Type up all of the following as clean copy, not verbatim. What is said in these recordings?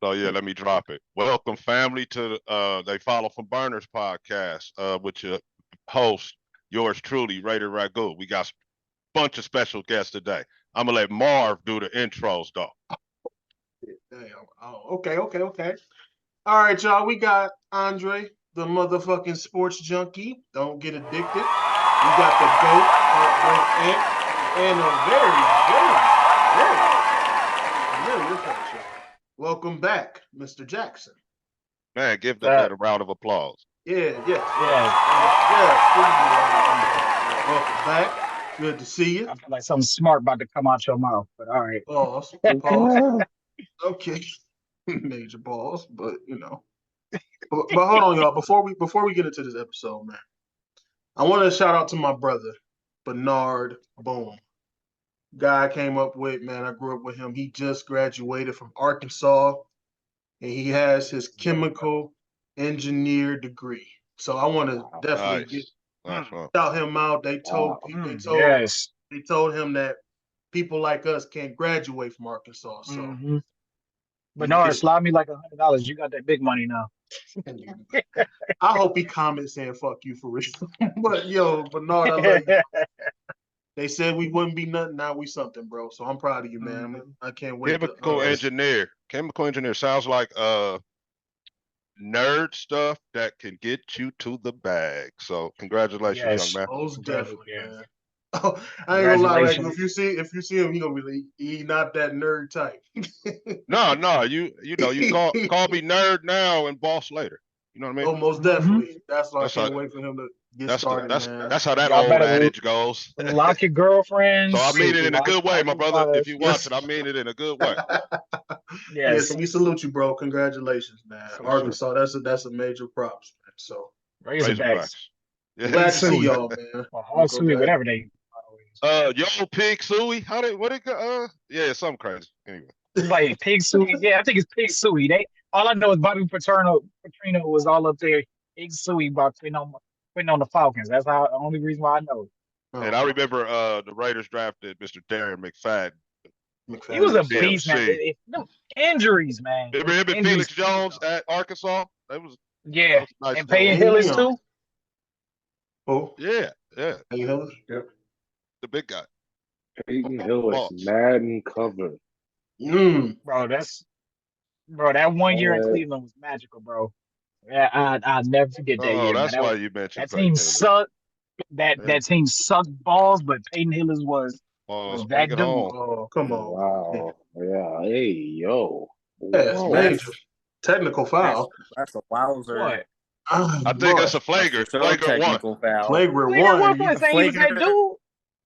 So yeah, let me drop it. Welcome, family, to They Follow from Burners podcast with your host, yours truly, Raider Ragu. We got a bunch of special guests today. I'm gonna let Marv do the intros though. Damn. Oh, okay. All right, y'all. We got Andre, the motherfucking sports junkie. Don't get addicted. We got the GOAT, Heartbreak Ant, and a very familiar culture. Welcome back, Mr. Jackson. Man, give that Uh, man a round of applause. Yes. Welcome back. Good to see you. I feel like something smart about to come out your mouth, but all right. Pause. Okay. Major balls, but But hold on, y'all. Before we get into this episode, man, I want to shout out to my brother, Bernard Boom. Guy I came up with, man. I grew up with him. He just graduated from Arkansas, and he has his chemical engineer degree. So I want to definitely Nice one. shout him out. Yes. They told him that people like us can't graduate from Arkansas. So he Bernard, did. slide me like $100. You got that big money now. I hope he comments saying "fuck you" for real. But yo, Bernard, I love you. They said we wouldn't be nothing. Now we something, bro. So I'm proud of you, man. I can't wait Chemical engineer. Chemical engineer sounds like nerd stuff that can get you to the bag. So congratulations, young Yes. man. most definitely, Yeah. man. Oh, I ain't gonna lie, like if you see him, he gonna be he not that nerd type. No, you call me nerd now and boss later. You know what I mean? Oh, most definitely. That's why I That's how can't wait for him to get that's the, started, man. that's how that Y'all old better adage goes. lock your So I girlfriends. mean it in a Lock, good way, lock my your brother. If you wives. watch Yes. it, I mean it in a good way. Yeah, Yes. so we salute you, bro. Congratulations, man. For sure. Arkansas, that's a major props, man. So Razorbacks. Razorbacks. glad to see Suey. y'all, man. Or We'll hard go suey, back. whatever they always. Yo, Pig Suey. What it go? Yeah, something crazy. Anyway. It's like pig suey. Yeah, I think it's pig suey. They all I know is Bobby Petrino was all up there. Pig suey about putting on the Falcons. That's how the only reason why I know. And I remember the Raiders drafted Mr. Darren McFadden He was in a beast, man. CMC. No injuries, man. Remember Those him and injuries Felix killed Jones him. at Arkansas? That was Yeah, a nice and little. Peyton Hillis Damn. too. Oh, Yeah, hey, Hillis. Yep. the big guy. Peyton Hillis, Boss. Madden cover. Bro, that 1 year in Uh, Cleveland was magical, bro. Yeah, I'll never forget that Oh, year, man. that's why you mentioned That team Peyton Hillis. sucked. That Yeah. that team sucked balls, but Peyton Hillis was Bring that it dude. home. Oh, come on. wow. Yeah. Hey, yo. Yes, Whoa. major. Technical That's foul. that's a wowzer. What? Oh, I think boy. that's a That's for flagrant. sure Flagrant one. technical foul. Flagrant Flagrant one. one for saying he was that Flagrant. dude.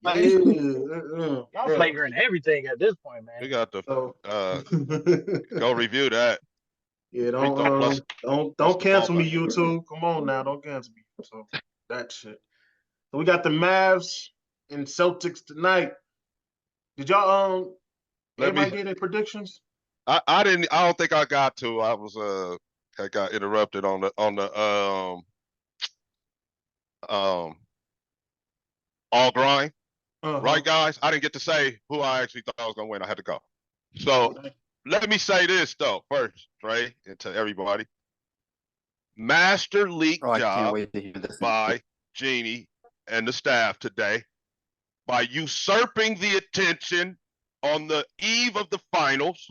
Like y'all Bro. flagrant everything at this point, man. We got to So, go review that. yeah, Free throw plus don't the ball cancel me, back. YouTube. Come on now, don't cancel me. So that shit. So we got the Mavs and Celtics tonight. Did y'all Let me. anybody get any predictions? I didn't. I don't think I got to. I got interrupted on the um all grind. Right, guys? I didn't get to say who I actually thought I was gonna win. I had to go. So let me say this though first, Trey, and to everybody. Master leak Oh, I can't job wait to hear this. by Jeannie and the staff today by usurping the attention on the eve of the finals.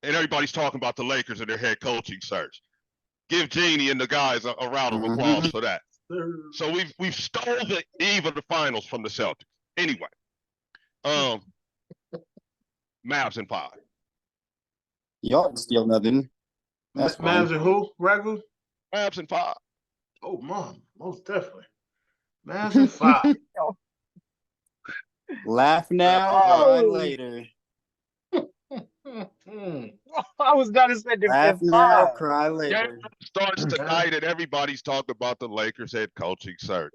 And everybody's talking about the Lakers and their head coaching search. Give Jeannie and the guys a round of applause for that. So we've stole the eve of the finals from the Celtics. Anyway, Mavs in 5. Y'all didn't steal nothing. That's fine. Mavs and who? Ragu? Mavs in 5. Oh, mom, most definitely. Mavs and 5. Laugh now, cry later. I was gonna say Laugh defense now, five. cry later. Starts tonight, and everybody's talking about the Lakers head coaching search.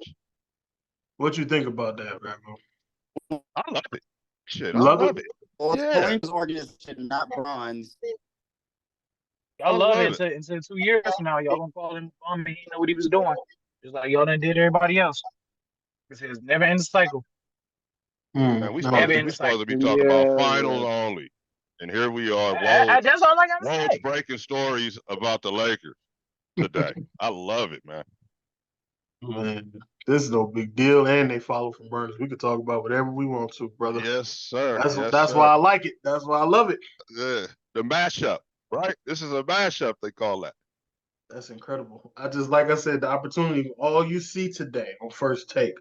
What you think about that, Ragu? I love it. Shit, Love I love it? Well, it's Yeah. Flames organization, not bronze. Y'all love it until 2 years from now. Y'all gonna call him on me. He know what he was doing. Just like y'all done did everybody else. It's never end the cycle. Man, we Never supposed end the to cycle. be talking about finals only. And here we are, That's all I gotta Woj say. breaking stories about the Lakers today. I love it, man. Man, this is no big deal, and they follow from Burners. We could talk about whatever we want to, brother. Yes, sir. That's Yes, that's sir. why I like it. That's why I love it. Yeah. The mashup, right? This is a mashup, they call that. That's incredible. Like I said, the opportunity. All you see today on First Take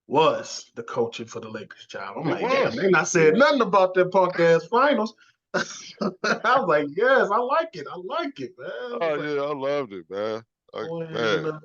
was the coaching for the Lakers, child. I'm It like, damn, was. they not saying nothing about that punk ass finals. I was like, yes, I like it. I like it, man. I was Oh, like, yeah, I loved it, man. boy, Man,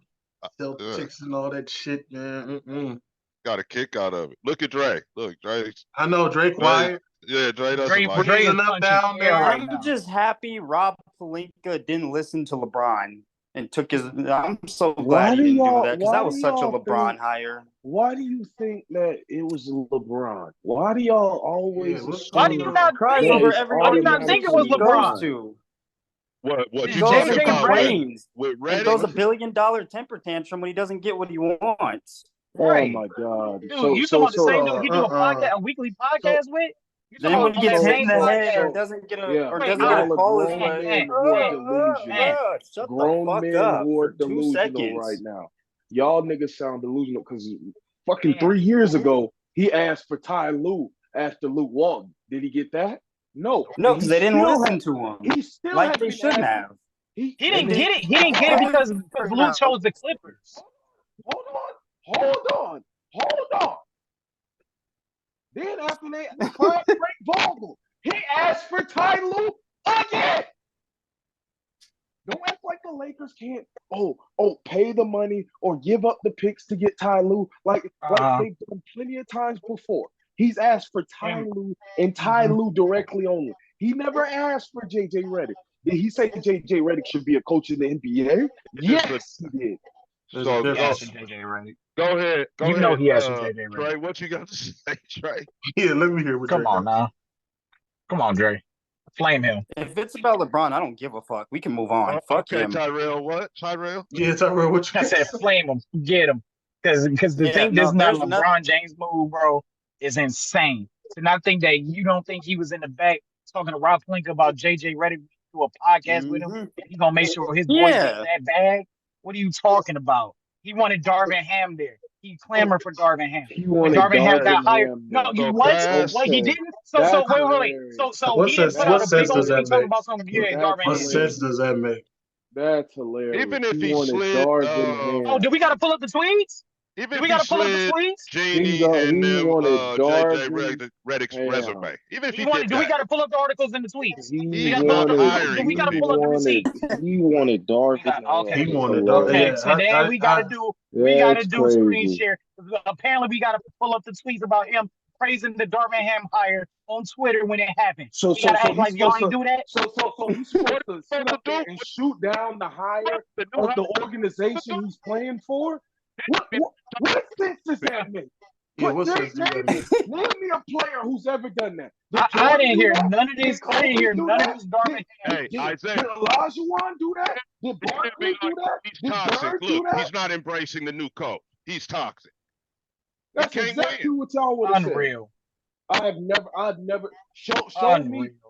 Celtics and all that shit, man. got a kick out of it. Look at Dre. Look, Dre. I know Drake Wyatt. Yeah, Dre doesn't like Dre it. is up punching down air there. right I'm now. just happy Rob Pelinka didn't listen to LeBron and took his. I'm so Why glad do he didn't do y'all- that because why that do was such a y'all LeBron think- hire. Why do you think that it was LeBron? Why do y'all always Yeah, what's assume Why do you not Cries think? over it's every Why do you not think it was organization he LeBron? goes to. What Yeah, you Goes talking JJ and about complains with and Reddick? throws a $1 billion temper tantrum when he doesn't get what he wants. Right. Oh my God! Dude, you talking about the same dude he do a weekly podcast with? You talking Then when about he on gets that hit in same the head or podcast? doesn't get Yeah, Wait, doesn't get a y'all are call his grown way. men who are delusional. Shut Grown the fuck men up who are for 2 delusional right seconds. now. Y'all niggas sound delusional because fucking Man. 3 years ago he asked for Ty Lue after Luke Walton. Did he get that? No. No, And because he they didn't still listen had- to him He still like has they been shouldn't asking- have. He didn't get it. He didn't get it because Luke chose the Clippers. Hold on. Then after they fired Frank Vogel, he asked for Ty Lue again. Don't act like the Lakers can't. Pay the money or give up the picks to get Ty Lue. Like they've done plenty of times before. He's asked for Ty Lue and Ty Lue directly only. He never asked for JJ Redick. Did he say JJ Redick should be a coach in the NBA? Yes, he did. So He There's asked for JJ Redick. go ahead. You know he asked for JJ Redick. Trey, what you got to say, Trey? Yeah, let me hear what Come Drake on got. now. Come on, Dre. Flame him. If it's about LeBron, I don't give a fuck. We can move on. Fuck Okay, him. Tyrell, what? Tyrell? Yeah, Tyrell, what you I said flame him. Get him. Because the thing this is not a LeBron James move, bro, is insane. To not think that you don't think he was in the back talking to Rob Pelinka about JJ Redick do a podcast with him. And he's gonna make sure his boys get that bag. What are you talking about? He wanted Darvin Ham there. He clamored for Darvin Ham. When Darvin Ham got hired. No, you what? What he didn't? So wait. So he didn't put out a big old speech talking about some Darvin What Ham. sense does that make? That's hilarious. Even if he wanted slid, Darvin Oh, do we gotta pull up the tweets? even Do we if he gotta pull up the slid tweets? Genie He and them wanted JJ Darvin Redick's Ham. resume. Even if he Do did we that, gotta pull up the articles and the tweets? he's not hiring. We gotta pull up the receipts. He wanted Darvin Ham. Okay. He wanted Hilarious. Okay, yeah, so then we gotta do screen crazy. share. Apparently, we gotta pull up the tweets about him praising the Darvin Ham hire on Twitter when it happened. So We gotta act like y'all ain't do that. So he's supposed to sit up there and shoot down the hire of the organization he's playing for? What sense does that make? Yeah, what sense does that make? Name me a player who's ever done that. I didn't hear none of this. I didn't hear none of this Darvin Ham. hey, Isaiah, Did Olajuwon do that? Did Barkley do that? he's Did toxic. Bird do Look, that? he's not embracing the new coach. He's toxic. That's can't exactly win. what y'all would have said. Unreal. I've never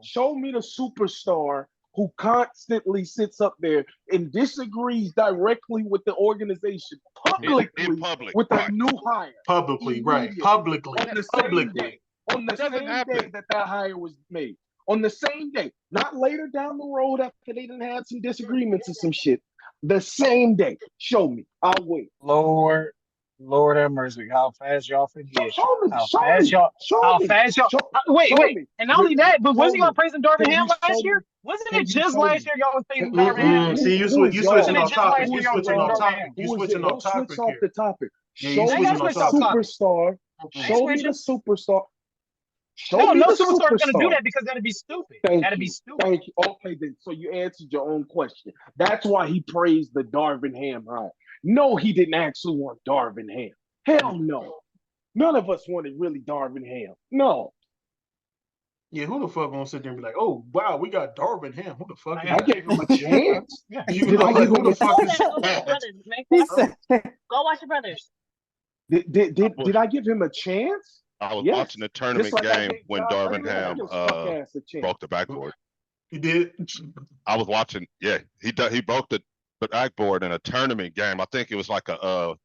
show me the superstar who constantly sits up there and disagrees directly with the organization publicly in public with right. a new hire. Publicly, right? Immediately. Publicly, On the same publicly. day. On the Doesn't same happen. day that hire was made. On the same day. Not later down the road after they didn't have some disagreements and some shit. The same day. Show me. I'll wait. Lord have mercy. How fast y'all forget. Show me. How Show fast me. y'all. Show How me. fast y'all. Show- Wait. show me. And not only that, but wasn't Show y'all me. praising Darvin Can Ham you last show year? me? Wasn't Can it you just show last me? year y'all was praising Darvin Ham? See, you Who is switching Wasn't off it just topic. last You year y'all was switching praising off Darvin topic. Ham? You switching Don't off topic switch off here. the topic. Yeah, you Show me switching the off topic. superstar. Show me the superstar. Show me No the superstar is gonna do superstar. that because that'd be stupid. Thank That'd you. be stupid. Thank you. Okay, then. So you answered your own question. That's why he praised the Darvin Ham hire. No, he didn't actually want Darvin Ham. Hell no. None of us wanted really Darvin Ham. No. Yeah, who the fuck gonna sit there and be like, oh wow, we got Darvin Ham. Who the fuck is I that? gave him a chance. You Did know, I like, give who him the a fuck chance? is Go watch your that? brothers. He said, Go watch your brothers. Did I give him a chance? I was Yes. watching the Just tournament like I game gave when John Darvin Raymond and Ham his fuck ass a chance. broke the backboard. He did. I was watching. Yeah, he broke the backboard in a tournament game. I think it was like a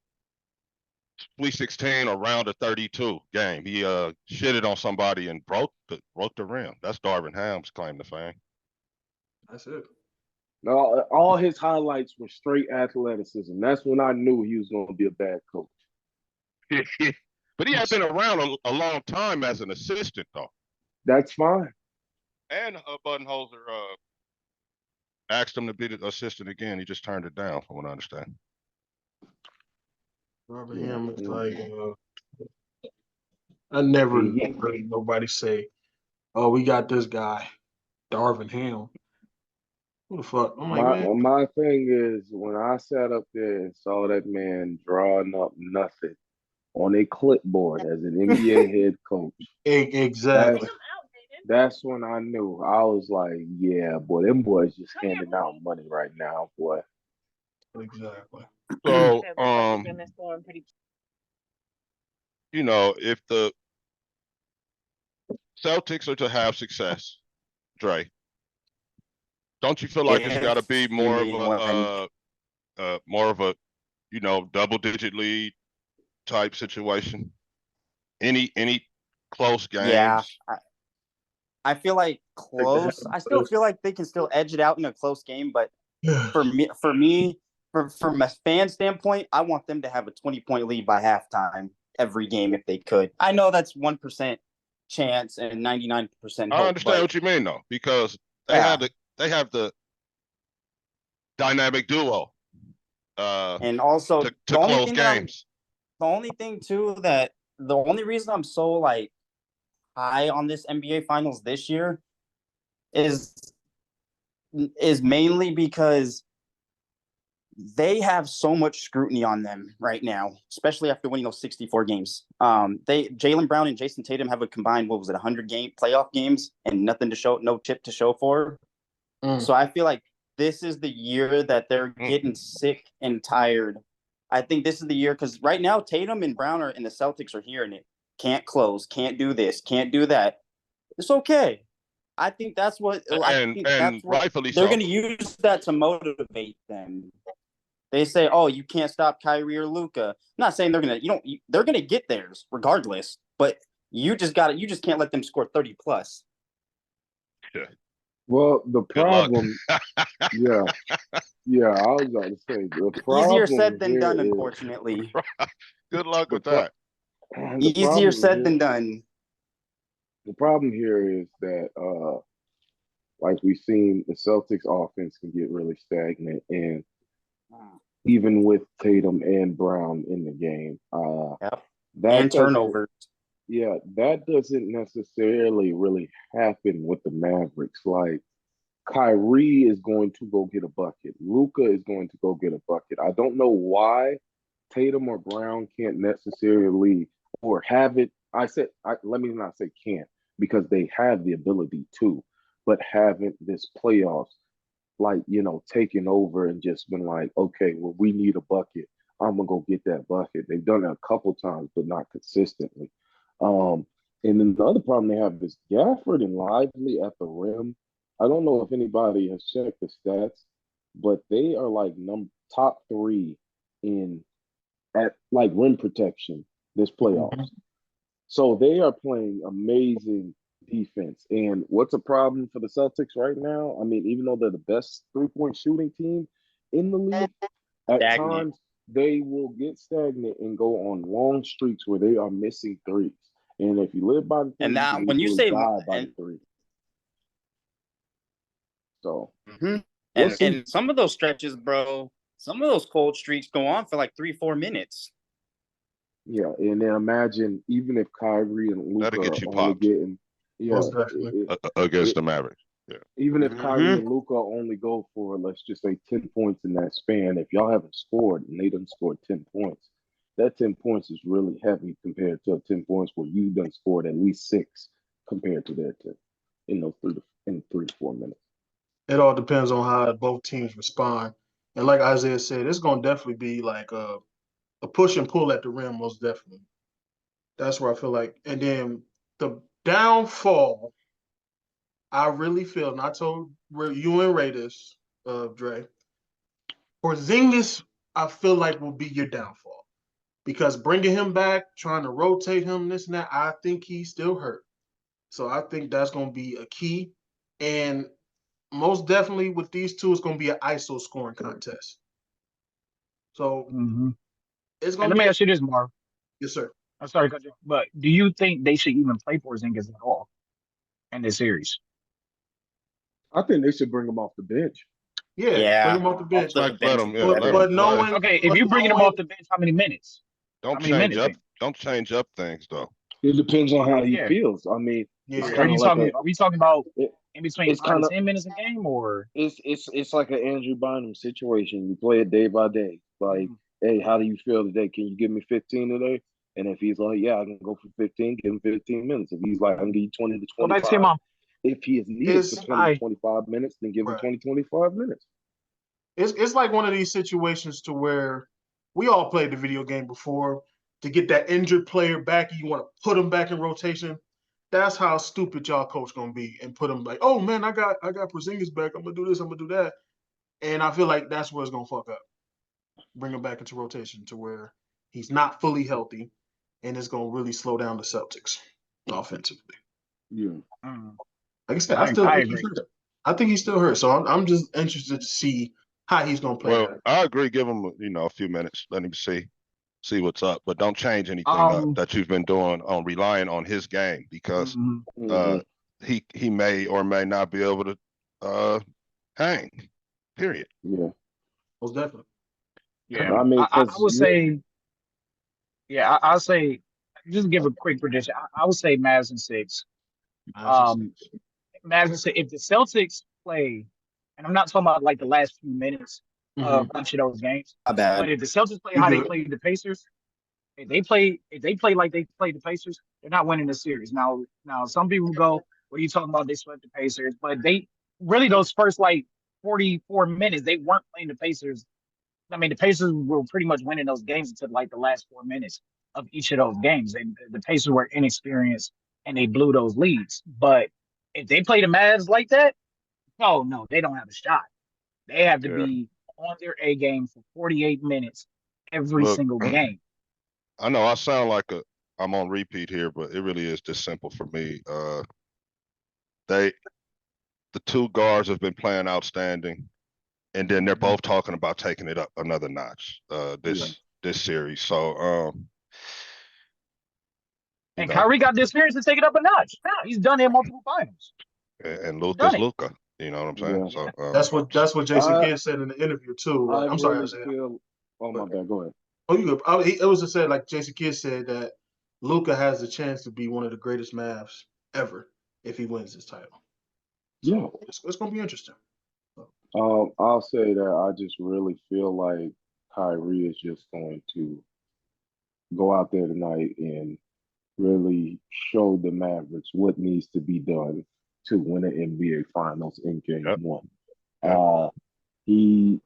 Sweet 16 or round of 32 game. He shitted on somebody and broke the rim. That's Darvin Ham's claim to fame. That's it. No, all his highlights were straight athleticism. That's when I knew he was going to be a bad coach. But he had been around a long time as an assistant, though. That's fine. And Budenholzer asked him to be the assistant again. He just turned it down, from what I understand. Darvin Ham is like, I never heard nobody say, "Oh, we got this guy, Darvin Ham." Who the fuck? I'm like, man. My thing is, when I sat up there and saw that man drawing up nothing on a clipboard as an NBA head coach, Exactly. that's when I knew. I was like, yeah, boy, them boys just handing out money right now, boy. Exactly. So, if the Celtics are to have success, Dre, don't you feel like it's got to be more of a double-digit lead type situation? Any close games? Yeah, I feel like close. I still feel like they can still edge it out in a close game, but from a fan standpoint, I want them to have a 20-point lead by halftime every game if they could. I know that's 1% chance and 99% hope. I understand what you mean, though, because they have the dynamic duo. And also to close games. The only thing too the only reason I'm so like high on this NBA Finals this year is mainly because they have so much scrutiny on them right now, especially after winning those 64 games. Jaylen Brown and Jason Tatum have a combined 100 playoff games and no chip to show for. So I feel like this is the year that they're getting sick and tired. I think this is the year because right now Tatum and Brown and the Celtics are hearing it. Can't close, can't do this, can't do that. It's okay. I think that's what rightfully they're so. going to use that to motivate them. They say, "Oh, you can't stop Kyrie or Luka." I'm not saying they're gonna get theirs regardless, but you just can't let them score 30 plus. Yeah. Well, the problem, yeah, I was about to say the problem. Easier said than done, unfortunately. Good luck with that. Easier said than done. The problem here is that, like we've seen, the Celtics offense can get really stagnant, and even with Tatum and Brown in the game, and turnovers. Yeah, that doesn't necessarily really happen with the Mavericks. Like, Kyrie is going to go get a bucket. Luka is going to go get a bucket. I don't know why Tatum or Brown can't necessarily or have it. Let me not say can't, because they have the ability to, but haven't this playoffs taken over and just been like, okay, well, we need a bucket. I'm gonna go get that bucket. They've done it a couple times, but not consistently. And then the other problem they have is Gafford and Lively at the rim. I don't know if anybody has checked the stats, but they are like top 3 at like rim protection this playoffs. So they are playing amazing defense. And what's a problem for the Celtics right now? I mean, even though they're the best 3-point shooting team in the league, at times they will get stagnant and go on long streaks where they are missing threes. And if you live by the three, and now when you say by the three. So and some of those stretches, bro, some of those cold streaks go on for like 3-4 minutes. Yeah, and then imagine even if Kyrie and Luka get you only popped. getting Against the Mavericks. Yeah. Even if Kyrie and Luka only go for, let's just say, 10 points in that span, if y'all haven't scored and they done scored 10 points, that 10 points is really heavy compared to 10 points where you done scored at least 6 compared to their 10 in those 3 to 4 minutes. It all depends on how both teams respond. And like Isaiah said, it's going to definitely be like a push and pull at the rim, most definitely. That's where I feel like. And then the downfall, I really feel, and I told you and Ray this, Dre, Porzingis, I feel like will be your downfall because bringing him back, trying to rotate him, this and that, I think he's still hurt. So I think that's going to be a key. And most definitely with these two, it's going to be an ISO scoring contest. So it's And going let to me be. ask you this, Marv. Yes, sir. I'm sorry, to cut you off, but do you think they should even play Porzingis at all in this series? I think they should bring him off the bench. Yeah, bring him off the bench. Off the Like bench let would him, be yeah, But, let better. him but play. knowing, Okay, if but you bring him knowing, off the bench, how many minutes? Don't How many change minutes up. then? Don't change up things though. It depends on how he Yeah. feels. I mean, it's Like, yeah, are kind you of like talking? Are we talking about it, in between it's 5 and kind of 10 minutes a game, or? it's like an Andrew Bynum situation. You play it day by day. Like, hey, how do you feel today? Can you give me 15 today? And if he's like, yeah, I can go for 15, give him 15 minutes. If he's like, I can give you 20 to Go back to your 25. mom. If he is needed for it's 20 to I 25 minutes, then give him right. 20, 25 minutes. It's like one of these situations to where we all played the video game before. To get that injured player back, you want to put him back in rotation. That's how stupid y'all coach gonna be and put him like, oh man, I got Porzingis back. I'm gonna do this. I'm gonna do that. And I feel like that's where it's gonna fuck up. Bring him back into rotation to where he's not fully healthy, and it's gonna really slow down the Celtics offensively. Yeah. Like I said, I still I think he's agree. hurt. I think he's still hurt. So I'm just interested to see how he's gonna play Well, that. I agree. Give him, a few minutes. Let him see what's up, but don't change anything up that you've been doing on relying on his game because Mm-hmm. he may or may not be able to hang. Period. Yeah. Most definitely. Yeah, I mean, I because would say, yeah, I'll say, just give a quick prediction. I would say Mavs in 6. Um, Mavs in 6. If the Celtics play, and I'm not talking about like the last few minutes of each of those games, Not bad. but if the Celtics play You how they good? played the Pacers, if they play like they played the Pacers, they're not winning the series. Now some people go, "What are you talking about? They swept the Pacers," but they really those first like 44 minutes they weren't playing the Pacers. I mean, the Pacers were pretty much winning those games until like the last 4 minutes of each of those games. And the Pacers were inexperienced and they blew those leads. But if they play the Mavs like that, no, they don't have a shot. They have to Yeah. be on their A game for 48 minutes every Look, single game. I know I sound like I'm on repeat here, but it really is just simple for me. The two guards have been playing outstanding, and then they're both talking about taking it up another notch. This series, so you And know, Kyrie got the experience to take it up a notch. He's done it in multiple finals. and He's done Luka's it. Luka. You know what I'm saying? yeah, So That's what Jason I Kidd said in the interview too. I I'm sorry, really Isaiah. feel. Oh my bad. Go ahead. Oh, you good? It was just said like Jason Kidd said that Luca has the chance to be one of the greatest Mavs ever if he wins this title. Yeah. So it's gonna be interesting. I'll say that I just really feel like Kyrie is just going to go out there tonight and really show the Mavericks what needs to be done to win an NBA Finals in Game yep, One. yep. He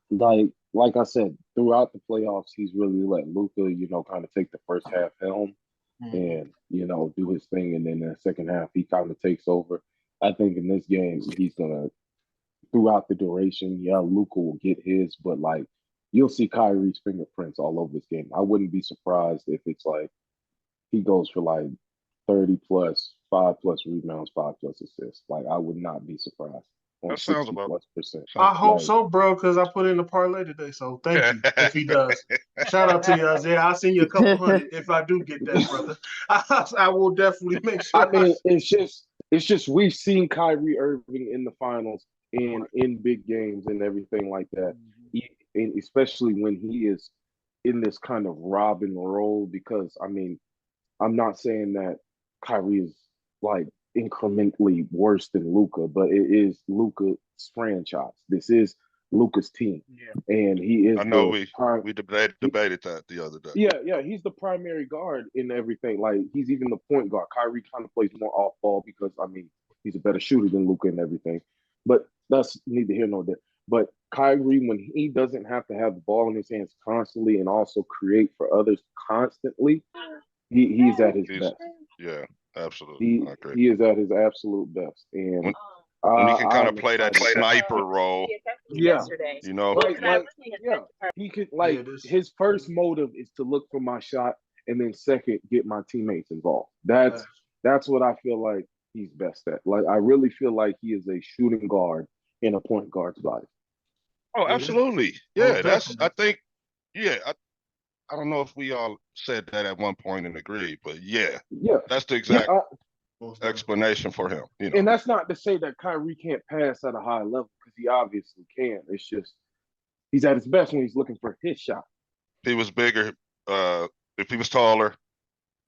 like I said throughout the playoffs, he's really let Luka, kind of take the first half helm and do his thing, and then in the second half he kind of takes over. I think in this game he's gonna throughout the duration, yeah, Luka will get his, but like you'll see Kyrie's fingerprints all over this game. I wouldn't be surprised if it's like he goes for like 30 plus, 5 plus rebounds, 5 plus assists. Like I would not be surprised on That sounds 60 about. plus percent. I hope Like, so, bro, because I put in a parlay today. So thank you if he does. Shout out to you, Isaiah. I'll send you a couple hundred if I do get that, brother. I will definitely make I sure. mean, it's just we've seen Kyrie Irving in the finals and in big games and everything like that. And especially when he is in this kind of Robin role, because I mean, I'm not saying that Kyrie is like incrementally worse than Luca, but it is Luca's franchise. This is Luca's team, Yeah. and he is I know the we debated that the other day. yeah, he's the primary guard in everything. Like he's even the point guard. Kyrie kind of plays more off ball because I mean he's a better shooter than Luca and everything. But that's neither here nor there. But Kyrie, when he doesn't have to have the ball in his hands constantly and also create for others constantly, He's at his He's best. yeah, absolutely. I agree. He is at his absolute best, and When he can kind of I'm play that excited. sniper role, Yeah, you know. like yeah, he could his first motive is to look for my shot, and then second, get my teammates involved. That's what I feel like he's best at. Like I really feel like he is a shooting guard in a point guard's body. Oh, absolutely. Oh, Yeah, that's. I definitely. think. Yeah, I don't know if we all said that at one point and agreed, but yeah, Yeah, that's the yeah. exact Most definitely. explanation for him. You know, And that's not to say that Kyrie can't pass at a high level because he obviously can. It's just he's at his best when he's looking for his shot. if he was bigger, if he was taller,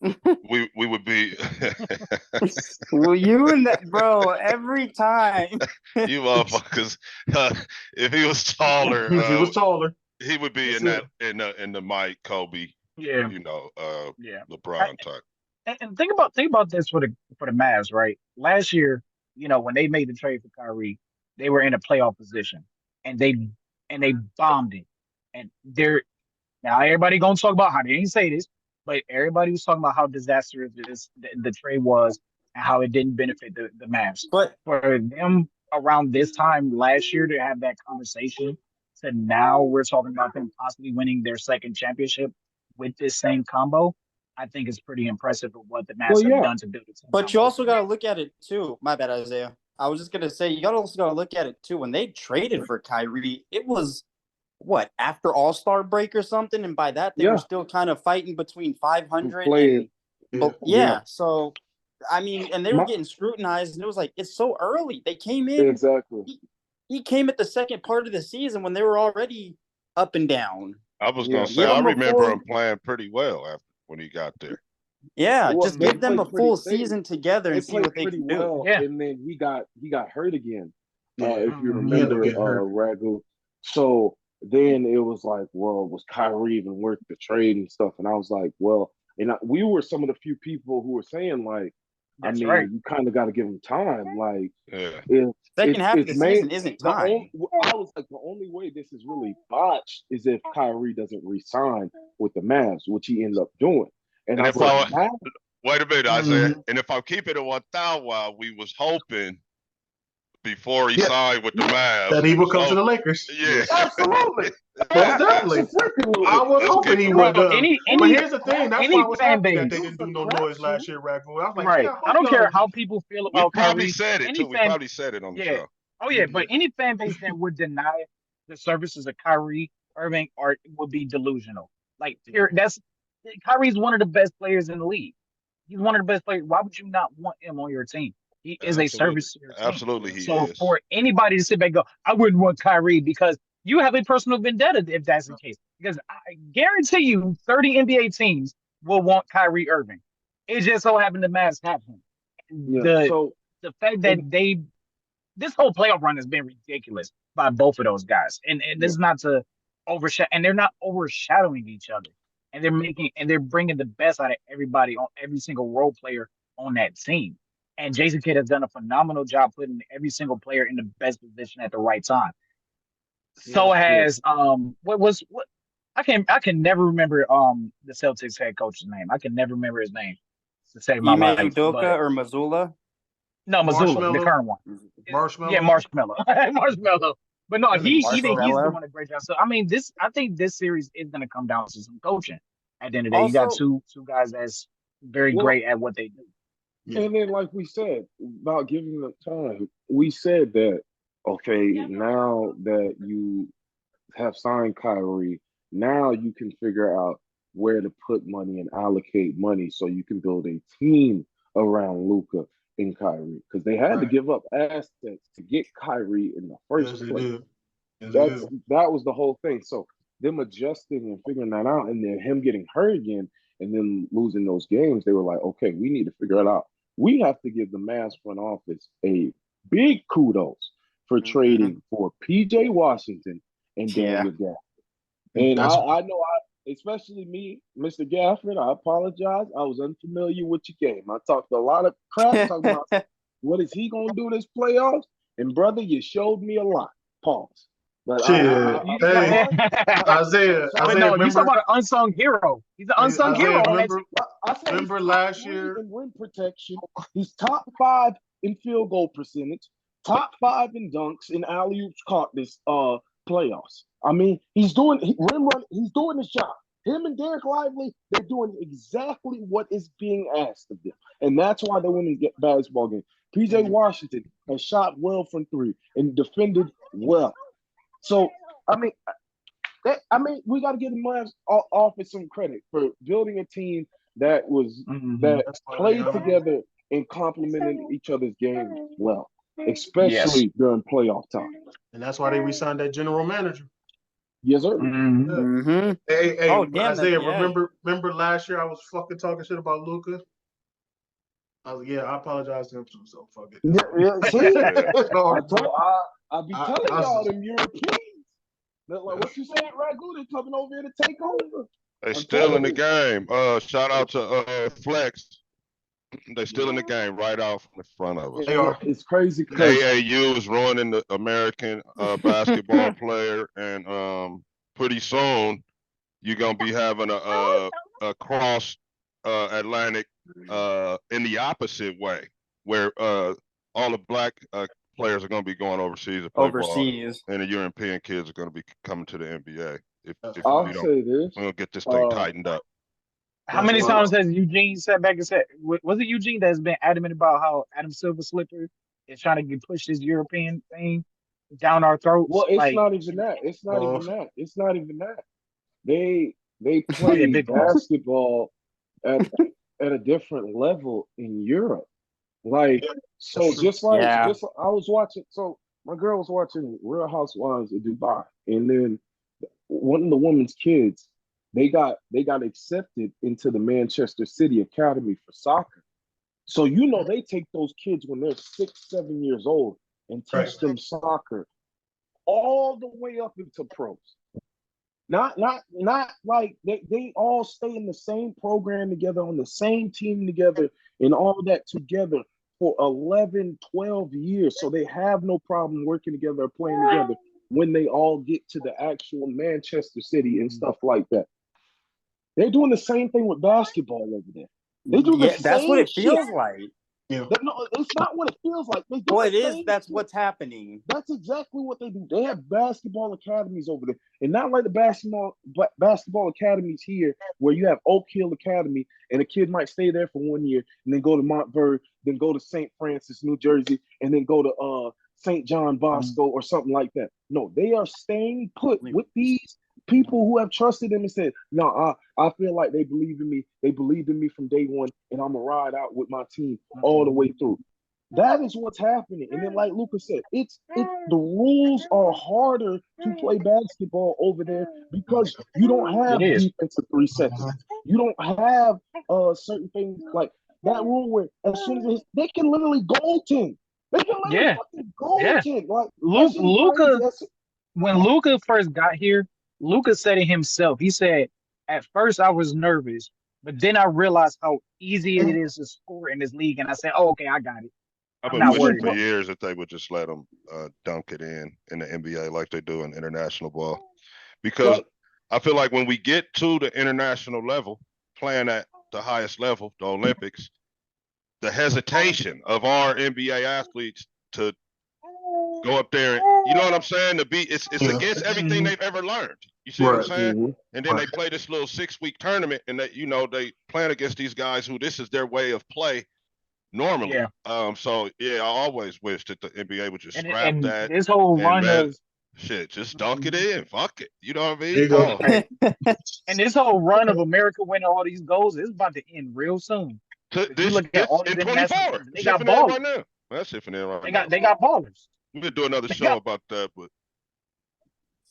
we would be. Well, you and that, bro, every time. You motherfuckers. If he was taller, If he was taller, he would be that's in it. that in the Mike, Kobe, Yeah, you know, yeah. LeBron type. And think about this for the Mavs, right? Last year, when they made the trade for Kyrie, they were in a playoff position, and they bombed it. And they're now everybody gonna talk about how they didn't say this, but everybody was talking about how disastrous the trade was and how it didn't benefit the Mavs. But For them around this time last year to have that conversation to now we're talking about them possibly winning their second championship with this same combo, I think is pretty impressive of what the Well, Mavs have yeah, done to build a team. but you also got to look at it too. My bad, Isaiah. I was just gonna say you also got to look at it too. When they traded for Kyrie, it was what after All-Star break or something, and by that they were yeah. still kind of fighting between 500 Playing, and Yeah. yeah. So I mean, and they were My, getting scrutinized, and it was like it's so early. They came in. exactly. He came at the second part of the season when they were already up and down. I was Yeah. gonna say Give I them a remember full, him playing pretty well after when he got there. yeah. Well, Just they give them a played pretty. full season together They and see played what they pretty can do. well, Yeah. and then he got hurt again. Yeah. If you Mhm. He ended up remember, getting hurt. Ragu. So then it was like, well, was Kyrie even worth the trade and stuff? And I was like, well, we were some of the few people who were saying like, I That's right. mean, you kind of got to give him time. Like, Yeah. Second half of the it's main. season isn't The time. I was like, the only way this is really botched is if Kyrie doesn't re-sign with the Mavs, which he ended up doing. And And I if was like, I wait a minute, Isaiah, Mhm. and if I'm keeping it 1,000, we was hoping before he Yeah. signed with the Mavs, That he we would was come to the hoping- Lakers. Yeah. Absolutely. Most definitely. I was Let's hoping keep he it would. Bro, But here's the thing. That's why I was fan happy that they base, didn't do no noise last year, Ragu. I was like, right? yeah, I I hope don't care y'all. how people feel We about probably Kyrie. said it Any too. We fan, probably said it on the yeah. show. Oh yeah, but any fan base that would deny the services of Kyrie Irving art would be delusional. Like that's Kyrie's one of the best players in the league. He's one of the best players. Why would you not want him on your team? He is a Absolutely. service to your team. Absolutely he So is. for anybody to sit back and go, I wouldn't want Kyrie because you have a personal vendetta if that's the case. Because I guarantee you 30 NBA teams will want Kyrie Irving. It just so happened the Mavs have him. And yeah. So the fact that this whole playoff run has been ridiculous by both of those guys. And this yeah, is not to overshadow, and they're not overshadowing each other. And they're bringing the best out of everybody on every single role player on that team. And Jason Kidd has done a phenomenal job putting every single player in the best position at the right time. So yeah. has what I can never remember the Celtics head coach's name. I can never remember his name to save my Ime life. Udoka But or Missoula. no, Missoula, the Marshmallow. current one. Yeah, Marshmallow. Marshmallow. Marshmallow. But no, That nigga he's Marshmallow. doing a great job. So I mean I think this series is gonna come down to some coaching. At the end of the day, you got Also, two guys that's very Well, great at what they do. Yeah. and then like we said about giving them time, we said that okay, now that you have signed Kyrie, now you can figure out where to put money and allocate money so you can build a team around Luca and Kyrie because they had to Right. give up assets to get Kyrie in the first Yes, they place. did. Yes, they That's did. that was the whole thing. So them adjusting and figuring that out, and then him getting hurt again, and then losing those games, they were like, okay, we need to figure it out. We have to give the Mavs front office a big kudos for trading for PJ Washington and yeah. Daniel Gafford. And That's I know especially me, Mr. Gafford, I apologize. I was unfamiliar with your game. I talked a lot of crap talking about what is he gonna do this playoffs? And brother, you showed me a lot. Pause. But Shit. Hey. Isaiah, But no, you talking remember? about an unsung hero. He's an unsung Isaiah, hero on that team. remember last year? In rim protection, he's top 5 in field goal percentage, top 5 in dunks, in alley oops caught this playoffs. I mean, he's doing rim run. He's doing his job. Him and Derek Lively, they're doing exactly what is being asked of them, and that's why they're winning basketball games. PJ Washington has shot well from 3 and defended well. So I mean, we got to give the Mavs office some credit for building a team that played together and complemented each other's game well, especially during playoff time. And that's why they re-signed that general manager. Yes, sir. Mm-hmm. Hey, damn, Isaiah, remember last year I was fucking talking shit about Luka? I apologize to him too, so fuck it. Yeah, see? I be telling y'all them Europeans. Like what you said, Ragu, they coming over here to take over. They still in the game. Shout out to Flex. They still in the game right out from the front of us. They are. It's crazy. AAU is ruining the American basketball player, and pretty soon you're gonna be having a cross Atlantic in the opposite way, where all the black players are gonna be going overseas to play ball, and the European kids are gonna be coming to the NBA. If I'll say this, we're gonna get this thing tightened up. How many times has Eugene sat back and said, was it Eugene that's been adamant about how Adam Silver Slipper is trying to get pushed this European thing down our throats? Well, it's not even that. It's not even that. They play basketball at a different level in Europe. Like just like I was watching. So my girl was watching Real Housewives of Dubai, and then one of the woman's kids, they got accepted into the Manchester City Academy for soccer. So they take those kids when they're 6, 7 years old and teach them soccer all the way up into pros. Not like they all stay in the same program together, on the same team together, and all that together for 11, 12 years. So they have no problem working together or playing together when they all get to the actual Manchester City and stuff like that. They're doing the same thing with basketball over there. They do the same that's what it feels shit. like. Yeah. No, it's not what it feels like. They do Well, it is. That's what's happening. That's exactly what they do. They have basketball academies over there, and not like the basketball academies here, where you have Oak Hill Academy, and a kid might stay there for 1 year, and then go to Montverde, then go to St. Francis, New Jersey, and then go to St. John Bosco or something like that. No, they are staying put with these people who have trusted them and said, no, I feel like they believe in me. They believed in me from day one, and I'm going to ride out with my team all the way through. That is what's happening. And then, like Luka said, the rules are harder to play basketball over there because you don't have defensive 3 seconds. You don't have certain things like that rule where as soon as they can literally goaltend. They can literally goaltend. Like Luka, when Luka first got here, Luka said it himself. He said, at first I was nervous, but then I realized how easy it is to score in this league. And I said, oh, okay, I got it. I've been wishing for years that they would just let them dunk it in the NBA like they do in international ball. Because I feel like when we get to the international level, playing at the highest level, the Olympics, the hesitation of our NBA athletes to go up there, you know what I'm saying? It's against everything they've ever learned. You see what I'm saying? And then they play this little 6-week tournament, and they playing against these guys who this is their way of play normally. I always wish that the NBA would just scrap that. This whole run of just dunk it in. Fuck it. You know what I mean? There you go. And this whole run of America winning all these goals is about to end real soon. You look at all these in 24. They got ballers right now. That's shifting in right now. They got ballers. We could do another show about that, but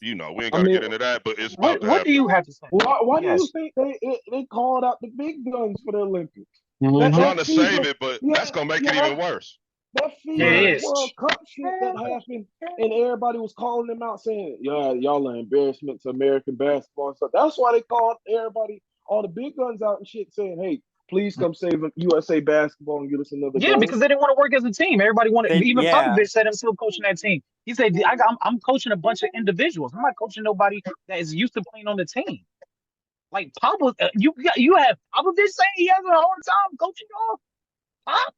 we ain't got to get into that. But it's about what do you have to say? Why do you think they called out the big guns for the Olympics? They're trying to save it, but that's gonna make it even worse. That FIBA World Cup shit that happened, and everybody was calling them out, saying, "Yeah, y'all are embarrassment to American basketball and stuff." That's why they called everybody, all the big guns out and shit, saying, "Hey, Please come save USA basketball and get us another Yeah, gold. because they didn't want to work as a team. Everybody wanted. Even Popovich said himself coaching that team. He said, I'm coaching a bunch of individuals. I'm not coaching nobody that is used to playing on the team." Like Pop, you have Popovich saying he has a hard time coaching y'all. Pop,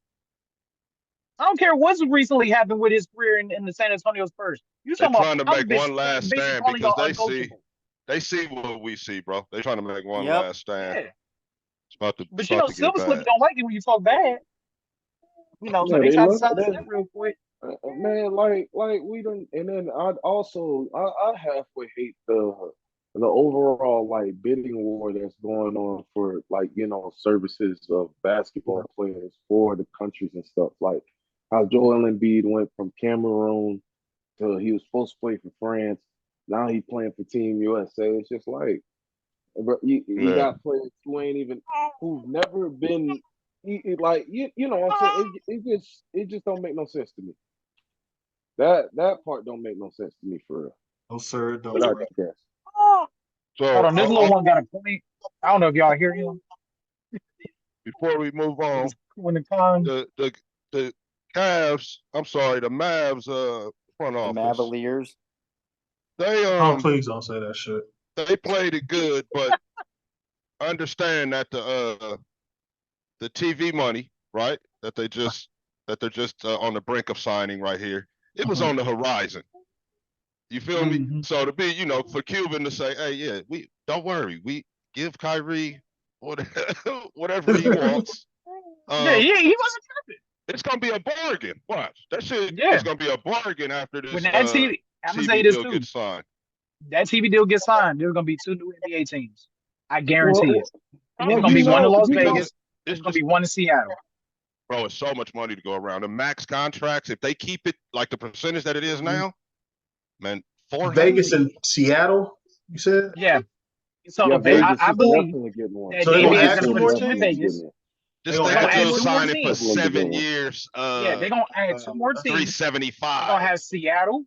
I don't care what's recently happened with his career in the San Antonio Spurs. You They're talking trying to about make Popovich one last basically stand calling because y'all uncoachable. they see what we see, bro. They're trying to make one last stand. Yeah. It's about But to get Silver Slip bad. don't like it when you talk bad. So Yeah, they they tried to love silence that. that real quick. Man, like we don't, and then I halfway hate the overall like bidding war that's going on for like services of basketball players for the countries and stuff, like how Joel Embiid went from Cameroon to he was supposed to play for France, now he playing for Team USA. It's just like, bro, you got players who've never been like you know what I'm saying, it just don't make no sense to me. That part don't make no sense to me for real. No, sir. Don't. But I digress. So Hold on, this little one got a point. I don't know if y'all hear him. before we move on, When the con the Cavs, I'm sorry, the Mavs front office. Mavaliers. They please don't say that shit. They played it good, but understand that the TV money, right? That they're just on the brink of signing right here. It was on the horizon. You feel me? So to be, for Cuban to say, "Hey, yeah, we don't worry, we give Kyrie whatever he wants." yeah, he wasn't tripping. It's gonna be a bargain. Watch that shit. Yeah. It's gonna be a bargain after this When that TV, I'm gonna say TV this deal too. gets signed. That TV deal gets signed. There's gonna be 2 new NBA teams. I guarantee it. Well, It's gonna be one in Las Vegas. It's It's gonna be one in Seattle. Bro, it's so much money to go around. The max contracts, if they keep it like the percentage that it is now, man, Vegas and Seattle, you said? Yeah. So yeah, Vegas I is believe definitely getting one. that So the they gonna NBA is add gonna two put more a team in teams? Vegas. Just gonna think add of two them more signing for teams. 7 years. Yeah, they're gonna add 2 more teams. They're 375. gonna have Seattle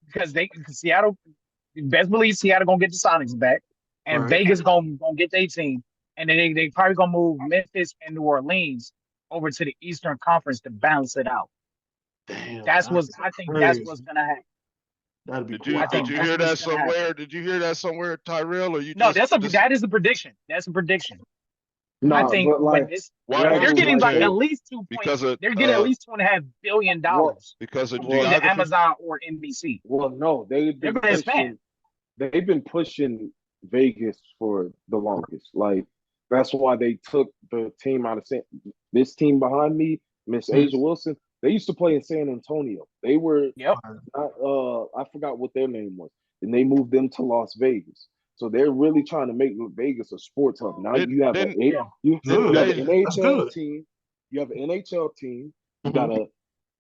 because Seattle, best believe Seattle gonna get the Sonics back, and Right. Vegas gonna get their team, and then they probably gonna move Memphis and New Orleans over to the Eastern Conference to balance it out. Damn, I think that's what's gonna happen. That'd be Did cool. you I think did you that's hear what's that gonna happen. somewhere? Did you hear that somewhere, Tyrell? Or you No, just that is a prediction. That's a prediction. No, I think but like, when this why they're getting like at least 2 because points. of They're getting at least $2.5 billion because of from either geography. Amazon or NBC. well, no, they've They're been gonna expand. pushing Vegas for the longest. Like that's why they took the team out of this team behind me, Miss Asia Wilson. They used to play in San Antonio. They were Yep. I forgot what their name was, and they moved them to Las Vegas. So they're really trying to make Vegas a sports hub. Now you have an NHL team, you have an NHL team, you got a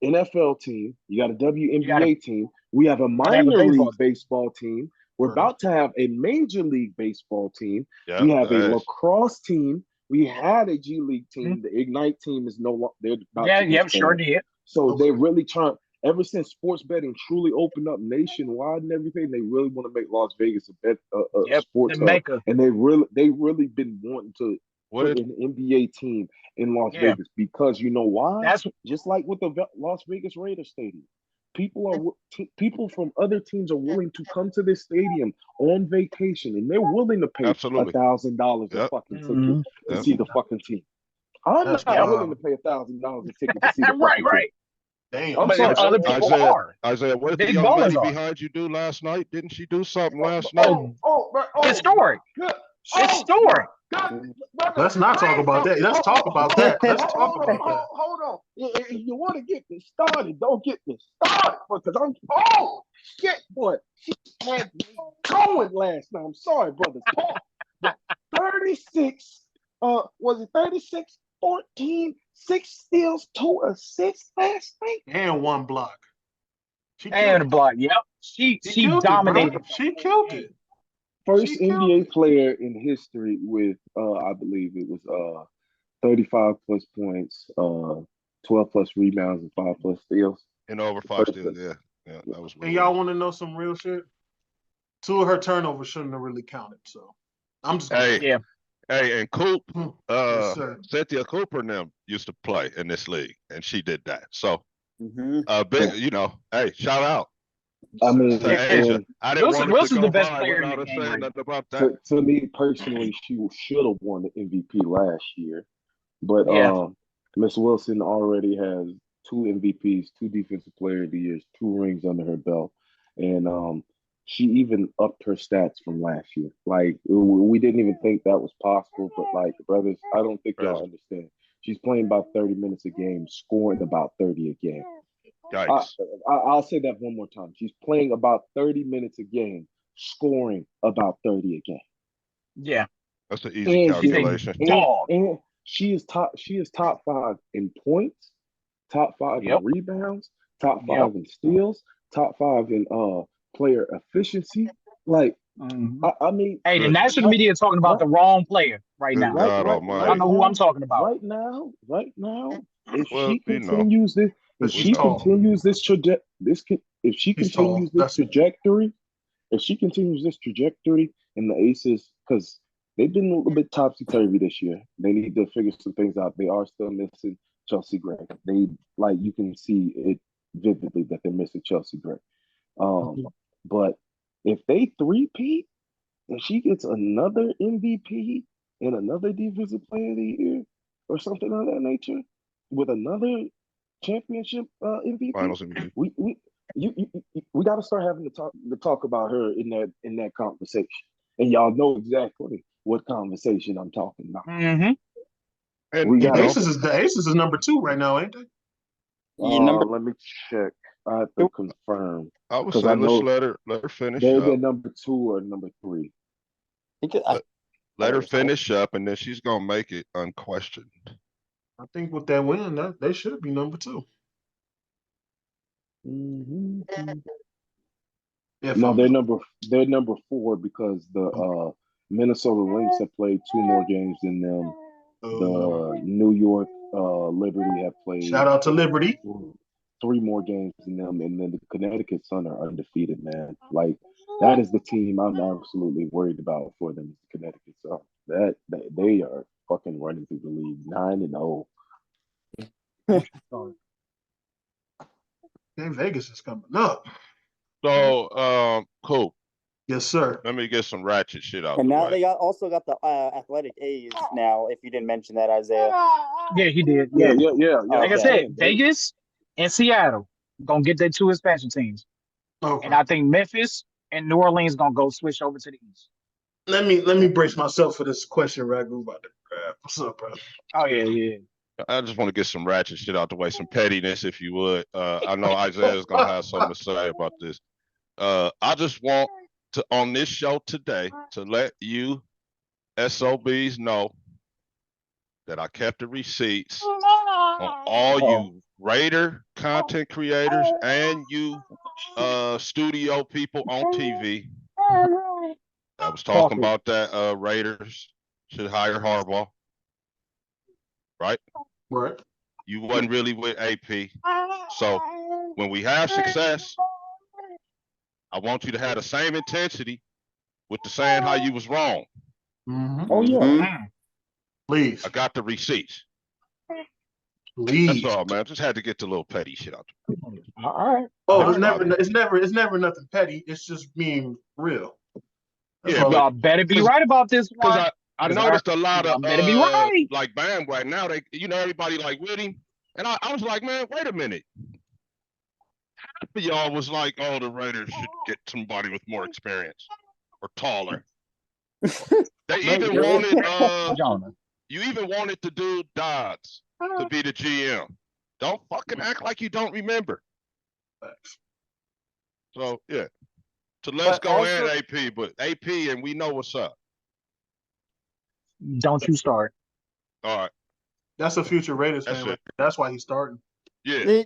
NFL team, you got a WNBA team. We have a minor league baseball team. We're about to have a major league baseball team. Yeah, we have a lacrosse team. We had a G League team. The Ignite team is no longer. They're about to sure did. So they're really trying. Ever since sports betting truly opened up nationwide and everything, they really want to make Las Vegas a sports hub. And they really been wanting to put an NBA team in Las Vegas because you know why? That's just like with the Las Vegas Raiders stadium. People from other teams are willing to come to this stadium on vacation, and they're willing to pay $1,000 a fucking ticket to see the fucking team. I'm not willing to pay $1,000 a ticket to see the fucking team. Damn, I'm sorry. Other people are. Isaiah, what did the young lady behind you do last night? Didn't she do something last night? Historic. Historic. Let's not talk about that. Let's talk about that. Let's talk about that. Hold on. If you want to get me started, don't get me started because shit, boy. She had me going last night. I'm sorry, brothers. 36. Was it 36? 14, 6 steals, 2 assists last night, and 1 block. And a block. Yep. She dominated. She killed it. First NBA player in history with I believe it was 35 plus points, 12 plus rebounds, and 5 plus steals. And over 5 steals, yeah. That was. And y'all want to know some real shit? 2 of her turnovers shouldn't have really counted. So I'm just yeah. Hey, and Coop, Yes, sir. Cynthia Cooper and them used to play in this league, and she did that. So, Mm-hmm. you know, hey, shout out I mean, to Yeah. Asia. and I didn't want it to Wilson's the go best by player in without the us game saying right now. nothing about that. to me personally, she should have won the MVP last year. But Yeah. Miss Wilson already has 2 MVPs, 2 Defensive Player of the Years, 2 rings under her belt, and she even upped her stats from last year. Like we didn't even think that was possible, but like brothers, I don't think y'all understand. She's playing about 30 minutes a game, scoring about 30 a game. Yikes. I'll say that one more time. She's playing about 30 minutes a game, scoring about 30 a game. Yeah. That's an easy And calculation. and she is top 5 in points, top 5 in Yep. rebounds, top 5 Yep. in steals, top 5 in player efficiency. Like Mhm. I mean, Hey, the Good. national media is talking about the wrong player right Good now. God right Almighty. Y'all know who I'm talking about. right now, if Well, she you know, continues this, But if she's she tall. continues this if she She's tall. continues this trajectory, if she continues this trajectory and the Aces, because they've been a little bit topsy turvy this year, they need to figure some things out. They are still missing Chelsea Gray. They like you can see it vividly that they're missing Chelsea Gray. But if they three-peat and she gets another MVP and another Defensive Player of the Year or something of that nature with another championship MVP, finals MVP. we got to start having to talk about her in that conversation, and y'all know exactly what conversation I'm talking about. Mm-hmm. And We The got Aces is number 2 right now, ain't they? Let me check. I have to confirm I would because say I let's know let her finish they're up. number 2 or number 3. Let her finish up, and then she's gonna make it unquestioned. I think with that win, that they should be number 2. Mm-hmm. If No, I'm they're number 4 because the Minnesota Lynx have played 2 more games than them. The New York Liberty have played shout out to Liberty. 3 more games than them, and then the Connecticut Sun are undefeated, man. Like that is the team I'm absolutely worried about for them, is the Connecticut Sun. That they are fucking running through the league 9-0. Hey, Vegas is coming up. So, cool. Yes, sir. Let me get some ratchet shit out And the now way. they also got the Athletic A's now, if you didn't mention that, Isaiah. Yeah, he did. Yeah. Like I Okay. said, Vegas and Seattle gonna get their 2 expansion teams, Okay. and I think Memphis and New Orleans gonna go switch over to the East. Let me brace myself for this question, Ragu. About to grab. What's up, bro? Oh yeah. I just want to get some ratchet shit out the way, some pettiness, if you would. I know Isaiah's gonna have something to say about this. I just want to, on this show today, to let you SOBs know that I kept the receipts on all you Raider content creators and you studio people on TV. I was talking about that Raiders should hire Harbaugh, right? Right. You wasn't really with AP. So when we have success, I want you to have the same intensity with the saying how you was wrong. Mm-hmm. Oh yeah. Please. I got the receipts. Please. That's all, man. Just had to get the little petty shit out. All right. Oh, it's never nothing petty. It's just being real. That's all. Y'all better be right about this one. Because I noticed a lot of better be right. like bandwagon now. They, everybody like with him, and I was like, man, wait a minute. Half of y'all was like, oh, the Raiders should get somebody with more experience or taller. They even wanted you even wanted to do Dodds to be the GM. Don't fucking act like you don't remember. So yeah. So let's go in AP, but AP and we know what's up. Don't you start. All right. That's a future Raiders fan. Right? That's why he's starting. Yeah.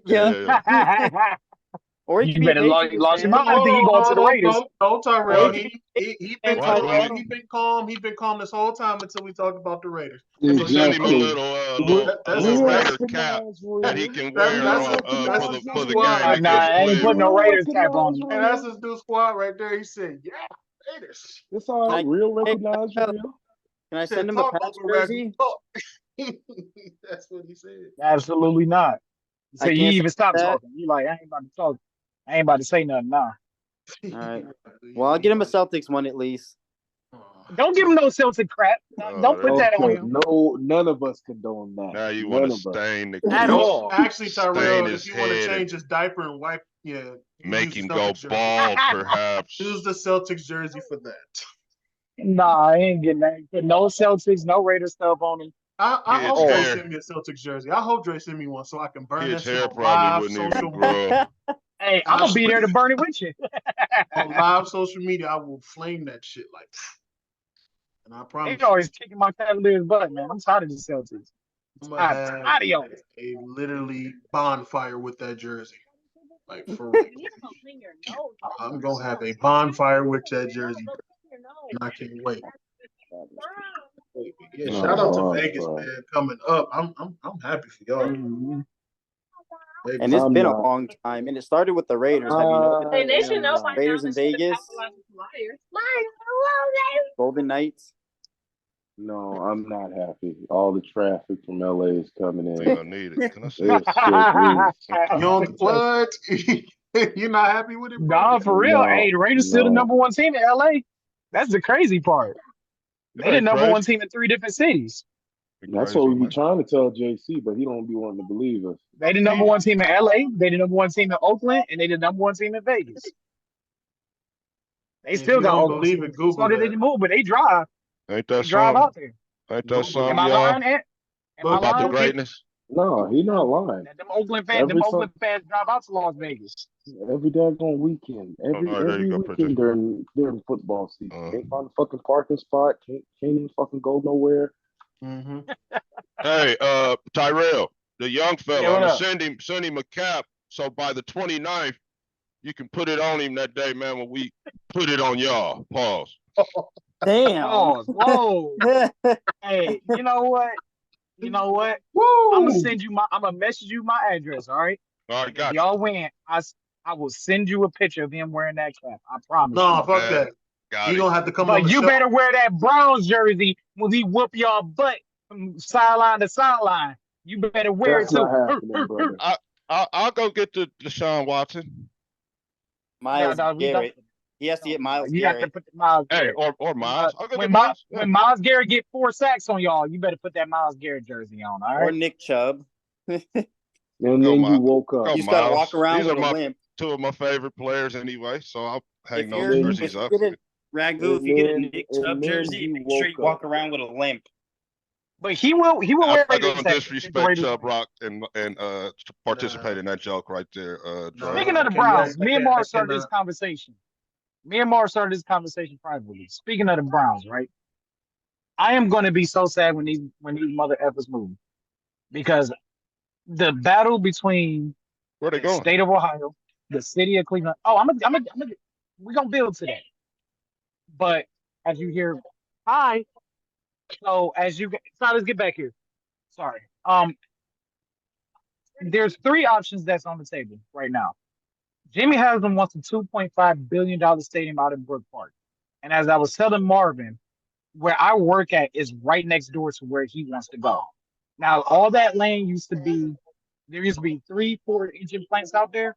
Or you better launch your mind. I think he's going to the Raiders. No, Tyrell. He been calm. He been calm this whole time until we talked about the Raiders. So send him a little Raider cap that he can wear for the game against I ain't putting no Raiders cap on him. And that's his new squad right there. He said, "Yeah, Raiders." It's all right. Real recognized real. Can I Said, send him a "Talk, patch Uncle Ragu, jersey? talk." That's what he said. Absolutely not. So I you can't even send stop that. talking. You like, I ain't about to talk. I ain't about to say nothing now. All right. Well, I'll get him a Celtics one at least. Don't give him no Celtic crap. Don't put that on Okay, him no, none of us condone that. Now you want None to of us. stain the at kid, all. Actually, stain Tyrell, his if you want to head and change his diaper and wipe, yeah, make use the him go Celtics jersey. bald, perhaps. Use the Celtics jersey for that. Nah, I ain't getting that. No Celtics, no Raiders stuff on him. I His hope Dre hair. send me a Celtics jersey. I hope Dre send me one so I can burn His that shit hair on probably live wouldn't even social grow. Hey, I'm gonna be there to burn it with you. on live social media. I will flame that shit like, and I They promise always kicking my Cavalier's butt, man. I'm tired of the Celtics. I'm I'm gonna have tired of y'all. a literally bonfire with that jersey. Like for real. I'm gonna have a bonfire with that jersey, and I can't wait. Yeah, shout out to Vegas, man, coming up. I'm happy for y'all. Mhm. And it's I'm been not. a long time. And it started with the Raiders. Have you noticed? Hey, they should know by now. Raiders They in should have Vegas, capitalized with liars. Golden Knights. No, I'm not happy. All the traffic from LA is coming You're in. gonna need it. Can I see This it? shit You don't what? You're not happy with it, bro? Nah, for real. Hey, No, the Raiders still the no. number one team in LA. That's the crazy part. It They the ain't number one crazy. team in 3 different cities. That's Crazy, what we be man. trying to tell JC, but he don't be wanting to believe us. They the number one team in LA. They the number one team in Oakland, and they the number one team in Vegas. They If still you got don't Oakland believe it, tickets. So Google did they that. move, but they drive. Ain't They that drive something? out there. Ain't that Google something, Am I y'all? lying, Ant? Am I About the lying? greatness? No, he not lying. Them Oakland Every fans drive out to Las Vegas. every daggone weekend, All right, there you every go, Princess. weekend during football season, Uh, can't find a fucking parking spot, can't even fucking go nowhere. Mm-hmm. Hey, Tyrell, the young fella, Yeah, I'm what gonna up? send him a cap. So by the 29th, you can put it on him that day, man, when we put it on y'all. Pause. Damn. Pause. Whoa. Hey, you know what? You know what? I'm Woo! gonna message you my address, all right? All right, And if got you. y'all win, I will send you a picture of him wearing that cap. I promise No, you. fuck that. Got You're it. gonna have to come on But the you show. better wear that Browns jersey when we whoop y'all butt from sideline to sideline. You better wear That's it not too. happening, brother. I'll go get the Deshaun Watson. Miles No, we don't. Garrett. He has to get Miles You have to Garrett. put the Miles Hey, Garrett. or Miles. I'll go get When Miles. Yeah. Miles Garrett get 4 sacks on y'all, you better put that Miles Garrett jersey on. All Or right. Nick Chubb. And Go, then you Miles. woke up. Go, He's got to walk Miles. around These with are a my limp. 2 of my favorite players anyway, so I'll hang If those you're Then- if jerseys you up. get it, Ragu, if you get a Nick Chubb and then jersey, you make sure you woke walk around with a limp. But he will I'm wear not it gonna if the disrespect Raiders Chubb win. Rock and participate in that joke right there, Dre. Speaking of the Browns, me and Mars started this conversation. Me and Mars started this conversation privately. Speaking of the Browns, right? I am going to be so sad when these mother effers move because the battle between Where they the going? state of Ohio, the city of Cleveland. Oh, we're gonna build today. But as you hear, hi. So let's get back here. Sorry. There's 3 options that's on the table right now. Jimmy Haslam wants a $2.5 billion stadium out in Brook Park. And as I was telling Marvin, where I work at is right next door to where he wants to go. Now, all that land there used to be 3 Ford engine plants out there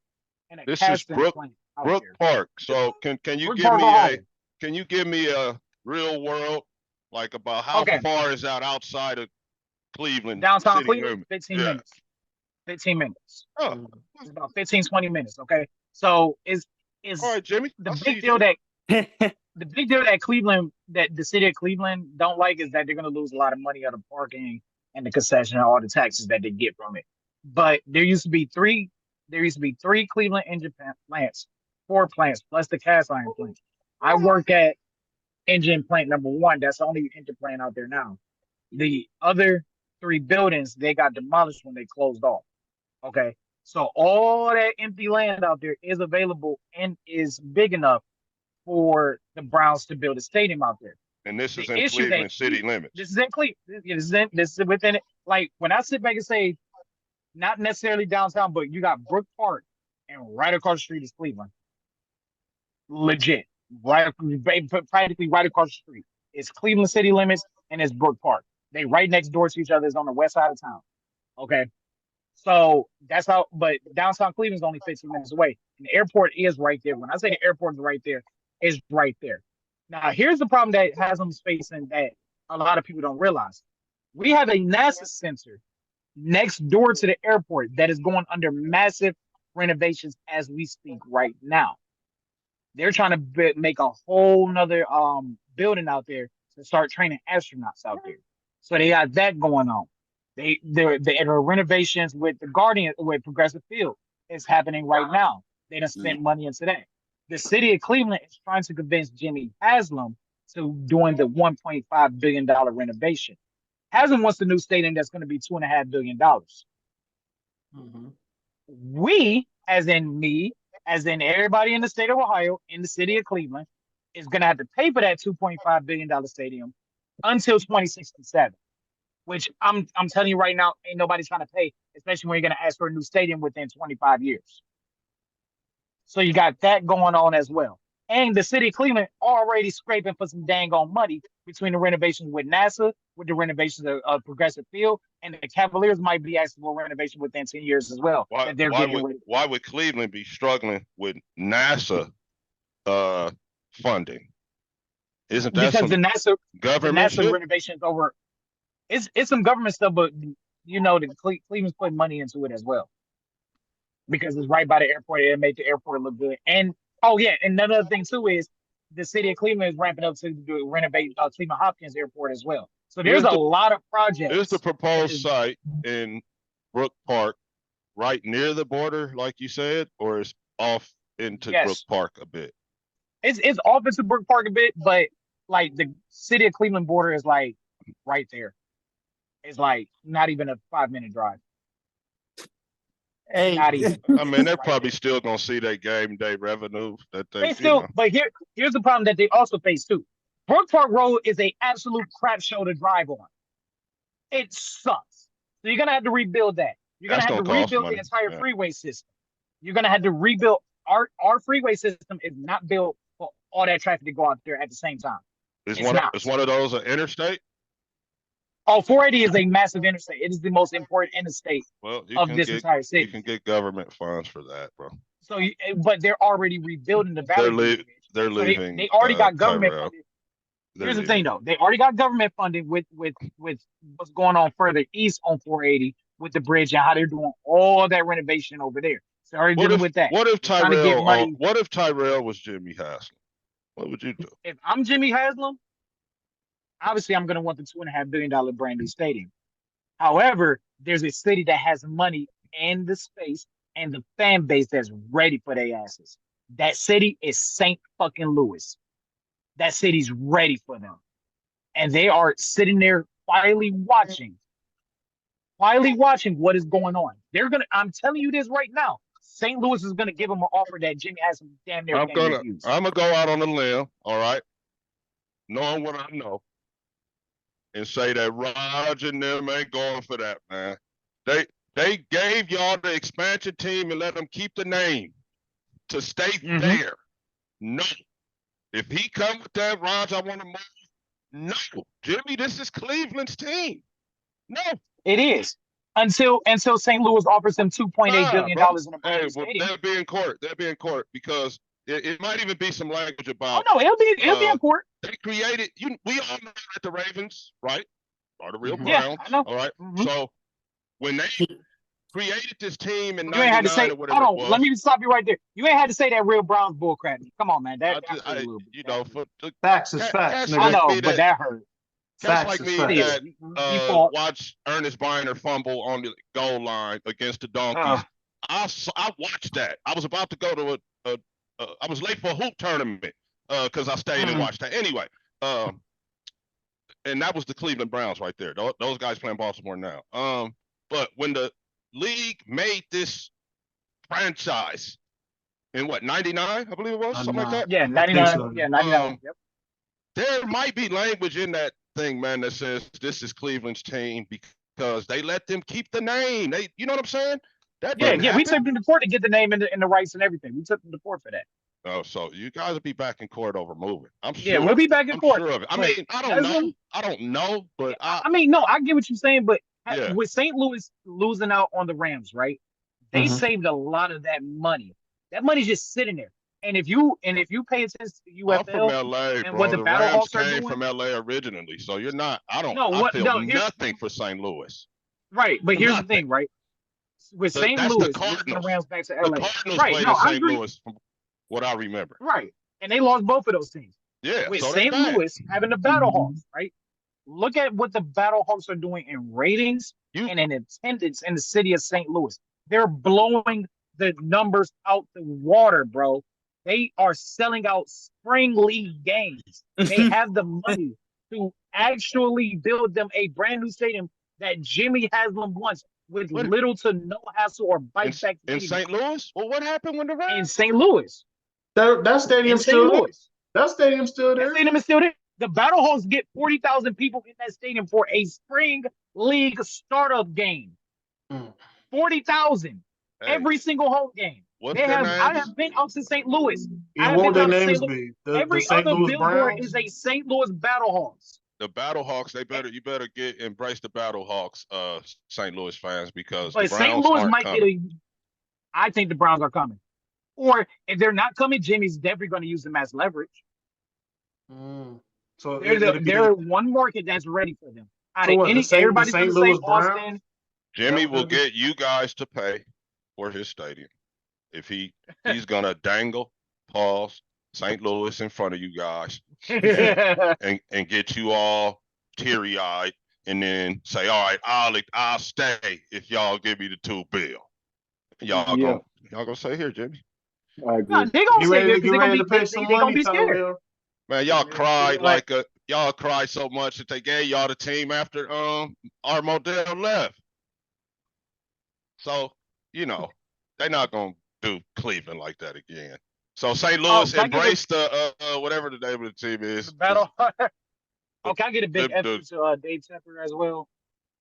and a This is casting plant out Brook there. Park. So can you Brook give Park, me Ohio. a real world, like about how Okay. far is that outside of Cleveland? Downtown city Cleveland, limits? 15 Yeah. minutes. 15 minutes. Oh, It's about 15, 20 minutes. Okay. So is all right, Jimmy. the I see big you, deal Jimmy. the big deal that the city of Cleveland don't like is that they're going to lose a lot of money out of parking and the concession and all the taxes that they get from it. But there used to be three Cleveland engine plants, 4 plants plus the cast iron plant. I work at engine plant number 1. That's the only engine plant out there now. The other 3 buildings they got demolished when they closed off. Okay. So all that empty land out there is available and is big enough for the Browns to build a stadium out there. And this is The in issue Cleveland that city limits. this is in Cleveland. This is within it. Like when I sit back and say, not necessarily downtown, but you got Brook Park, and right across the street is Cleveland. Legit, practically right across the street. It's Cleveland city limits, and it's Brook Park. They right next door to each other. It's on the west side of town. Okay. So that's how, but downtown Cleveland's only 15 minutes away. And the airport is right there. When I say the airport is right there, it's right there. Now, here's the problem that Haslam's facing that a lot of people don't realize. We have a NASA center next door to the airport that is going under massive renovations as we speak right now. They're trying to make a whole nother building out there to start training astronauts out there. So they got that going on. The renovations with the Guardian with Progressive Field is happening right now. They done spent money into that. The city of Cleveland is trying to convince Jimmy Haslam to doing the $1.5 billion renovation. Haslam wants the new stadium that's going to be $2.5 billion. We, as in me, as in everybody in the state of Ohio, in the city of Cleveland, is going to have to pay for that $2.5 billion stadium until 2067. Which I'm telling you right now, ain't nobody trying to pay, especially when you're going to ask for a new stadium within 25 years. So you got that going on as well. And the city of Cleveland already scraping for some dang on money between the renovations with NASA, with the renovations of Progressive Field, and the Cavaliers might be asking for a renovation within 10 years as well. Why would Cleveland be struggling with NASA funding? Isn't that because some government the NASA renovations over? It's some government stuff, but you know that Cleveland's putting money into it as well because it's right by the airport. It'll make the airport look good. And oh yeah, and another thing too is the city of Cleveland is ramping up to renovate Cleveland Hopkins Airport as well. So there's a lot of projects. Is the proposed site in Brook Park right near the border, like you said, or is off into Brook Park a bit? It's off into Brook Park a bit, but like the city of Cleveland border is like right there. It's like not even a 5-minute drive. Hey, not even. I mean, they're probably still gonna see that game day revenue that they still. But here's the problem that they also face too. Brook Park Road is a absolute crap show to drive on. It sucks. So you're gonna have to rebuild that. You're gonna have to rebuild the entire freeway system. You're gonna have to rebuild our freeway system is not built for all that traffic to go out there at the same time. Is one of those an interstate? Oh, 480 is a massive interstate. It is the most important interstate of this entire city. You can get government funds for that, bro. So, but they're already rebuilding the valley. They're leaving. They already got government Tyrell. funding. Here's the thing, though. They already got government funding with what's going on further east on 480 with the bridge and how they're doing all that renovation over there. So already dealing with that. What if Tyrell was Jimmy Haslam? What would you do? If I'm Jimmy Haslam, obviously I'm going to want the $2.5 billion brand new stadium. However, there's a city that has money and the space and the fan base that's ready for their asses. That city is St. fucking Louis. That city's ready for them. And they are sitting there quietly watching what is going on. I'm telling you this right now. St. Louis is gonna give them an offer that Jimmy has some damn near. I'm gonna go out on a limb, all right, knowing what I know, and say that Raj and them ain't going for that, man. They gave y'all the expansion team and let them keep the name to stay there. No, if he come with that, Raj, I want to move. No, Jimmy, this is Cleveland's team. No, it is. Until St. Louis offers them $2.8 billion in a brand new stadium. They'll be in court because it might even be some language about. Oh no, it'll be in court. They created we all know that the Ravens, right, are the real Browns. I know. All right. So when they created this team in 99 or whatever, hold on, let me stop you right there. You ain't had to say that real Browns bullcrap. Come on, man. Facts is facts. I know, but that hurt. That's like me that watch Ernest Biner fumble on the goal line against the Donkeys. I watched that. I was about to go to I was late for a hoop tournament because I stayed and watched that. Anyway, and that was the Cleveland Browns right there. Those guys playing Baltimore now. But when the league made this franchise in 99, I believe it was, something like that? Yeah, 99. Yeah, 99. Yep. There might be language in that thing, man, that says this is Cleveland's team because they let them keep the name. You know what I'm saying? We took them to court to get the name and the rights and everything. We took them to court for that. Oh, so you guys will be back in court over moving. I'm Yeah, sure. we'll be back in I'm court. sure of it. I But mean, I don't know. Haslam, I don't know, but I mean, no, I get what you're saying, but yeah. with St. Louis losing out on the Rams, right? They Mhm. saved a lot of that money. That money's just sitting there. And if you pay attention to I'm from UFL LA, and what bro. the The Rams Battlehawks are came doing, from LA originally, so you're not. no, I what feel no, here's nothing for St. Louis. right, but here's the Nothing. thing, right? With St. That's the Louis losing the Cardinals. Rams back to The LA. Cardinals Right. played No, in I St. agree. Louis, from what I remember. Right. And they lost both of those teams. Yeah, With so they St. bad. Louis having the Battlehawks, right? Look at what the Battlehawks are doing in ratings You and in attendance in the city of St. Louis. They're blowing the numbers out the water, bro. They are selling out spring league games. They have the money to actually build them a brand new stadium that Jimmy Haslam wants with what little to no hassle or bite back in St. Louis? Well, what happened when the in Rams? St. Louis. That In stadium's St. still there. Louis. That stadium's still That there. stadium is still there. The Battlehawks get 40,000 people in that stadium for a spring league startup game. Mm. 40,000 Hey, every single home game. what's They their have. I names? have been out to St. Louis. I And have what would been their out to St. names Louis. be? The Every St. other Louis billboard Browns? is a St. Louis Battlehawks. The Battlehawks. You better embrace the Battlehawks, St. Louis fans, because the But St. Browns Louis aren't might get coming. a. I think the Browns are coming. Or if they're not coming, Jimmy's definitely going to use them as leverage. Mm. So They're one market that's ready for them. Out so of what? any, The everybody's going St. to say Louis Browns? Austin. Jimmy will That- get you guys to pay for his stadium if he's gonna dangle, pause St. Louis in front of you guys and get you all teary eyed, and then say, all right, I'll stay if y'all give me the $2 billion. Y'all Yeah, gonna say, here, Jimmy. I No, agree. they gonna You say ready that to because get they're gonna ready be to pay some they gonna money, be scared. Tyrell? Man, y'all cried Like, y'all cried so much that they gave y'all the team after our Modell left. So, they're not gonna do Cleveland like that again. So St. Louis can I give embrace the whatever the name of the team is. the battle? Oh, can I get a big the- effort to Dave Tepper as well?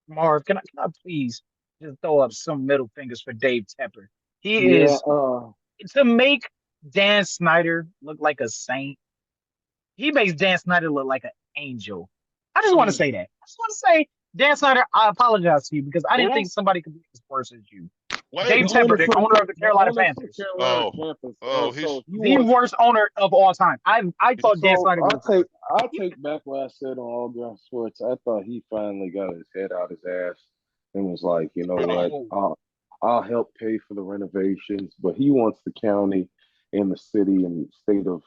Marv, can I please just throw up some middle fingers for Dave Tepper? He Yeah, is to make Dan Snyder look like a saint. He makes Dan Snyder look like an angel. I just want to say that. I just want to say, Dan Snyder, I apologize to you because I didn't Who? think somebody could be as worse as you. Wait, Dave the owner Tepper, the for owner of the Carolina owner for Panthers. Carolina Oh. Panthers. Oh, So he The wants. worst owner of all time. I thought Dan So Snyder was. I take back what I said on All Ground Sports. I thought he finally got his head out his ass and was like, you know what, I'll help pay for the renovations, but he wants the county and the city and state of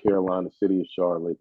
Carolina, city of Charlotte,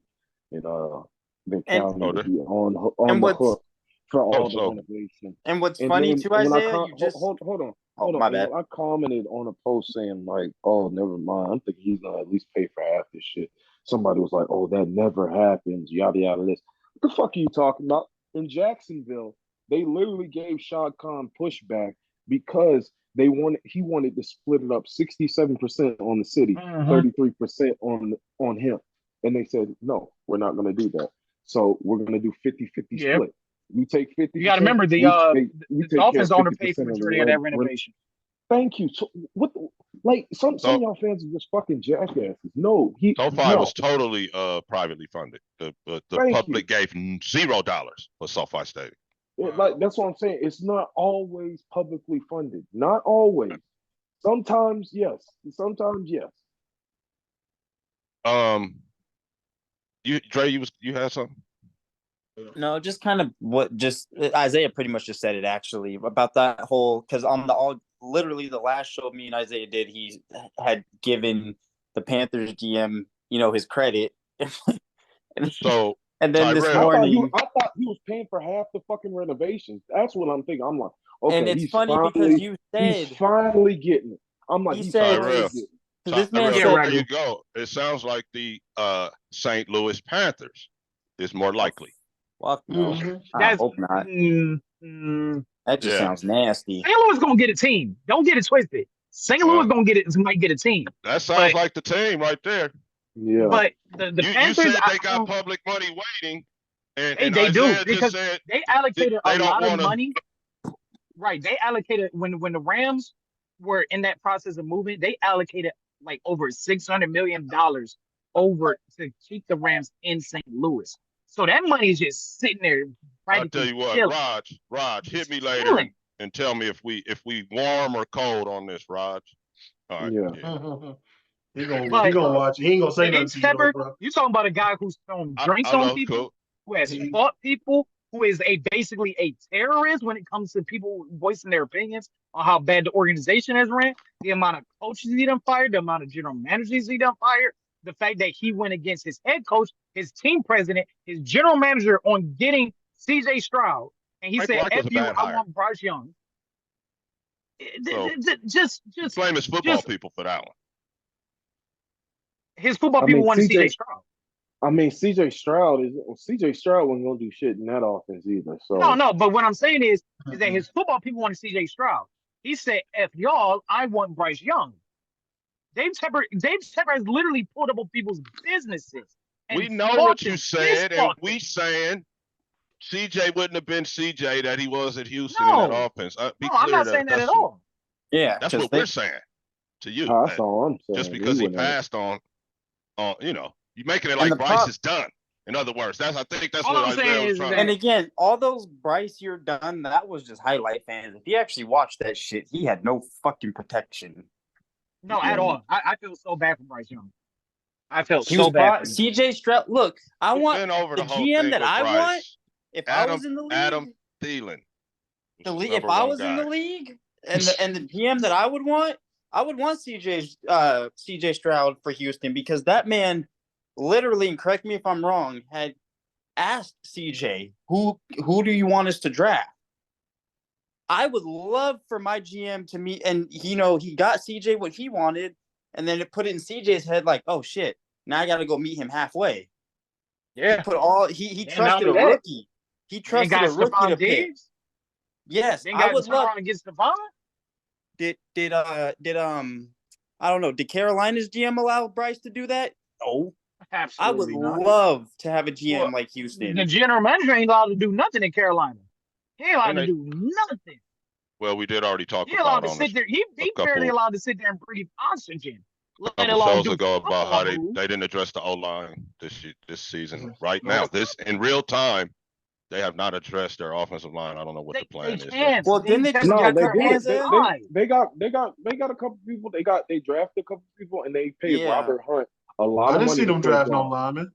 and the county to be on the hook for all the renovations. And what's And funny then too, when Isaiah, I you just hold on. oh, Hold on. my And bad. when I commented on a post saying like, "Oh, never mind. I'm thinking he's gonna at least pay for half this shit." Somebody was like, "Oh, that never happens." Yada yada. This. What the fuck are you talking about? In Jacksonville, they literally gave Shad Khan pushback because he wanted to split it up 67% on the city, 33% on him, and they said no, we're not gonna do that. So we're gonna do 50-50 split. You take 50%. You got to remember the Dolphins owner paid for the majority of that renovation. Thank you. So what? Some of y'all fans are just fucking jackasses. No, SoFi was totally privately funded. The public gave $0 for SoFi Stadium. That's what I'm saying. It's not always publicly funded. Not always. Sometimes yes. Sometimes yes. Dre, you had something? No, just kind of Isaiah pretty much just said it actually about that whole, because on literally the last show me and Isaiah did, he had given the Panthers GM, his credit. and then Tyrell, this morning, I thought he was paying for half the fucking renovations. That's what I'm thinking. I'm like, okay, and it's funny because you said he's finally getting it. I'm like, he's finally getting it. This man said, there you go. It sounds like the St. Louis Panthers is more likely. Fuck no. I hope not. That just sounds nasty. St. Louis gonna get a team. Don't get it twisted. St. Louis might get a team. That sounds like the team right there. Yeah. But the Panthers, you said they got public money waiting, and they Isaiah do because just said they allocated they a don't lot of wanna... money. Right, they allocated when the Rams were in that process of moving, they allocated like over $600 million over to keep the Rams in St. Louis. So that money is just sitting there I'll tell practically you what, chilling. Raj, hit Just me later chilling. and tell me if we warm or cold on this, Raj. All right. Yeah. He gonna But watch. He ain't gonna say nothing James to you, though, Tepper, bro. you talking about a guy who's thrown drinks I on know, people, cool. who has fought people, who is basically a terrorist when it comes to people voicing their opinions on how bad the organization has ran, the amount of coaches he done fired, the amount of general managers he done fired, the fact that he went against his head coach, his team president, his general manager on getting CJ Stroud, and he Frank said, Reich was "F a you, bad I hire. want Bryce Young." So Just blame his football people for that one. his football I people mean, wanted CJ CJ Stroud. CJ Stroud wasn't gonna do shit in that offense either. So No, but what I'm saying is that his football people wanted CJ Stroud. He said, "F y'all, I want Bryce Young." Dave Tepper has literally pulled up on people's businesses. And We know what you said, and we saying CJ wouldn't have been CJ that he was at Houston in that offense. Be clear I'm not saying that at all. Yeah, that's what we're saying to you. that's all I'm saying. Just because he passed on, you're making it like Bryce is done. In other words, I think that's all what I'm Isaiah saying was is trying that, to. And again, all those Bryce you're done, that was just highlight fans. If you actually watched that shit, he had no fucking protection. No, at all. I feel so bad for Bryce Young. I felt He was so bad. CJ Stroud. Look, I want been over the the whole GM thing that with I Bryce. want. If I was in the league, Adam Thielen. if I was in the league, and the GM that I would want CJ Stroud for Houston, because that man literally, and correct me if I'm wrong, had asked CJ, who do you want us to draft? I would love for my GM to meet, and he got CJ what he wanted, and then it put it in CJ's head like, oh shit, now I got to go meet him halfway. Yeah, he put all he And trusted a not only that, rookie. He trusted a rookie Stephon to pick. Diggs. Yes, Then I got would turn love. around and get Stephon. Did I don't know. Did Carolina's GM allow Bryce to do that? No. Absolutely I not. would love to have a GM Well, like Houston. The general manager ain't allowed to do nothing in Carolina. He ain't allowed And to do nothing. Well, we did already talk He allowed about to on sit there. He a barely couple allowed to sit there and breathe oxygen. Let couple alone shows do ago about how football moves. they didn't address the O-line this season. Right now, this in real time, they have not addressed their offensive line. I don't know what the plan is. Well, didn't they just no, get they Kurt did. Hansen? They got a couple people. They drafted a couple people, and they paid Yeah. Robert Hunt a lot I of didn't money. see them to fill draft no guards. linemen.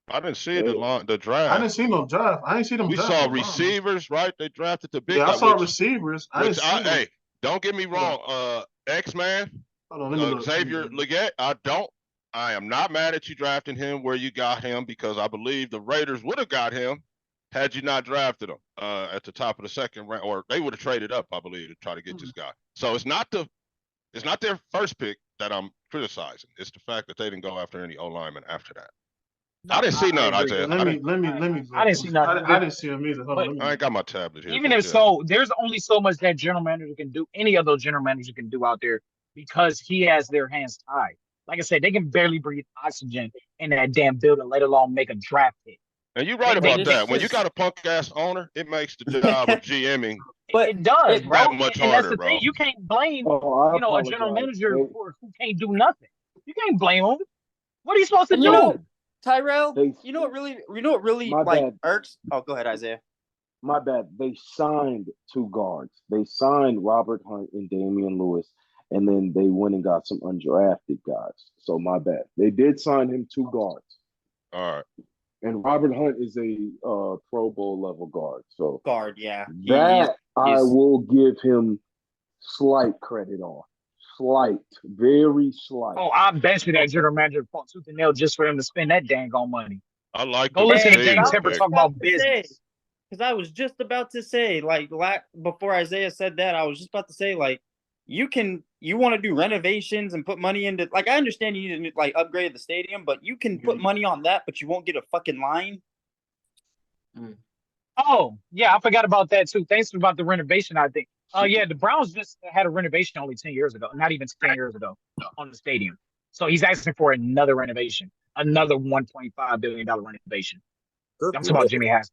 I didn't see the I draft. didn't see no draft. I didn't see them We draft saw no linemen. receivers, right? They drafted the big Yeah, I guy, saw receivers. I didn't see them. hey, don't get me wrong. X-Man, Hold on, let me look. Xavier Leggett, I am not mad at you drafting him where you got him, because I believe the Raiders would have got him had you not drafted him at the top of the second round, or they would have traded up, I believe, to try to get this guy. So it's not their first pick that I'm criticizing. It's the fact that they didn't go after any O-linemen after that. No, I didn't see none, agree. Isaiah. Let me. I didn't see nothing. I didn't see him either. Hold on, I ain't got my tablet here. Even but if so, there's only so much that general manager can do. Any other general manager can do out there because he has their hands tied. Like I said, they can barely breathe oxygen in that damn building, let alone make a draft pick. And you're right about that. When you got a punk ass owner, it makes the job of GMing. But it does, bro. That much And that's harder, the bro. thing. You can't blame, I a general apologize. manager who can't do nothing. You can't blame him. What are you supposed to do? You know, Tyrell, They- you know what really My like bad. irks? Oh, go ahead, Isaiah. My bad. They signed two guards. They signed Robert Hunt and Damian Lewis, and then they went and got some undrafted guys. So my bad. They did sign him two guards, All right. and Robert Hunt is a Pro Bowl level guard. So Guard, yeah. that I he's- will give him slight credit on. Slight, very slight. Oh, I bet you that general manager fought tooth and nail just for him to spend that dang on money. I like Go the listen to receiver James Tepper pick. talk about business. Because I was just about to say, like, before Isaiah said that, I was just about to say, like, you want to do renovations and put money into, like, I understand you need to, like, upgrade the stadium, but you can put money on that, but you won't get a fucking line. Oh, yeah, I forgot about that too. Thanks about the renovation, I think. Yeah, the Browns just had a renovation only 10 years ago, not even 10 years ago on the stadium. So he's asking for another renovation, another $1.5 billion renovation. I'm talking about Jimmy Haslett.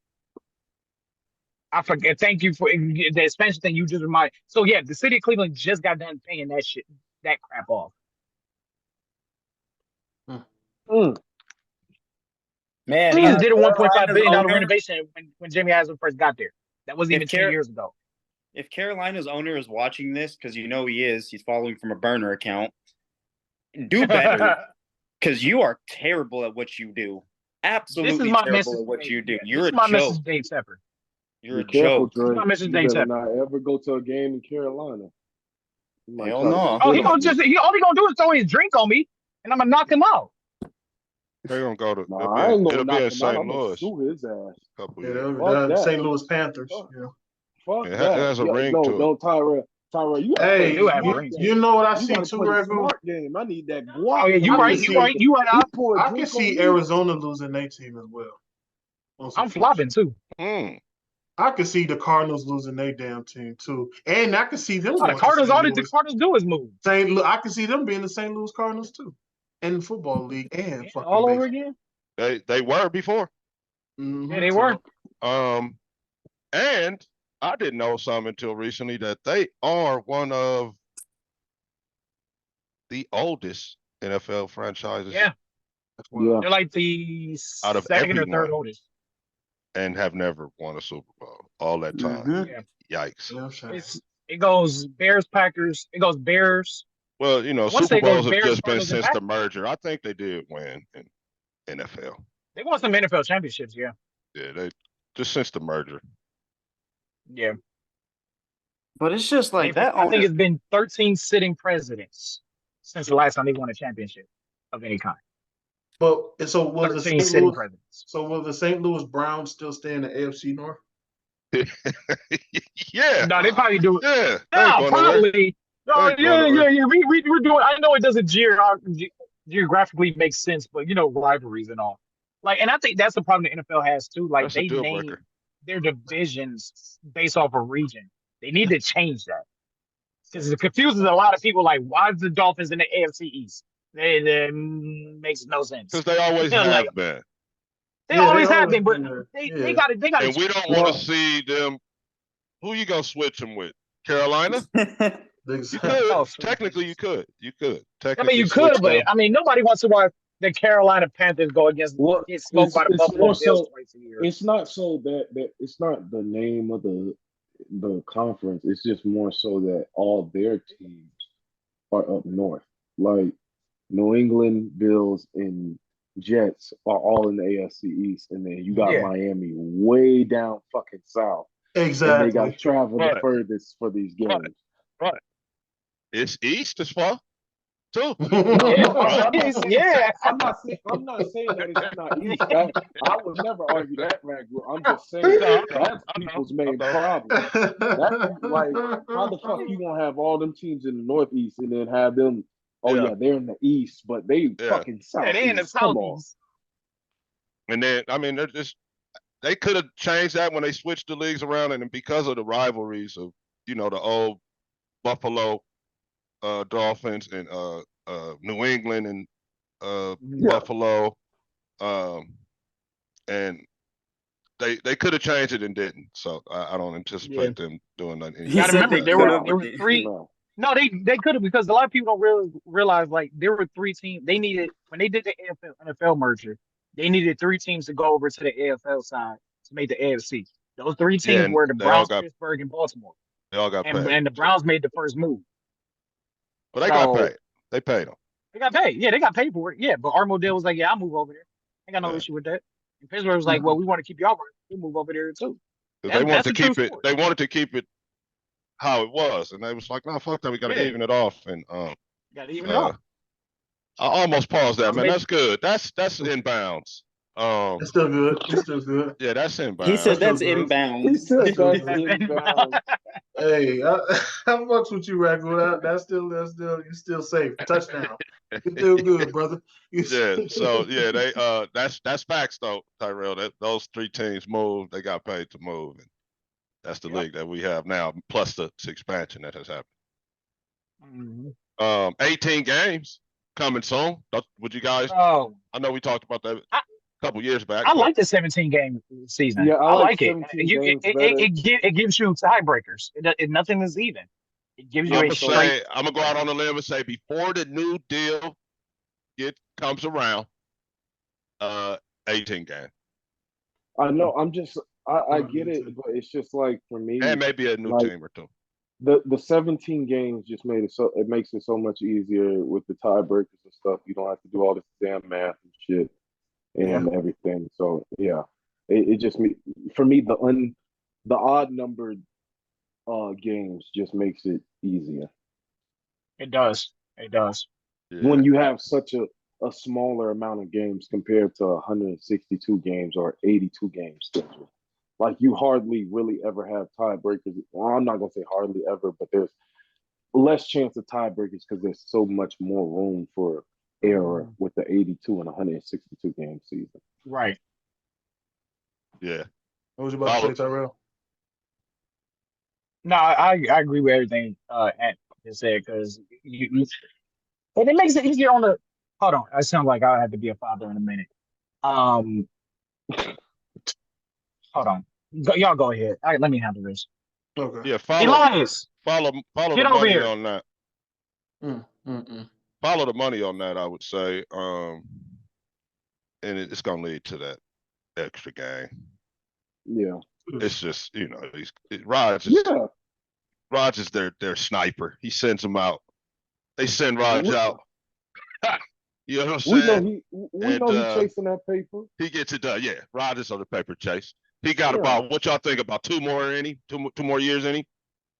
I forget. Thank you for the expansion thing you just reminded. So yeah, the city of Cleveland just got done paying that crap off. Man, They just did a $1.5 billion owner, renovation when Jimmy Haslam first got there. That wasn't even 10 years ago. If Carolina's owner is watching this, because you know he is, he's following from a burner account, do better, because you are terrible at what you do. Absolutely terrible at what you do. You're a joke. Message Dave Tepper. You're a careful, joke. Dre. My message You Dave better Tepper. not ever go to a game in Carolina. Hell no. Oh, he all he gonna do is throw his drink on me, and I'm gonna knock him out. They're gonna go to. Nah, I ain't gonna it'll be knock in him out. St. I'm gonna Louis. sue his ass. Couple Yeah, years. the St. Louis Panthers. Yeah. Fuck It that. has a ring to it. No, Tyrell, you Hey, you know what I see gotta too, play Ragu? smart game. I need that guap. Oh yeah, you right. I can see Arizona losing their team as well. I'm flopping too. I can see the Cardinals losing their damn team too, and I can see them. The Cardinals, all the Cardinals do is move. I can see them being the St. Louis Cardinals too, in the football league and fucking all over baseball. again. They were before. Mm-hmm. Yeah, they were. And I didn't know something until recently that they are one of the oldest NFL franchises. Yeah. Yeah. They're like the out of second everyone, or third oldest. And have never won a Super Bowl all that time. Yeah. Yikes. It goes Bears, Packers. It goes Bears. Well, you know, Once Super Bowls have Bears, just been Cardinals, since the merger. I think they did win in NFL. They won some NFL championships, yeah. Yeah, they just since the merger. Yeah. But it's just like that. I think it's been 13 sitting presidents since the last time they won a championship of any kind. But so will the St. Louis Browns still stay in the AFC North? Yeah. No, they probably do. Yeah. No, probably. No, yeah. We're doing. I know it doesn't geographically make sense, but you know, rivalries and all. Like, and I think that's the problem the NFL has too. Like, that's they name their divisions based off of region. They need to change that because it confuses a lot of people. Like, why is the Dolphins in the AFC East? It makes no sense. Because they always have been. They always have been, but they got it. They got it. And we don't want to see them. Who you gonna switch them with? Carolina? You could. Technically, you could. I mean, you could, but I mean, nobody wants to watch the Carolina Panthers go against get smoked by the Buffalo Bills twice a year. It's not so that it's not the name of the conference. It's just more so that all their teams are up north. Like New England, Bills, and Jets are all in the AFC East, and then you got Miami way down fucking south. Exactly. And they got to travel the furthest for these games. Right. It's east as far, too. Yeah. I'm not saying that it's not east. I would never argue that, Ragu. I'm just saying that's people's main problem. That's like, how the fuck you gonna have all them teams in the Northeast and then have them? Oh yeah, they're in the East, but they fucking south. Yeah, they in the Southeast. And then I mean, they could have changed that when they switched the leagues around, and because of the rivalries of the old Buffalo Dolphins and New England and Buffalo, and they could have changed it and didn't. So I don't anticipate them doing nothing. You gotta remember there were three. No, they could have, because a lot of people don't realize like there were three teams. They needed, when they did the NFL merger, they needed three teams to go over to the AFL side to make the AFC. Those three teams were the Browns, Pittsburgh, and Baltimore. They all got paid. And the Browns made the first move. But they got paid. They paid them. They got paid. Yeah, they got paid for it. Yeah, but Armodale was like, yeah, I'll move over there. I got no issue with that. And Pittsburgh was like, well, we want to keep y'all. We'll move over there too. They wanted to keep it. They wanted to keep it how it was, and they was like, no, fuck that. We got to even it off. And got to even it off. I almost paused that, man. That's good. That's inbounds. It's still good. It's still good. Yeah, that's inbounds. He said that's inbounds. He said that's inbounds. Hey, how much with you, Ragu? That's still you're still safe. Touchdown. You're still good, brother. So they that's facts though, Tyrell. That those three teams moved. They got paid to move, and that's the league that we have now, plus the expansion that has happened. 18 games coming soon. Would you guys? Oh, I know we talked about that a couple years back. I like the 17-game season. Yeah, I like it. It gives you tiebreakers. Nothing is even. It gives you I'm gonna go out on a limb and say before the new deal comes around, 18 game. I know. I get it, but it's just like for me, And maybe a new like team or two. the 17 games just made it so it makes it so much easier with the tiebreakers and stuff. You don't have to do all this damn math and shit and everything. So yeah, it just for me the odd numbered games just makes it easier It does. It does. Yeah. when you have such a smaller amount of games compared to 162 games or 82 games schedule. Like you hardly really ever have tiebreakers. Well, I'm not gonna say hardly ever, but there's less chance of tiebreakers because there's so much more room for error with the 82 and 162 game season. Right. Yeah. What was you about to say, Tyrell? No, I agree with everything Ant just said because and it makes it easier on the. Hold on, I sound like I'll have to be a father in a minute. Hold on, y'all go ahead. All right, let me handle this. Okay. Yeah. Elias, Follow get the over money here. on that. Follow the money on that, I would say. And it's gonna lead to that extra game. Yeah. It's just, Raj is their sniper. He sends them out. They send Raj out. You know what I'm saying? We know he's chasing that paper. He gets it done. Yeah, Raj is on the paper chase. He got about what y'all think about 2 more in him? Two more years in him?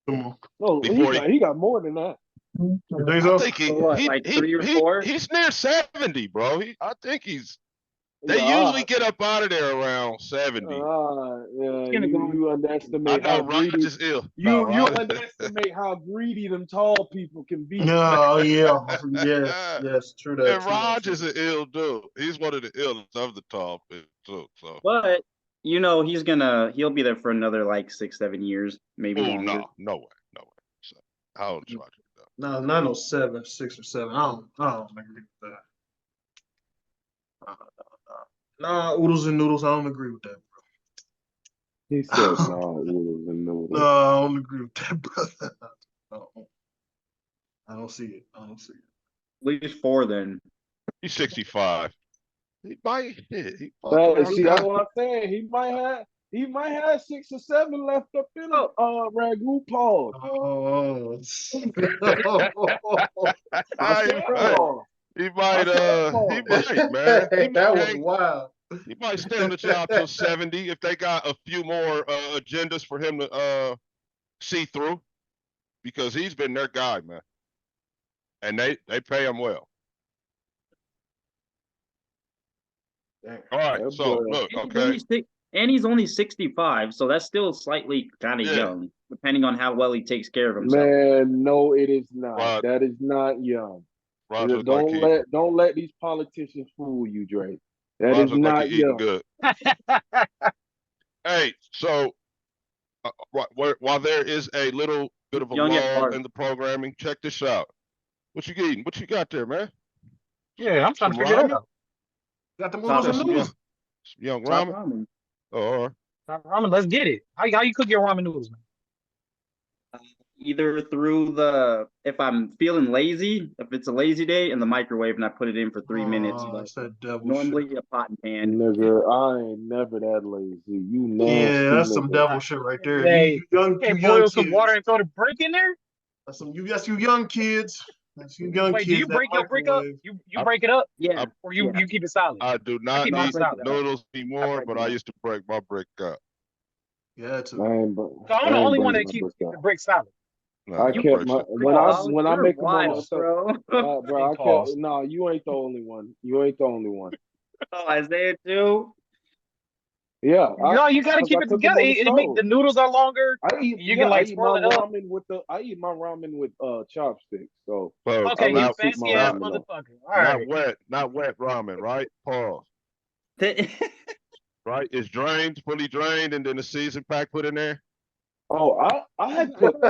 No, he got more than that. I think like 3 or 4? He's near 70, bro. I think they usually get up out of there around 70. You underestimate I know how greedy. Raj is ill. You underestimate how greedy them tall people can be. No, yes, true that. And Raj is an ill dude. He's one of the illest of the tall people too. So, but he'll be there for another like 6-7 years, maybe longer. No way. So, how old is Raj? No, not no 7, 6 or 7. I don't agree with that. Nah, oodles and noodles. I don't agree with that, bro. He said, "No, oodles and noodles." No, I don't agree with that, brother. I don't see it. At least 4 then. He's 65. He might hit. See, that's what I'm saying. He might have 6 or 7 left up in Ragu pause. He might, man. That was wild. He might stay on the job till 70 if they got a few more agendas for him to see through, because he's been their guy, man, and they pay him well. All right, so look, okay. And he's only 65, so that's still slightly kind of young, depending on how well he takes care of himself. Man, no, it is not. That is not young. Don't let these politicians fool you, Drake. That is not young. Good. Hey, so while there is a little bit of a lull in the programming, check this out. What you getting? What you got there, man? Yeah, I'm trying to figure it out. Got the noodles and noodles. Some young ramen. Oh, ramen. Let's get it. How you cook your ramen noodles, man? Either through if I'm feeling lazy, if it's a lazy day, in the microwave, and I put it in for 3 minutes. Normally a pot and pan. Nigga, I ain't never that lazy. You nasty. Yeah, that's some devil shit right there. Hey, you young boil some water and throw the brick in there. That's you young kids. That's you young kids. Do you break your brick up? You break it up? Yeah. Or you keep it solid? I do not eat noodles anymore, but I used to break my brick up. Yeah, so I'm the only one that keeps the brick solid. No, I kept my when I make them on myself, bro. I kept no. You ain't the only one. You ain't the only one. Oh, Isaiah too. Yeah. No, you gotta keep it together. It make the noodles are longer. You can like swirl it up. I eat my ramen with chopsticks. So okay, you fancy ass motherfucker. All right. Not wet ramen, right? Pause. Right? It's fully drained, and then the season pack put in there. Oh, I put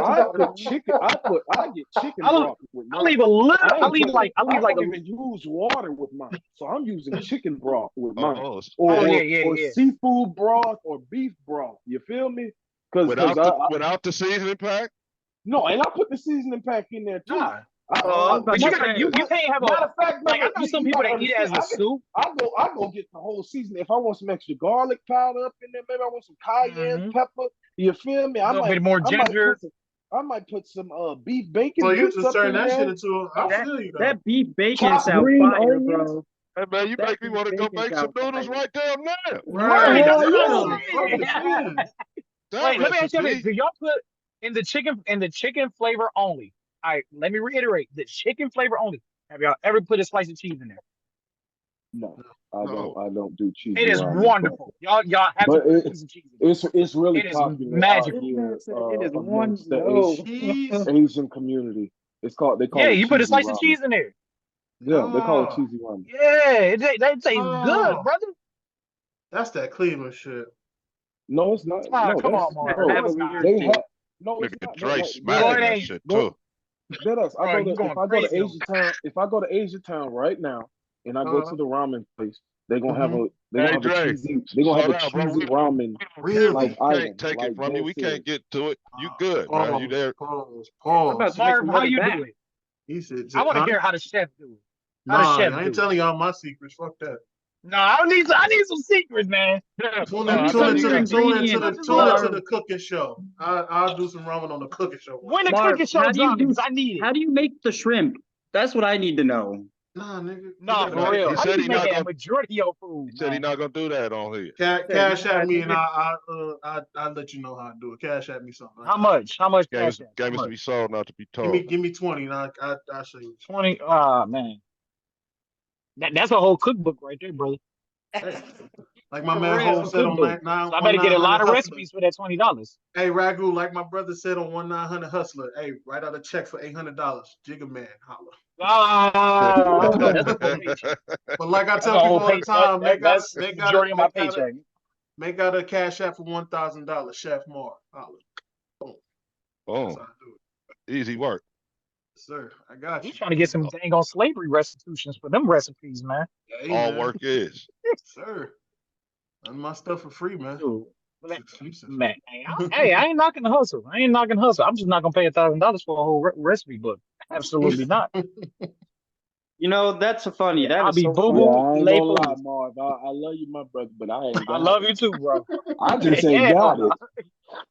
chicken. I get chicken broth with mine. I leave a little. I leave like I don't even use water with mine, so I'm using chicken broth with mine, or seafood broth or beef broth. You feel me? Without the seasoning pack. No, and I put the seasoning pack in there too. But you can't have matter of fact, like I know some people that eat it as a soup. I go get the whole season. If I want some extra garlic powder up in there, maybe I want some cayenne pepper. You feel me? A little bit more ginger. I might put some beef bacon. So you bits just up turn in that there. shit into I feel you though. That beef bacon Chopped sounds green fire, onions. bro. Hey man, you That make me want to beef go bacon make some sounds noodles fire. right there now. Right, that's Hell what I'm yeah. saying. Fucking yeah. That Wait, let me ask you recipe. this: do y'all put in the chicken flavor only? All right, let me reiterate: the chicken flavor only. Have y'all ever put a slice of cheese in there? No, No. I don't do cheese. It is wonderful. Y'all have to But put a piece of cheese in there. it's really It is popular magical. out here It is amongst the Cheese. Asian community. They call Yeah, it you put a cheesy slice of ramen. cheese in there. Yeah, they call it Oh. cheesy ramen. Yeah, they taste good, Oh. brother. That's that Cleveland shit. No, it's not. Ah, No, come that's on, Mark. bro. No, it's not. They have no, Look it's at not. Dre Boy, smacking it that ain't. shit Go, too. Deadass. Bro, you going If I go to crazy on Asia Town, right now, and I go to the ramen place, they're gonna have Hey Dre, slow down, bro. cheesy ramen Really? like We can't island, take like it from you. dead We serious. can't get to it. You good, man. You there? Pause. I'm about to make Marv, some how money you back. do it? He said, I want to huh? hear how the chef do it. How the Nah, chef I do ain't it. telling y'all my secrets. Fuck that. No, I need some secrets, man. Tune Let me in tell to you your ingredients, the cooking show. I'll do some ramen on the cooking show. When the Marv, cooking show how do you dropping, do? because I need it. How do you make the shrimp? That's what I need to know. Nah, nigga. No, You for gotta- real. He How said you he not making a gonna. majority of your food? He said he not gonna do that on here. Cash at me and nigga. I'll let you know how to do it. Cash at me something. How much? How much Game cash? is, game is to be sold, not to be told. Give me 20 and I'll show you. 20. Ah, man. That's a whole cookbook right there, brother. Hey, like my For man real, Ho said on cookbook. So I better get a 1900 lot of Hustler. recipes for that $20. Hey Ragu, like my brother said on 1900 Hustler. Hey, write out a check for $800. Jigga man, holla. That's a whole paycheck. But like I That's a tell people whole all the paycheck. time, That's the majority of my paycheck. make out a cash app for $1,000. Chef Mark, holla. Boom. That's how I do it. Easy work. Sir, I got you. We trying to get some dang on slavery restitutions for them recipes, man. Hey, All man. work is. Sir. None of my stuff for free, man. Dude, It's exclusive. man, hey, I ain't knocking the hustle. I'm just not gonna pay $1,000 for a whole recipe book. Absolutely not. You know, that's a funny. That I'll is be so boo funny. boo. I ain't Lay gonna lie, fools. Marv. I love you, my brother, but I ain't got I love it. you too, bro. I just ain't Hell got no. it.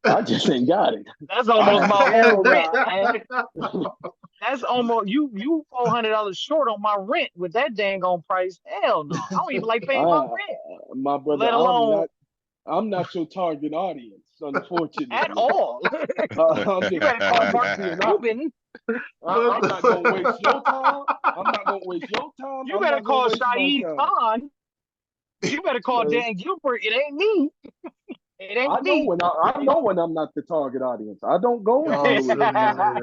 I just ain't got it. That's almost my Hell whole rent, man. no. That's almost you $400 short on my rent with that dang on price. Hell no. I don't even like paying my rent, My brother, let alone I'm not your target audience, unfortunately. at all. I'm You just, better call I'm Mark just being honest. Cuban. I'm not gonna waste your time. I'm not gonna waste your time. You I'm better not gonna call waste my Shaheed time. Khan. You better call So, Dan Gilbert. It ain't me. It I ain't know me. when I'm not the target audience. I don't go Y'all into silly it. as hell,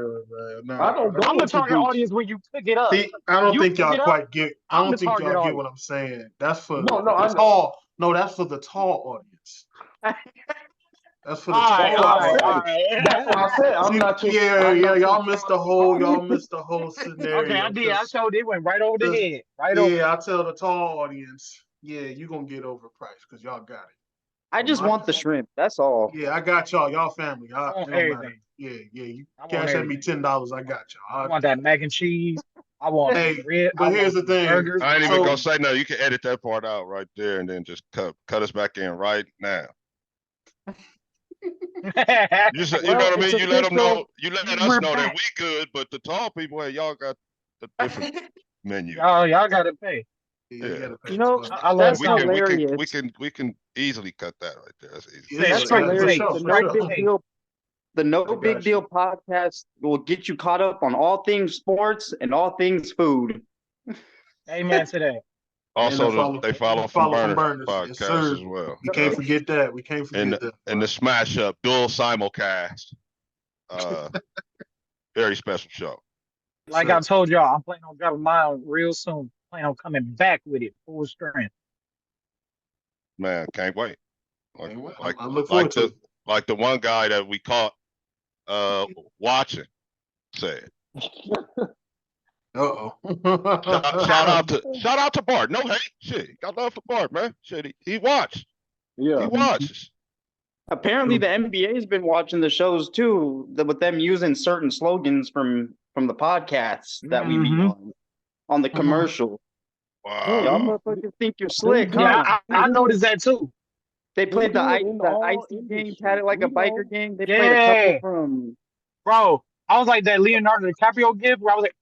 man. Nah. I don't go I'm the into target Gucci. audience when you cook it up. See, I don't You think cook y'all it up, quite get. I I'm the don't think target y'all get audience. what I'm saying. That's for No, the I know. tall. No, that's for the tall audience. That's for the All right, tall all right, audience. all right. That's what I said. I'm not your. I'm not Y'all your missed the target whole. Y'all audience. missed the whole scenario. Okay, I did. I showed it went right over the head. Right over. Yeah, I tell the tall audience. Yeah, you gonna get overpriced because y'all got it. I just want the shrimp. That's all. Yeah, I got y'all. Y'all family. I It want don't matter. everything. Yeah. You I want cash at me everything. $10. I got I y'all. want that mac and cheese. I want Hey, the rib. but here's the thing. Burgers. I ain't even So- gonna say no. You can edit that part out right there and then just cut us back in right now. You know what I mean? You let them know. You let us We're know that back. we good, but the tall people, hey, y'all got a different menu. Y'all gotta pay. Yeah. You know, I love that's We can hilarious. we can easily cut that right there. That's easy. That's That's straight to hilarious. tape. For The Straight No to Big tape. Deal, the No got Big you. Deal podcast will get you caught up on all things sports and all things food. Amen to that. Also, they follow from Burners Yes, podcast sir. as well. We can't forget that. We can't forget that. And the smash up dual simulcast. Very special show. Like I told y'all, I'm planning on dropping mine real soon. Planning on coming back with it full strength. Man, can't wait. I look forward to it. Like the one guy that we caught watching said. Uh-oh. Shout out to Bart. No hate. Shit. Got love for Bart, man. Shit. He watched. Yeah. He watches. Apparently, the NBA has been watching the shows too, with them using certain slogans from from the podcasts that we be Mhm. on the commercial. Wow. Y'all motherfuckers think you're slick, do huh? Yeah, I noticed that too. They They played do it in the all icy games, had industries. it like a We know. biker game. They played a couple Yeah, from bro. I was like that Leonardo DiCaprio gift where I was like,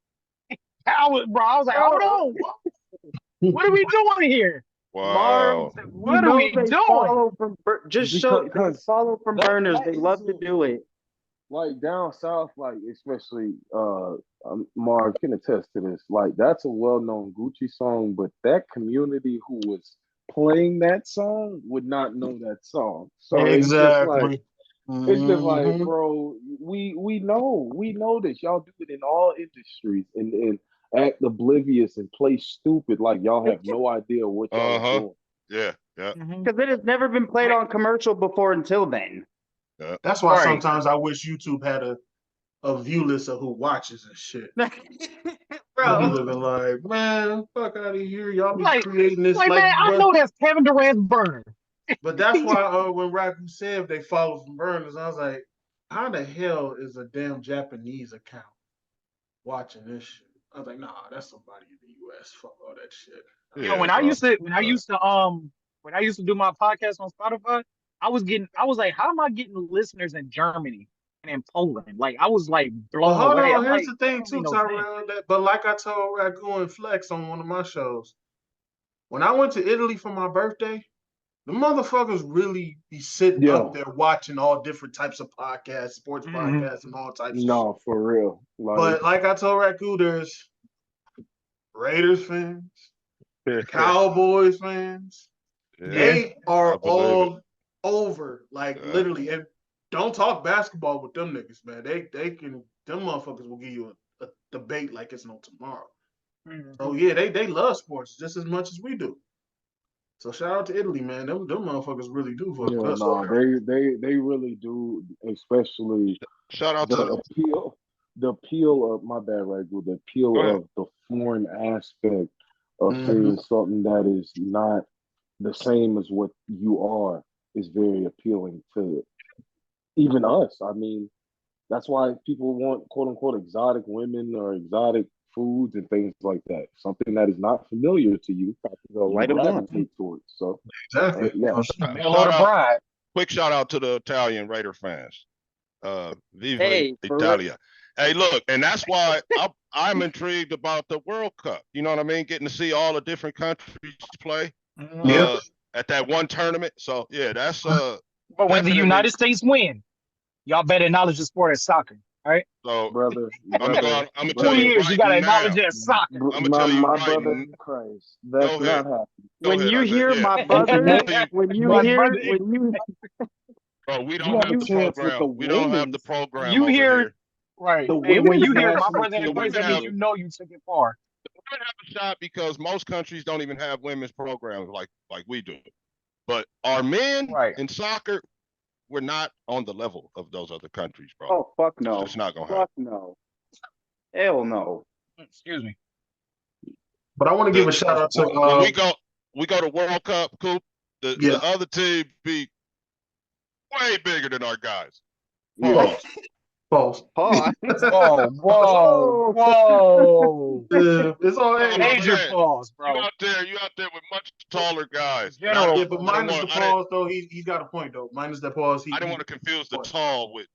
I was like, hold bro. on, what are we doing here? Marv. Wow. You What are know we they doing? follow from just show they Because follow from burners. that They is love to do it. like down south, like especially Marv can attest to this. Like that's a well-known Gucci song, but that community who was playing that song would not know that song. So Exactly. it's just like, Mhm. bro, we know this. Y'all do it in all industries and act oblivious and play stupid like y'all have no idea what y'all are Uh-huh. doing. Yeah. Yeah. Mhm. Because it has never been played on commercial before until then. Yeah. That's why Right. sometimes I wish YouTube had a view list of who watches and shit. They be Bro. looking like, man, fuck out of here. Y'all be Like, creating this man, I but know that's Kevin Durant's burner. that's why when Ragu said they follow from burners, I was like, how the hell is a damn Japanese account watching this shit? I was like, nah, that's somebody in the US. Fuck all that shit. Yo, Yeah, bro. when I used to do my podcast on Spotify, I was like, how am I getting listeners in Germany and in Poland? Like I was like But blown hold away. on, I'm here's like, the that thing don't make too, no sense. Tyrell. But like I told Ragu and Flex on one of my shows, when I went to Italy for my birthday, the motherfuckers really be sitting Yeah, up there watching all different types of podcasts, sports Hmm. podcasts, and all types of shit. no, for real. But like I told Ragu, there's Raiders fans, Yeah. Cowboys fans. Yeah. They are I believe it. all over, like Yeah. literally. And don't talk basketball with them niggas, man. They can them motherfuckers will give you a debate like it's no tomorrow. So Hmm. yeah, they love sports just as much as we do. So shout out to Italy, man. Them motherfuckers really do fuck with Yeah, us over no, there. they really do, especially Shout out the to appeal of my bad, Ragu, the go appeal ahead. of the foreign aspect of Mm-hmm. seeing something that is not the same as what you are is very appealing to even us. I mean, that's why people want quote unquote exotic women or exotic foods and things like that. Something that is not familiar to you, Go you light them on. gravitate towards. So, Exactly. yeah, Mail order Shout out. bride. Quick shout out to the Italian Raider fans. Viva Hey, for real. Italia. Hey, look, and that's why I'm intrigued about the World Cup. You know what I mean? Getting to see all the different countries play Yep. Mhm. at that one tournament. So yeah, that's But when the definitely. United States win, y'all better acknowledge the sport as soccer. All right. So brother, I'm brother, going. I'm gonna tell 20 you brother, years, you right gotta acknowledge now. it as soccer. I'm gonna tell you my right. brother in Christ. That's Go ahead. not happening. Go When ahead, you Isaiah. hear Yeah, my I'm gonna brother, tell you, when you My hear brother, when you bro. We You don't have have a the chance with program. the We don't have the women's program you over hear here. right. the Hey, when women's you hear my national brother in The Christ, team, women that means have you brother. know you took it far. the women have a shot because most countries don't even have women's programs like we do. But our men Right. in soccer, we're not on the level of those other countries, bro. oh fuck It's no. just not gonna happen. Fuck no. Hell no. Excuse me. But I want to give The, a shout out to when we go to World Cup, Coop. The yeah. other team be way bigger than our guys. Yeah, Pause. False. Pause. Whoa, whoa, Whoa. whoa. It's all No, hey. I'm Major saying pause, you bro. out there. You out there with much taller guys, and General Yeah, but I didn't minus pause. the want I didn't pause though, he's got a point though. Minus the pause, I didn't he want to confuse the point tall with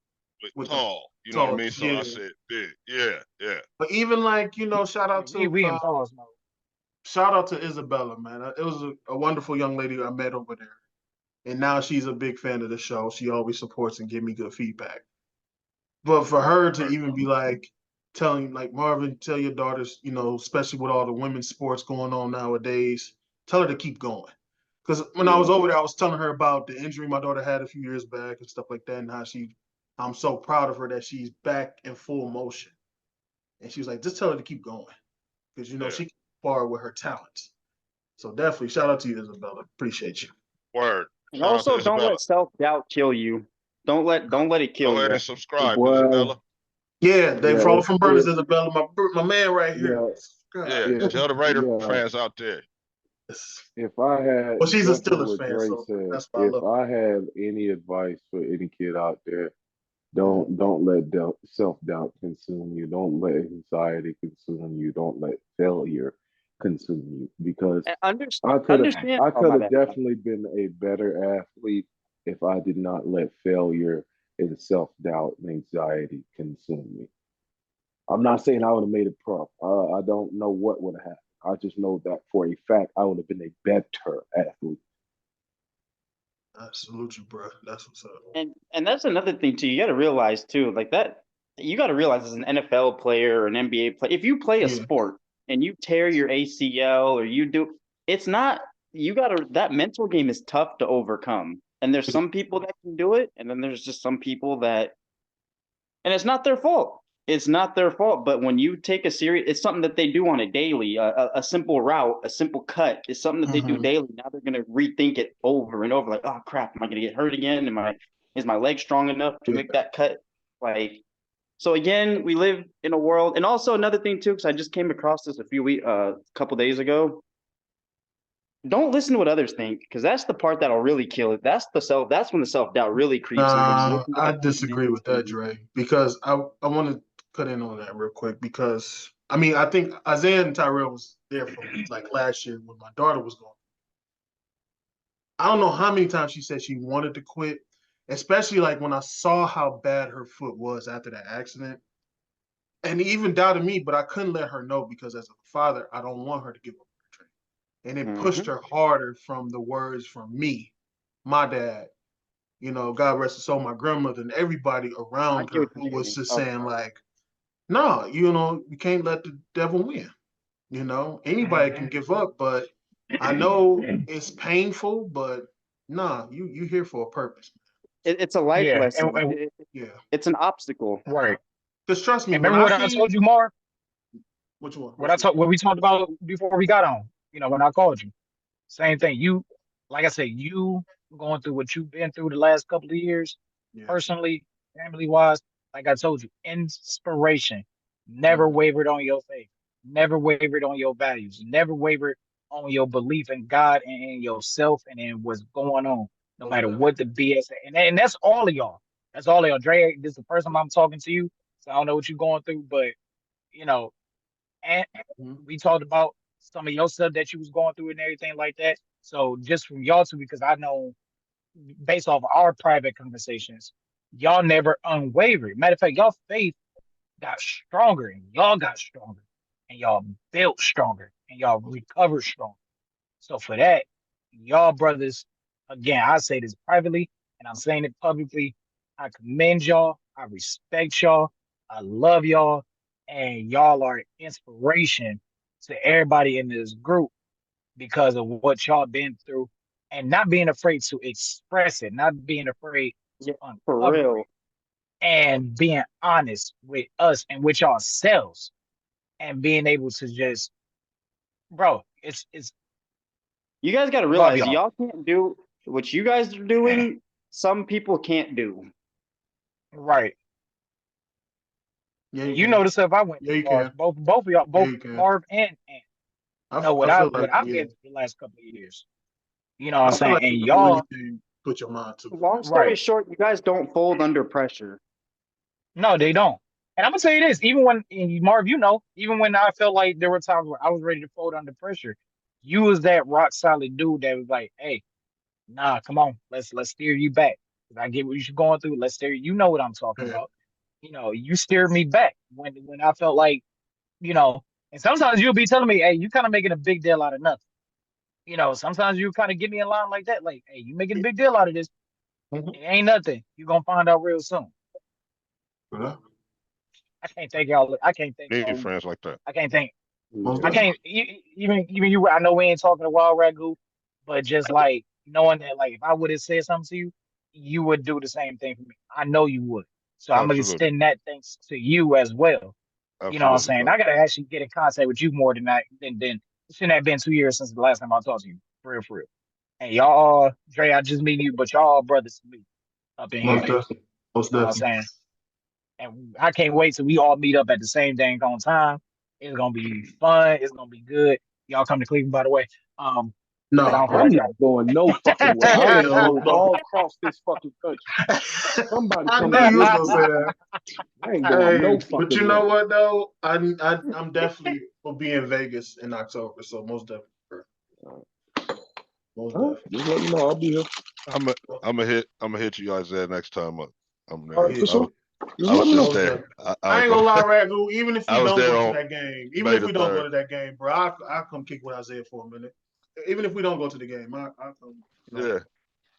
with the tall. You know what I tall. mean? So I Yeah. said big. Yeah, yeah. But even like, shout Yeah, out to we in pause mode. shout out to Isabella, man. It was a wonderful young lady I met over there. And now she's a big fan of the show. She always supports and give me good feedback. But for her to even be like telling like Marvin, tell your daughters, especially with all the women's sports going on nowadays, tell her to keep going. Because when I was yeah. over there, I was telling her about the injury my daughter had a few years back and stuff like that, and how I'm so proud of her that she's back in full motion. And she was like, just tell her to keep going. Because Yeah. she can far with her talents. So definitely shout out to you, Isabella. Appreciate you. Word. And Shout out to also don't Isabella. let self-doubt kill you. Don't let it kill Go ahead you. and subscribe, Boy, Isabella. Yeah, they yeah, follow from Burners, Isabella, my man right here. yeah, God. Yeah. yeah, Tell the Raider yeah. fans out there. If I had Well, she's a definitely Steelers what fan, Dre so said, that's why I if love her. I had any advice for any kid out there, Don't let self-doubt consume you. Don't let anxiety consume you. Don't let failure consume you. Because Understand, I could have understand. I Oh, could my have bad. definitely been a better athlete if I did not let failure and self-doubt and anxiety consume me. I'm not saying I would have made it pro. I don't know what would have happened. I just know that for a fact I would have been a better athlete. I salute you, bro. That's what's up. And that's another thing too. You got to realize too, like that. You got to realize as an NFL player or an NBA player, if you play a Yeah. sport and you tear your ACL or you do, it's not. You got to that mental game is tough to overcome. And there's some people that can do it, and then there's just some people that, and it's not their fault. It's not their fault. But when you take a serious, it's something that they do on a daily. A simple route, a simple cut is something that they do Mhm. daily. Now they're gonna rethink it over and over. Like, oh crap, am I gonna get hurt again? Is my leg strong enough to Yeah. make that cut? Like, so again, we live in a world, and also another thing too, because I just came across this a couple days ago. Don't listen to what others think, because that's the part that'll really kill it. That's when the self doubt really creeps in. When you listen to I what disagree with that, Dre, because I want to cut in on that real quick because I mean I think Isaiah and Tyrell was there for like last year when my daughter was going. I don't know how many times she said she wanted to quit, especially like when I saw how bad her foot was after that accident, and even doubted me, but I couldn't let her know because as a father, I don't want her to give up her dream, and it pushed Mhm. her harder from the words from me, my dad, God rest his soul, my grandmother and everybody I around get what her who you're was saying. just Okay. saying like, no, you can't let the devil win. Anybody can give up, but I know it's painful, but nah, you here for a purpose. It's a life Yeah, lesson. Yeah. It's an obstacle. right. Because trust me, And when remember I what I seen told you, Marv? which one? What I Which one? told, what we talked about before we got on. When I called you, same thing. You, like I said, you going through what you've been through the last couple of years, Yeah. personally, family wise. Like I told you, inspiration. Never Mm, wavered on your faith. Never wavered on your values. Never wavered on your belief in God and in yourself and in what's going on. No most matter definitely. what the BS. And that's all of y'all. That's all of y'all. Dre, this is the first time I'm talking to you, so I don't know what you're going through, but you know, and Mhm. we talked about some of your stuff that you was going through and everything like that. So just from y'all two, because I know based off our private conversations, y'all never unwavered. Matter of fact, y'all faith got stronger and y'all got stronger and y'all built stronger and y'all recovered stronger. So for that, y'all brothers, again, I say this privately and I'm saying it publicly. I commend y'all. I respect y'all. I love y'all. And y'all are inspiration to everybody in this group because of what y'all been through and not being afraid to express it, not being afraid to Yeah, for uncover real. it and being honest with us and with yourselves and being able to just, bro, it's You guys got to love realize y'all. y'all can't do what you guys are doing. Some people can't do. Right. Yeah, And you you know can. the stuff I went Yeah, through, you Marv. can. Both of y'all, Yeah, both you can. Marv and know what I I feel what like I've yeah. been through the last couple of years. You know what I'm I feel saying? like And you can do y'all, anything you put your mind to. Long story right. short, you guys don't fold under pressure. No, they don't. And I'm gonna tell you this, even when and Marv, even when I felt like there were times where I was ready to fold under pressure, you was that rock solid dude that was like, hey, nah, come on, let's steer you back. 'Cause I get what you're going through. Let's steer you know what I'm talking Yeah. about. You steered me back when I felt like, you know, and sometimes you'll be telling me, hey, you kind of making a big deal out of nothing. Sometimes you kind of get me in line like that, like, hey, you making a big deal out of this. Mhm. It ain't nothing. You're gonna find out real soon. Yeah. I can't thank y'all. I can't thank Need y'all. friends like that. I can't thank. Most I Mhm. definitely. can't even you. I know we ain't talking a wild Ragu, but just like knowing that, like if I would have said something to you, you would do the same thing for me. I know you would. So I'm gonna Absolutely. extend that thanks to you as well. You know what I'm Absolutely, saying? brother. I gotta actually get in contact with you more than that. Than it shouldn't have been 2 years since the last time I talked to you. For real. And y'all, Dre, I just meet you, but y'all all brothers to me up in Most here. definitely. Most You know what I'm definitely. saying? And I can't wait till we all meet up at the same dang on time. It's gonna be fun. It's gonna be good. Y'all come to Cleveland, by the way. Um, No, I don't feel I'm like not going no fucking way. I'm Hell going no. all across this fucking country. Somebody I come knew get you was me gonna from say here. that. I ain't going no Hey, but you fucking know way. what though? I'm definitely will be in Vegas in October, so most definitely. Most Huh? definitely. Just let me know. I'll be here. I'm gonna hit you, Isaiah, next time I'm All there. right, for Yeah. sure. Just I let was me know. just Most there. definitely. I I was ain't gonna lie, Ragu. Even if we I was don't there go to on that game, even May if the we don't go 3rd. to that game, bro, I'll come kick with Isaiah for a minute. Even if we don't go to the game, I'll come. Yeah.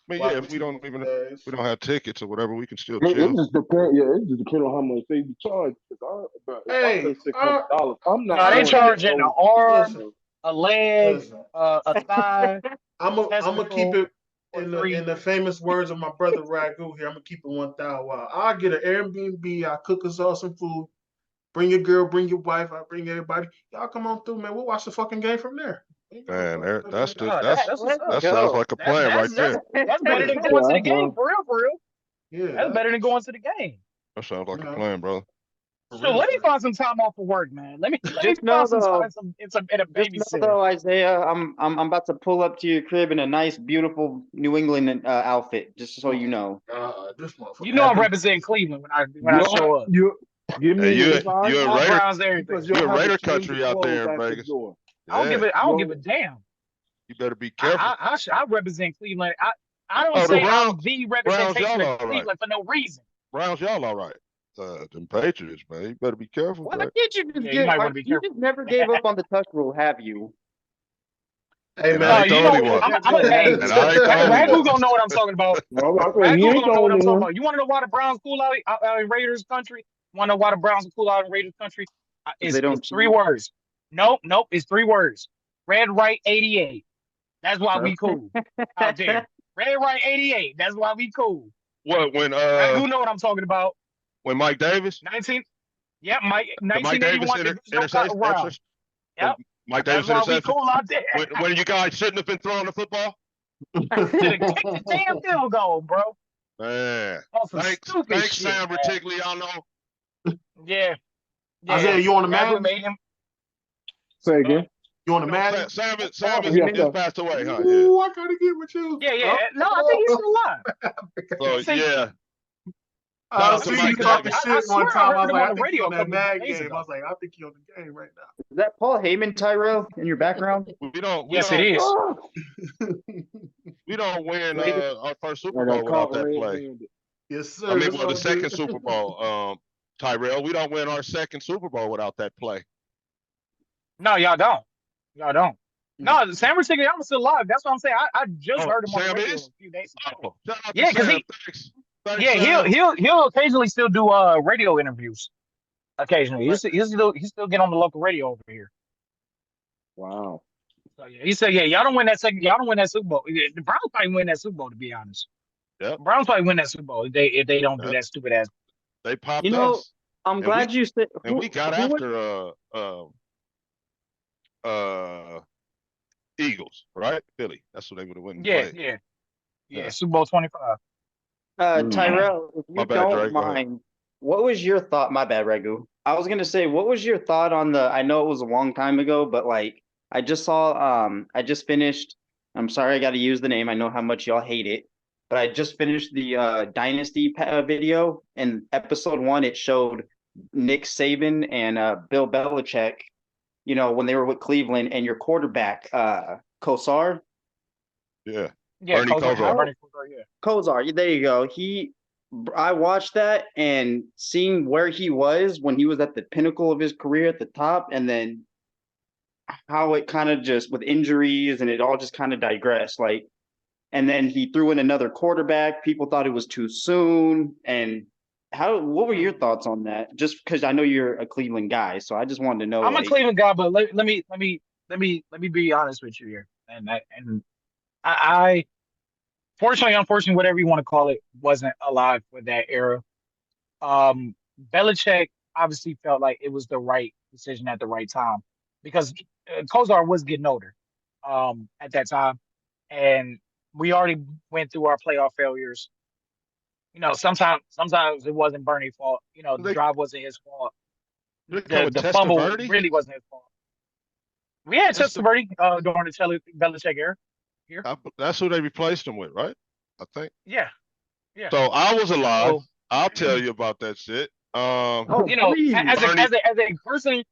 I mean, yeah, Watch if with you guys. we don't have tickets or whatever, we can still It chill. just depends. Yeah, it just depends on how much they be charged. But if I Hey, pay $600, I'm not No, they going to charging an no. arm, listen, a leg, listen. a thigh, I'm gonna keep testicle, it or in three. the famous words of my brother Ragu here. I'm gonna keep it 1,000 wild. I'll get an Airbnb. I'll cook us all some food. Bring your girl, bring your wife. I'll bring everybody. Y'all come on through, man. We'll watch the fucking game from there. Man, Oh, that's what's up. that sounds like a That's plan right that's that's there. that's better than Yeah, going to the that's game fine. for real, for real. Yeah, That's better than going to the game. That sounds like you a know, plan, brother. for So real. let me find some time off of work, man. Let me Just know find some though, time in a just know babysitter. though, Isaiah, I'm about to pull up to your crib in a nice, beautiful New England outfit, just so you know. This motherfucker You know I'm happy. representing Cleveland when I show up. You give Hey, me if I you a All Raider, Browns, everything. because you you'll a have a Raider change of country out clothes there in at the Vegas. door. Yeah, I don't give You'll a damn. you better be careful. I represent Cleveland. I don't Oh, the say Browns, I'm the Browns, representation y'all of all right. Cleveland for no reason. Browns, y'all all right. Them Patriots, man, you better be careful, Why bro. can't you just Yeah, you might want to be you careful. just never gave up on the touch rule, have you? Hey And man, I No, ain't the you only know, one. hey, And I ain't the only Ragu one. gonna know what I'm talking about. Well, I said he Ragu ain't gonna the know what I'm only talking one. about. You want to know why the Browns cool out in Raiders country? Want to know why the Browns are cool out in Raiders country? Because they It's don't three cheat. words. Nope. It's three words. Red, right, 88. That's why we cool out there. Red, right, 88. That's why we cool. What Ragu know what I'm talking about. when Mike Davis, 19. Yep, Mike. the Mike Davis 1981. The goose don't cut around. the Yep. Mike That's Davis why we interception, cool out there. when you guys shouldn't have been throwing the football, Should have kicked the damn field goal, bro. man. On some stupid Thanks, shit, Sam man. Rutigliano. Yeah. Isaiah, you on the Ragu Madden? made him. Say again. You on the No, Madden? Sam Yes, is sir. passed away, huh? Yeah. Ooh, I gotta get with you. Yeah. No, I think he's still alive. So See, yeah, I out to let me see see, you Mike because talking Davis. I shit one swear I time. I heard was him like, on I the think he radio on a that couple of Madden days game. I ago. was like, I think he on the game right now. Is that Paul Heyman, Tyrell, in your background? Yes, it is. We don't win Later. our first Super I got Bowl without caught that play. red-handed. Yes, I sir. mean, That's well, the all good. second Super Bowl, Tyrell, we don't win our second Super Bowl without that play. No, y'all don't. Y'all don't. No, Sam Rutigliano's still alive. That's what I'm saying. I just Oh, heard him on the Sam radio is? a few days ago. Oh, shout out to Yeah, because Sam. Thanks. Thanks, yeah, Sam. he'll occasionally still do radio interviews. Occasionally, he still get on the local radio over here. Wow. So yeah, he said, y'all don't win that Super Bowl. Yeah, the Browns probably win that Super Bowl, to be honest. Yep. The Browns probably win that Super Bowl if they don't do Yep. that stupid ass. They popped You know, us. I'm And glad you said. And we got who would- after Eagles, right? Philly. That's what they would have went and Yeah, played. yeah. Super Bowl 25. Tyrell, if My you bad, don't Dre. Go ahead. mind, what was your thought? My bad, Ragu. I was gonna say, what was your thought on the? I know it was a long time ago, but like, I just saw. I just finished. I'm sorry, I got to use the name. I know how much y'all hate it, but I just finished the Dynasty video. And episode 1, it showed Nick Saban and Bill Belichick. You know, when they were with Cleveland, and your quarterback, Kosar. Yeah. Yeah, Bernie Kosar. Bernie Kosar, yeah. Kosar, there you go. I watched that and seeing where he was when he was at the pinnacle of his career at the top, and then how it kind of just with injuries and it all just kind of digressed. Like, and then he threw in another quarterback. People thought it was too soon. And what were your thoughts on that? Just because I know you're a Cleveland guy, so I just wanted to know. I'm a like, Cleveland guy, but let me be honest with you here. I fortunately, unfortunately, whatever you want to call it, wasn't alive for that era. Belichick obviously felt like it was the right decision at the right time because Kosar was getting older at that time, and we already went through our playoff failures. You know, sometimes it wasn't Bernie's fault. You know, the They drive wasn't his fault. come with The fumble Testaverde. really wasn't his fault. We had Testa- Testaverde during the Belichick era. here. That's who they replaced him with, right? I think. Yeah. So I was alive. So, I'll tell you about that shit. Oh, you know, please. as Bernie- a person,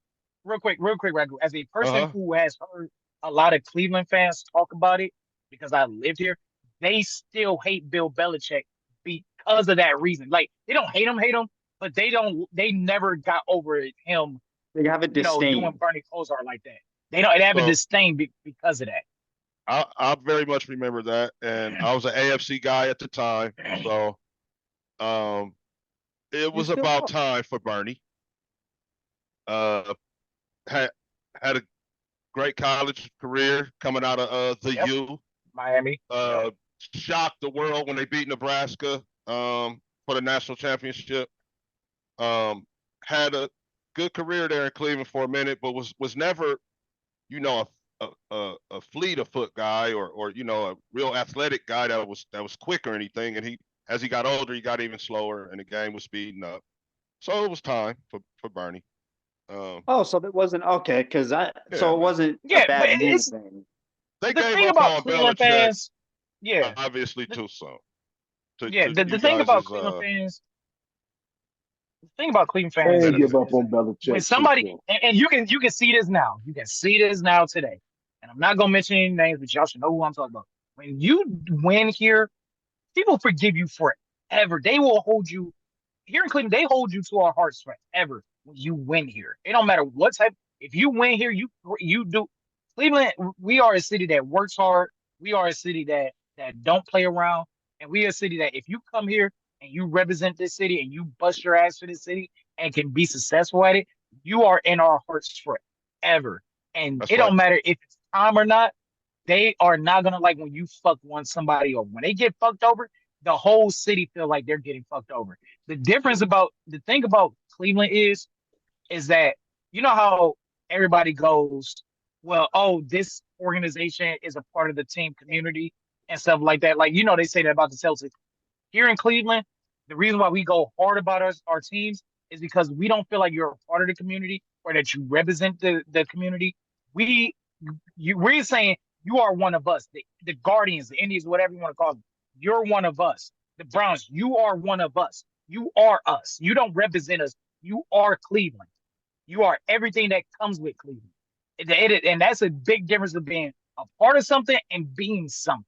real quick, Ragu, as a person who has heard a lot of Cleveland fans talk about it because I lived here, they still hate Bill Belichick because of that reason. Like they don't hate him, but they never got over him, They have a disdain. doing Bernie Kosar like that. They have a So- disdain because of that. I very much remember that, and I was an AFC guy at the time, so it was still about are. time for Bernie. Had a great college career coming out of the Yep. U. Miami. Shocked the world when they beat Nebraska for the national championship. Had a good career there in Cleveland for a minute, but was never, a fleet of foot guy or a real athletic guy that was quick or anything. And as he got older, he got even slower, and the game was speeding up. So it was time for Bernie. Oh, so that wasn't okay, because Yeah, so it man. wasn't Yeah, a bad but move it's then. They the gave thing up about on Cleveland Belichick, fans. Yeah, obviously too soon. To the you thing about guys' Cleveland fans. The thing about Cleveland fans And is, give up is on that when Belichick too somebody soon. and you can see this now. You can see this now today. And I'm not gonna mention any names, but y'all should know who I'm talking about. When you win here, people forgive you forever. They will hold you here in Cleveland. They hold you to our hearts forever when you win here. It don't matter what type. If you win here, you do. Cleveland, we are a city that works hard. We are a city that don't play around, and we are a city that if you come here and you represent this city and you bust your ass for this city and can be successful at it, you are in our hearts forever. And That's it don't right. matter if it's time or not. They are not gonna like when you fuck somebody over. When they get fucked over, the whole city feel like they're getting fucked over. The thing about Cleveland is that you know how everybody goes, well, oh, this organization is a part of the team community and stuff like that. Like they say that about the Celtics. Here in Cleveland, the reason why we go hard about our teams is because we don't feel like you're a part of the community or that you represent the community. We we're saying you are one of us. The Guardians, the Indians, whatever you want to call them, you're one of us. The Browns, you are one of us. You are us. You don't represent us. You are Cleveland. You are everything that comes with Cleveland. And that's a big difference of being a part of something and being something.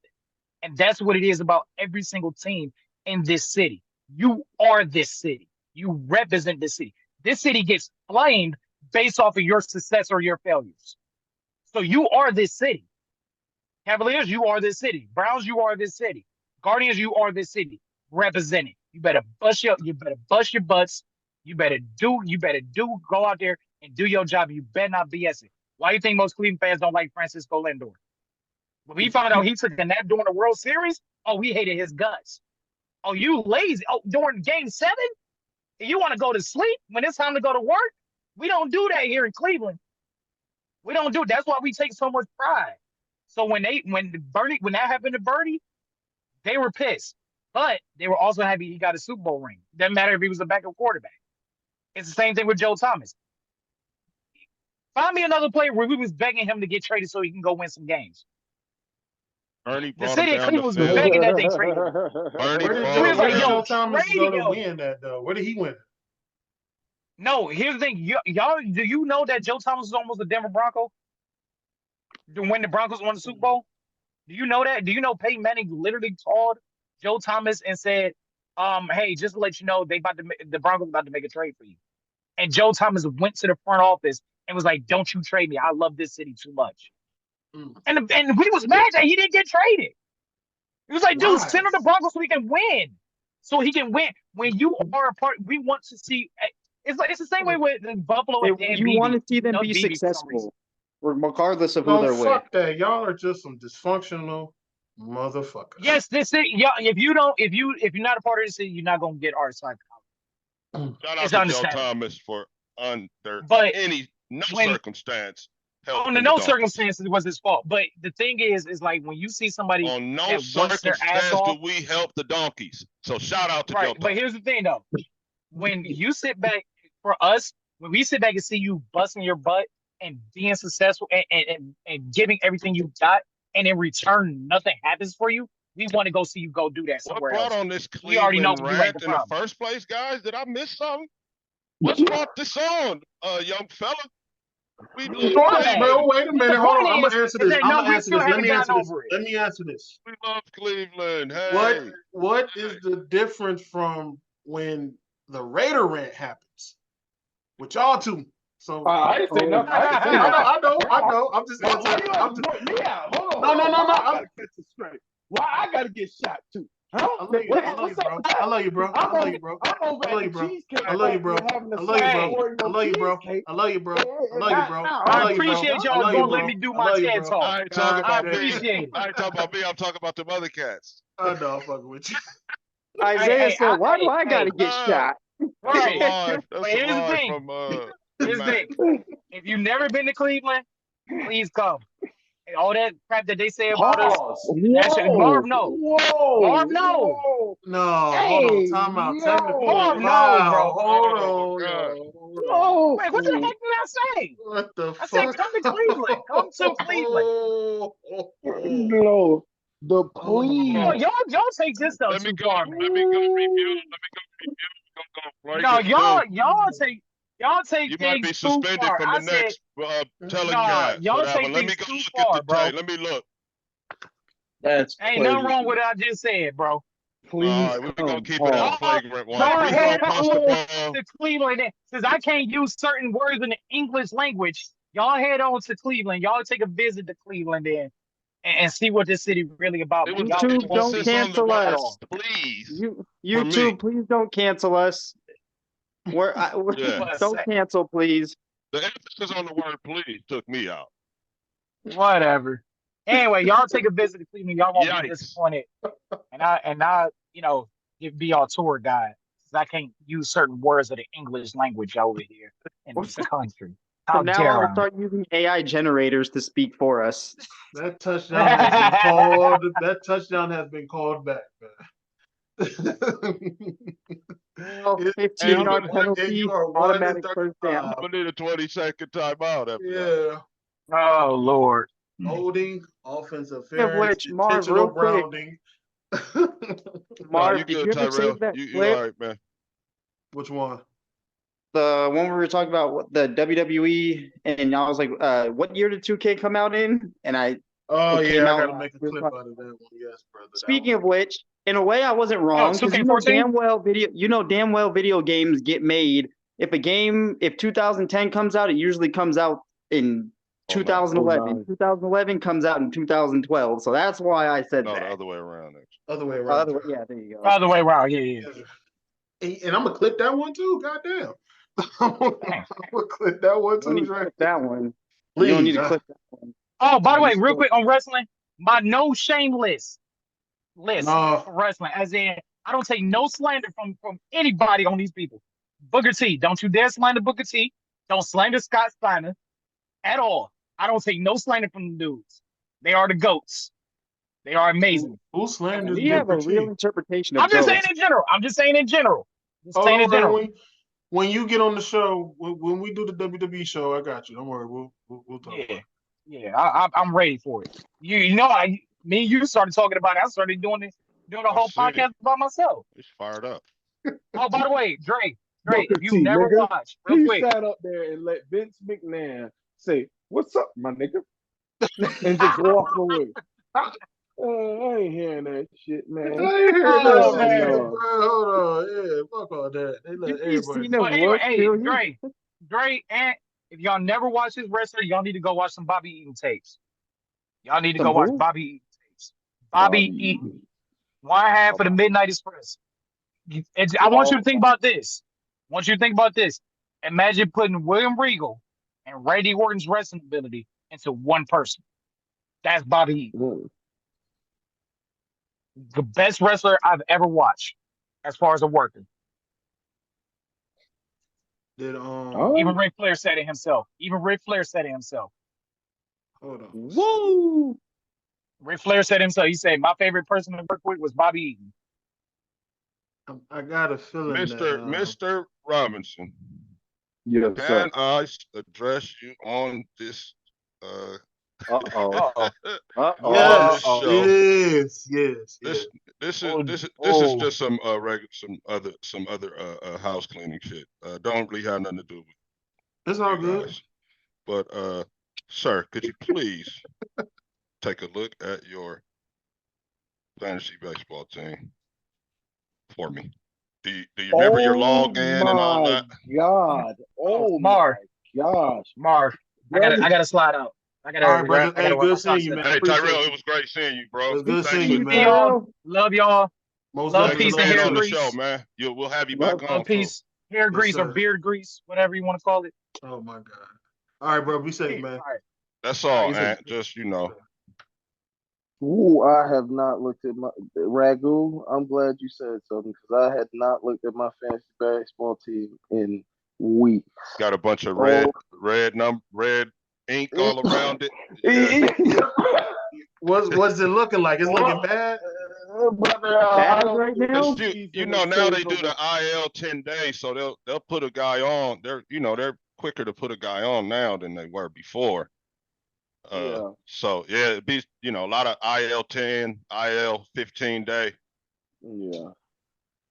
And that's what it is about every single team in this city. You are this city. You represent this city. This city gets blamed based off of your success or your failures. So you are this city. Cavaliers, you are this city. Browns, you are this city. Guardians, you are this city. Represent it. You better bust your butts. You better go out there and do your job. You better not BS it. Why do you think most Cleveland fans don't like Francisco Lindor? When we found out he took a nap during the World Series, oh, we hated his guts. Oh, you lazy. Oh, during game 7? You want to go to sleep when it's time to go to work? We don't do that here in Cleveland. We don't do it. That's why we take so much pride. So when that happened to Bernie, they were pissed. But they were also happy he got a Super Bowl ring. Doesn't matter if he was a backup quarterback. It's the same thing with Joe Thomas. Find me another player where we was begging him to get traded so he can go win some games. Bernie The brought him city of down the Cleveland was field. begging that they traded him. Bernie Where did brought Joe, him was like, where did yo, Joe down. Thomas trade go to him. win that though? Where did he win? No, here's the thing. Y'all, do you know that Joe Thomas was almost a Denver Bronco? When the Broncos won the Super Bowl? Do you know that? Do you know Peyton Manning literally called Joe Thomas and said, hey, just to let you know, the Broncos about to make a trade for you. And Joe Thomas went to the front office and was like, don't you trade me. I love this city too much. Mm. And we was mad that he didn't get traded. He was like, dude, Why? send him the Broncos so he can win. So he can win. When you are a part, we want to see. It's the same way with Buffalo and Dan You Beebe. want to see them Doug be Beebe for some reason. successful, regardless of who No, they're with. fuck that. Y'all are just some dysfunctional motherfuckers. Yes, this city. Yeah, if you're not a part of the city, you're not gonna get our side. Shout out It's to Joe understandable. Thomas for under But no when- circumstance helping Under the no Donkeys. circumstances was his fault. But the thing is like when you see somebody On no that works their ass circumstance do off, we help the Donkeys. So shout out to Joe right? But Thomas. here's the thing though, when you sit back for us, when we sit back and see you busting your butt and being successful and giving everything you got, and in return nothing happens for you, we want to go see you go do that What somewhere brought else. on this We already know Cleveland you ain't the rant in the problem. first place, guys? Did I miss something? What's brought this on, young fella? We love Wait, Cleveland. wait a minute. The Hold on. point I'm gonna answer this. that I'm no, gonna we answer still this. Let haven't me answer gotten this. over it. Let me answer this. We love Cleveland. Hey. What is the difference from when the Raider rant happens with y'all two? So I didn't say nothing. I didn't say nothing. I know. I'm just Why answering. you have to point me out? Hold on. No. I gotta catch it straight. Why I gotta get shot too? Huh? I love you, bro. I love you, bro. I love you, bro. I'm over I love at you, the bro. Cheesecake I love you, bro. Factory having a I love you, bro. Oreo I love you, bro. cheesecake. I love you, bro. I love you, bro. I I love you, bro. appreciate I y'all love you, gonna let bro. me do I my love you, TED bro. talk. I ain't talking I about me. appreciate it. I ain't talking about me. I'm talking about them other cats. I know I'm fucking with you. Isaiah said, "Why do I gotta get shot?" That's a Right. line. That's But a here's the line thing. from Here's the Matt. thing. If you've never been to Cleveland, please come. And all that crap that they say about us, Pause. that should Whoa. Marv no. Whoa. Marv no. Whoa. No, hold on. Hey, Time out. no. Technical Marv no, foul. bro. Hold Oh, on, God. yo. Hold on. Whoa. Wait, what the heck did I say? What the I said fuck? come to Cleveland. Come to Cleveland. No. The please. Oh, y'all take this stuff Let me too go. far, Let man. me go review. Let me go review. We're gonna No, go y'all take You might things be too suspended far. from I the said, next nah, telecast for y'all that one. take Let me things go too look at far, the bro. tape. Let me look. That's Ain't crazy. nothing wrong with what I just said, bro. Please All right, we're come. gonna keep it at a Y'all, flagrant one. y'all We head gonna pass the on ball. to Cleveland since I can't use certain words in the English language. Y'all head on to Cleveland. Y'all take a visit to Cleveland then and see what this city really about, It man. was the Y'all YouTube, people won't don't see emphasis on the cancel at word us. all. please You for me. YouTube, please don't cancel us. Yeah. Don't cancel, please. The emphasis on the word please took me out. Whatever. Anyway, y'all take a visit to Cleveland. Y'all won't be Yikes. disappointed. And I, be our tour guide. 'Cause I can't use certain words of the English language over here in this country. How From now on, dare we'll start using AI generators to speak for us. That touchdown has been I? called. That touchdown has been called back, man. Well, It- 15-yard and penalty, you are automatic first 1-35. down. I'm gonna need a 20-second timeout after that. Yeah, Oh Lord. holding, offensive Speaking of interference, which, Marv, intentional real quick, grounding. No, Marv, you did good, you ever Tyrell. save that You clip? all right, man. Which one? The one where we were talking about the WWE, and I was like, what year did 2K come out in? And Oh it yeah, came I out. gotta make a clip out of that one. Yes, brother. Speaking of which, in a way, I wasn't Oh, wrong because 2K14? you know damn well video games get made. If 2010 comes out, it usually comes out in 2011. 2011 comes out in 2012. So that's why I said No, the that. other way around. Actually. Other way around. Yeah, there you go. By the way, wow, yeah. And I'm gonna clip that one too. Goddamn. I'm gonna clip that one You don't need too. to Right. clip that one. Please. You don't need to clip that one. Oh, by the way, Just real go- quick on wrestling, my no shame list No. for wrestling, as in I don't take no slander from anybody on these people. Booker T, don't you dare slander Booker T. Don't slander Scott Steiner at all. I don't take no slander from the dudes. They are the goats. They are amazing. Who slanders We have a Booker real T? interpretation of I'm just saying goats. in general. I'm just saying in general. Just Oh, saying don't in worry. general. When you get on the show, when we do the WWE show, I got you. Don't worry. We'll talk about it. Yeah. I'm ready for it. Me and you started talking about it. I started doing a I whole see. podcast by myself. It's fired up. Oh, by the way, Dre, Booker if you T, never nigga. watched, real He quick, sat up there and let Vince McMahon say, "What's up, my nigga?" and just walk away. I ain't hearing that shit, I ain't man. hearing that oh shit, man. bro. Hold on. Yeah, fuck all that. They let You've everybody. seen him But anyway, look, hey, too. Dre, and if y'all never watched this wrestler, y'all need to go watch some Bobby Eaton tapes. Y'all need to go Some watch who? Bobby Eaton tapes. Bobby Eaton, one half of the Midnight Express. I want you to think about this. I want you to think about this. Imagine putting William Regal and Randy Orton's wrestling ability into one person. That's Bobby Eaton, the best wrestler I've ever watched, as far as a worker. Did Even Ric Flair said it himself. hold on. Woo! Ric Flair said himself. He said, "My favorite person to work with was Bobby Eaton." I got a feeling Mr. Robinson, Yes, sir. can I address you on this Uh-oh. Uh-oh. Uh-oh. On Yes, this show. yes. This is just some some other house cleaning shit. Don't really have nothing to do with It's all you good. guys. But sir, could you please take a look at your fantasy baseball team for me? Do you remember your Oh login and all my that? God. Oh, Oh Marv, my gosh. Marv, I gotta slide out. All right, brother. I gotta Hey, run my good seeing you, process. man. Hey Appreciate Tyrell, it you. was great seeing you, It bro. was good Thanks seeing for you, See man. y'all. Love y'all. Most Love, thanks for definitely. peace, and Love you being hair on the too. show, grease. man. We'll have you back on Love, too. peace, hair Yes, grease, or sir. beard grease, whatever you want to call it. Oh my God. All right, bro. Be safe, All man. right. That's All right, all, you too. Ant. Just Ooh, I have not looked at my Ragu. I'm glad you said something because I had not looked at my fantasy basketball team in weeks. got a bunch of Oh, red ink all around it. Yeah. What's it looking like? It's looking bad. brother, Bad I right don't now? You know now they do the IL 10 days, so they'll put a guy on. They're quicker to put a guy on now than they were before. Yeah. So yeah, it'd be a lot of IL 10, IL 15 day. Yeah.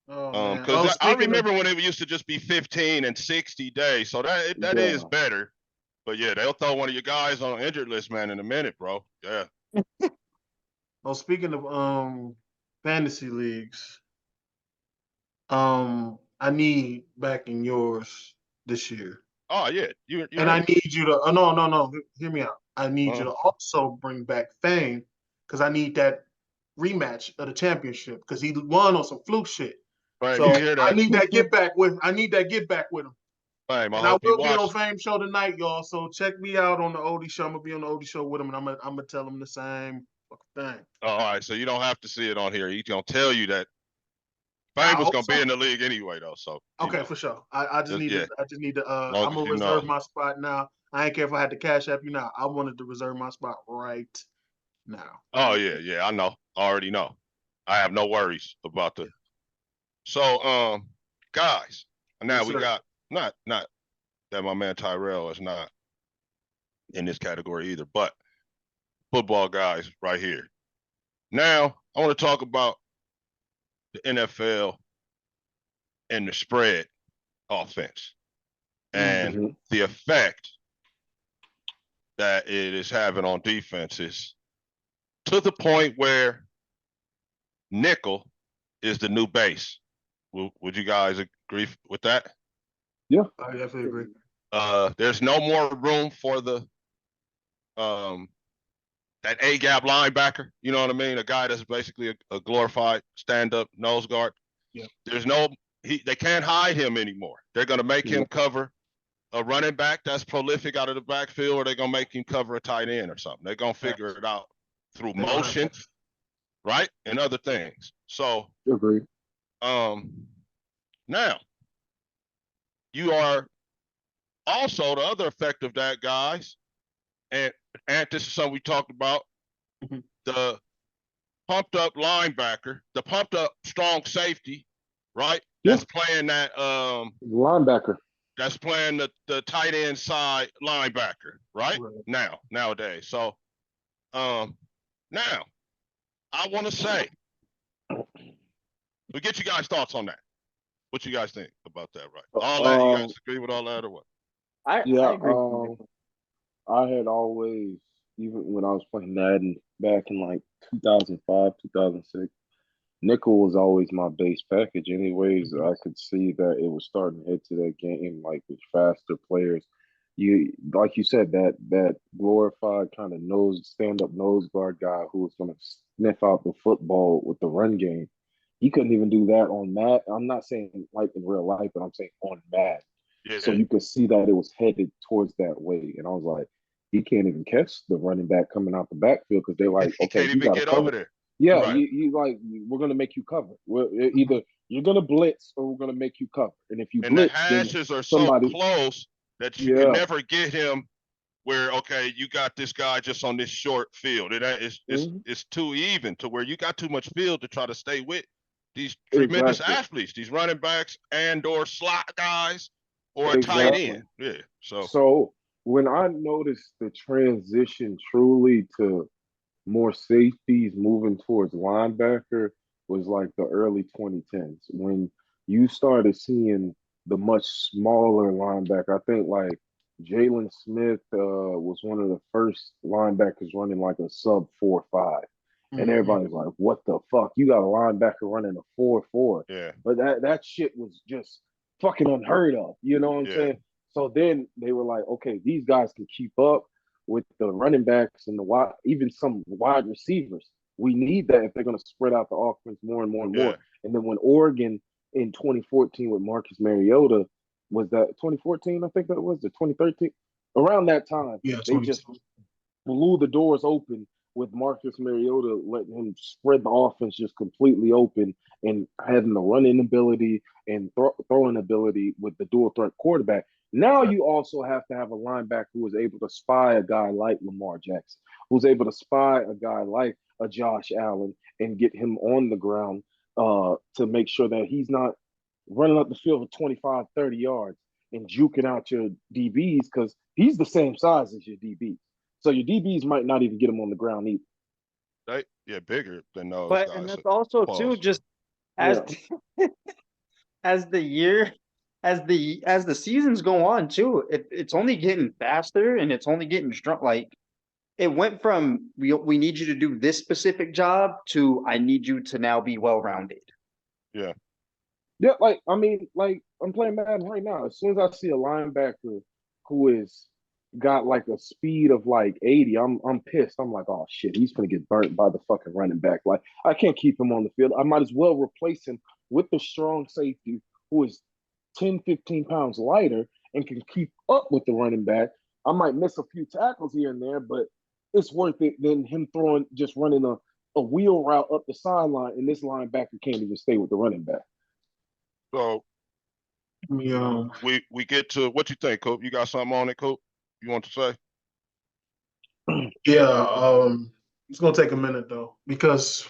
Oh man. Because Oh, I speaking of. remember when it used to just be 15 and 60 days, so that is Yeah. better. But yeah, they'll throw one of your guys on injured list, man, in a minute, bro. Yeah. Oh, speaking of fantasy leagues. I need back in yours this year. Oh yeah, you And I ready? need you to no, hear me out. I need you Uh, to also bring back Fame because I need that rematch of the championship because he won on some fluke shit. Fame, you So hear I that? need that get back with him. Fame, I And I hope you will be on watch. Fame Show tonight, y'all. So check me out on the Odie Show. I'm gonna be on the Odie Show with him, and I'm gonna tell him the same fucking thing. Oh, all right, so you don't have to see it on here. He's gonna tell you that I Fame was hope gonna be so. in the league anyway, though. So Okay, for sure. I just need yeah, to as long I'm as gonna you know. reserve my spot now. I ain't care if I had to cash app you now. I wanted to reserve my spot right now. Oh yeah, I know. I already know. I have no worries about the. So guys, now Yes, we sir. got not that my man Tyrell is not in this category either, but football guys right here. Now I want to talk about the NFL and the spread offense and Mm-hmm. the effect that it is having on defenses to the point where nickel is the new base. Would you guys agree with that? Yeah. I definitely agree. There's no more room for the that A gap linebacker. You know what I mean? A guy that's basically a glorified stand up nose guard. Yeah. There's no they can't hide him anymore. They're gonna make him cover a running back that's prolific out of the backfield, or they're gonna make him cover a tight end or something. They're gonna figure it out through motion, right, and other things. So, Agree. now you are also the other effect of that, guys, and this is something we talked about. Mhm. The pumped up linebacker, the pumped up strong safety, right? Yeah. That's playing that Linebacker. that's playing the tight end side linebacker, right? Nowadays. So now I want to say we get you guys' thoughts on that. What you guys think about that, right? All that, you guys agree with all that or what? I Yeah. agree. I had always, even when I was playing Madden back in like 2005, 2006, nickel was always my base package. Anyways, I could see that it was starting to head to that game, like with faster players. You, like you said, that glorified kind of stand up nose guard guy who was going to sniff out the football with the run game. He couldn't even do that on Mad. I'm not saying like in real life, but I'm saying on Mad. Yeah. So you could see that it was headed towards that way. And I was like, he can't even catch the running back coming out the backfield because they're like, He okay, can't you even got to get cover. over there. Yeah, Right. you like we're gonna make you cover. Either you're gonna blitz or we're gonna make you cover. And if you And the blitz, then hashes are so somebody, close that you can yeah, never get him where, okay, you got this guy just on this short field. It's too even to where you got too much field to try to stay with these tremendous exactly, athletes, these running backs and or slot guys or a tight exactly. end. Yeah. So So when I noticed the transition truly to more safeties moving towards linebacker was like the early 2010s when you started seeing the much smaller linebacker. I think like Jalen Smith was one of the first linebackers running like a sub 4.5. And Mhm. everybody's like, what the fuck? You got a linebacker running a 4.4. Yeah, But that shit was just fucking unheard of. You know what I'm yeah, saying? So then they were like, okay, these guys can keep up with the running backs and the wide, even some wide receivers. We need that if they're going to spread out the offense more and more and more. yeah, And then when Oregon in 2014 with Marcus Mariota, was that 2014? I think that was the 2013. Around that time, Yeah, they 20. just blew the doors open with Marcus Mariota, letting him spread the offense just completely open and having the running ability and throwing ability with the dual threat quarterback. Now you also have to have a linebacker who is able to spy a guy like Lamar Jackson, who's able to spy a guy like a Josh Allen and get him on the ground to make sure that he's not running up the field for 25, 30 yards and juking out your DBs because he's the same size as your DBs. So your DBs might not even get him on the ground either. yeah, bigger than those But and guys. that's also too Pause. just as Yeah. as the year as the seasons go on too, it's only getting faster and it's only getting strong. Like it went from we need you to do this specific job to I need you to now be well rounded. Yeah, Yeah, like I mean, like I'm playing Madden right now. As soon as I see a linebacker who is got like a speed of like 80, I'm pissed. I'm like, oh shit, he's gonna get burnt by the fucking running back. Like I can't keep him on the field. I might as well replace him with the strong safety who is 10, 15 pounds lighter and can keep up with the running back. I might miss a few tackles here and there, but it's worth it than him throwing just running a wheel route up the sideline and this linebacker can't even stay with the running back. so Yeah. we get to what you think, Coop. You got something on it, Coop? You want to say? Yeah. It's gonna take a minute though because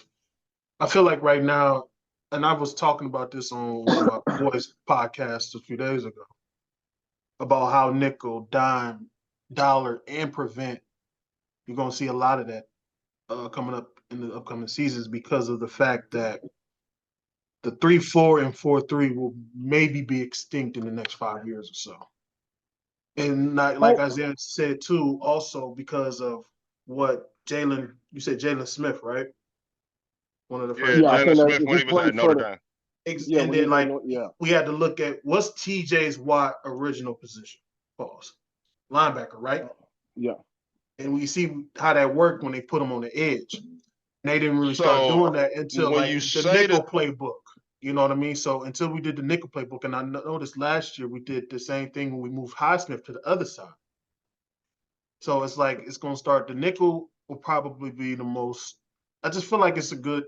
I feel like right now, and I was talking about this on one of my boys' podcasts a few days ago about how nickel, dime, dollar, and prevent. You're gonna see a lot of that coming up in the upcoming seasons because of the fact that the 3-4 and 4-3 will maybe be extinct in the next 5 years or so. And not, like Oh, Isaiah said too, also because of what Jalen, you said Jalen Smith, right? One of the Yeah, first yeah, I players. think Jalen that Smith when he he was at played Notre for the Dame. yeah And when he then was at like yeah we had to look at what's TJ's Watt original position. Pause. Linebacker, right? yeah. And we see how that worked when they put him on the edge. And they didn't really start So doing that until when like you the say nickel that, playbook. You know what I mean? So until we did the nickel playbook, and I noticed last year we did the same thing when we moved Highsmith to the other side. So it's like it's gonna start. The nickel will probably be the most. I just feel like it's a good.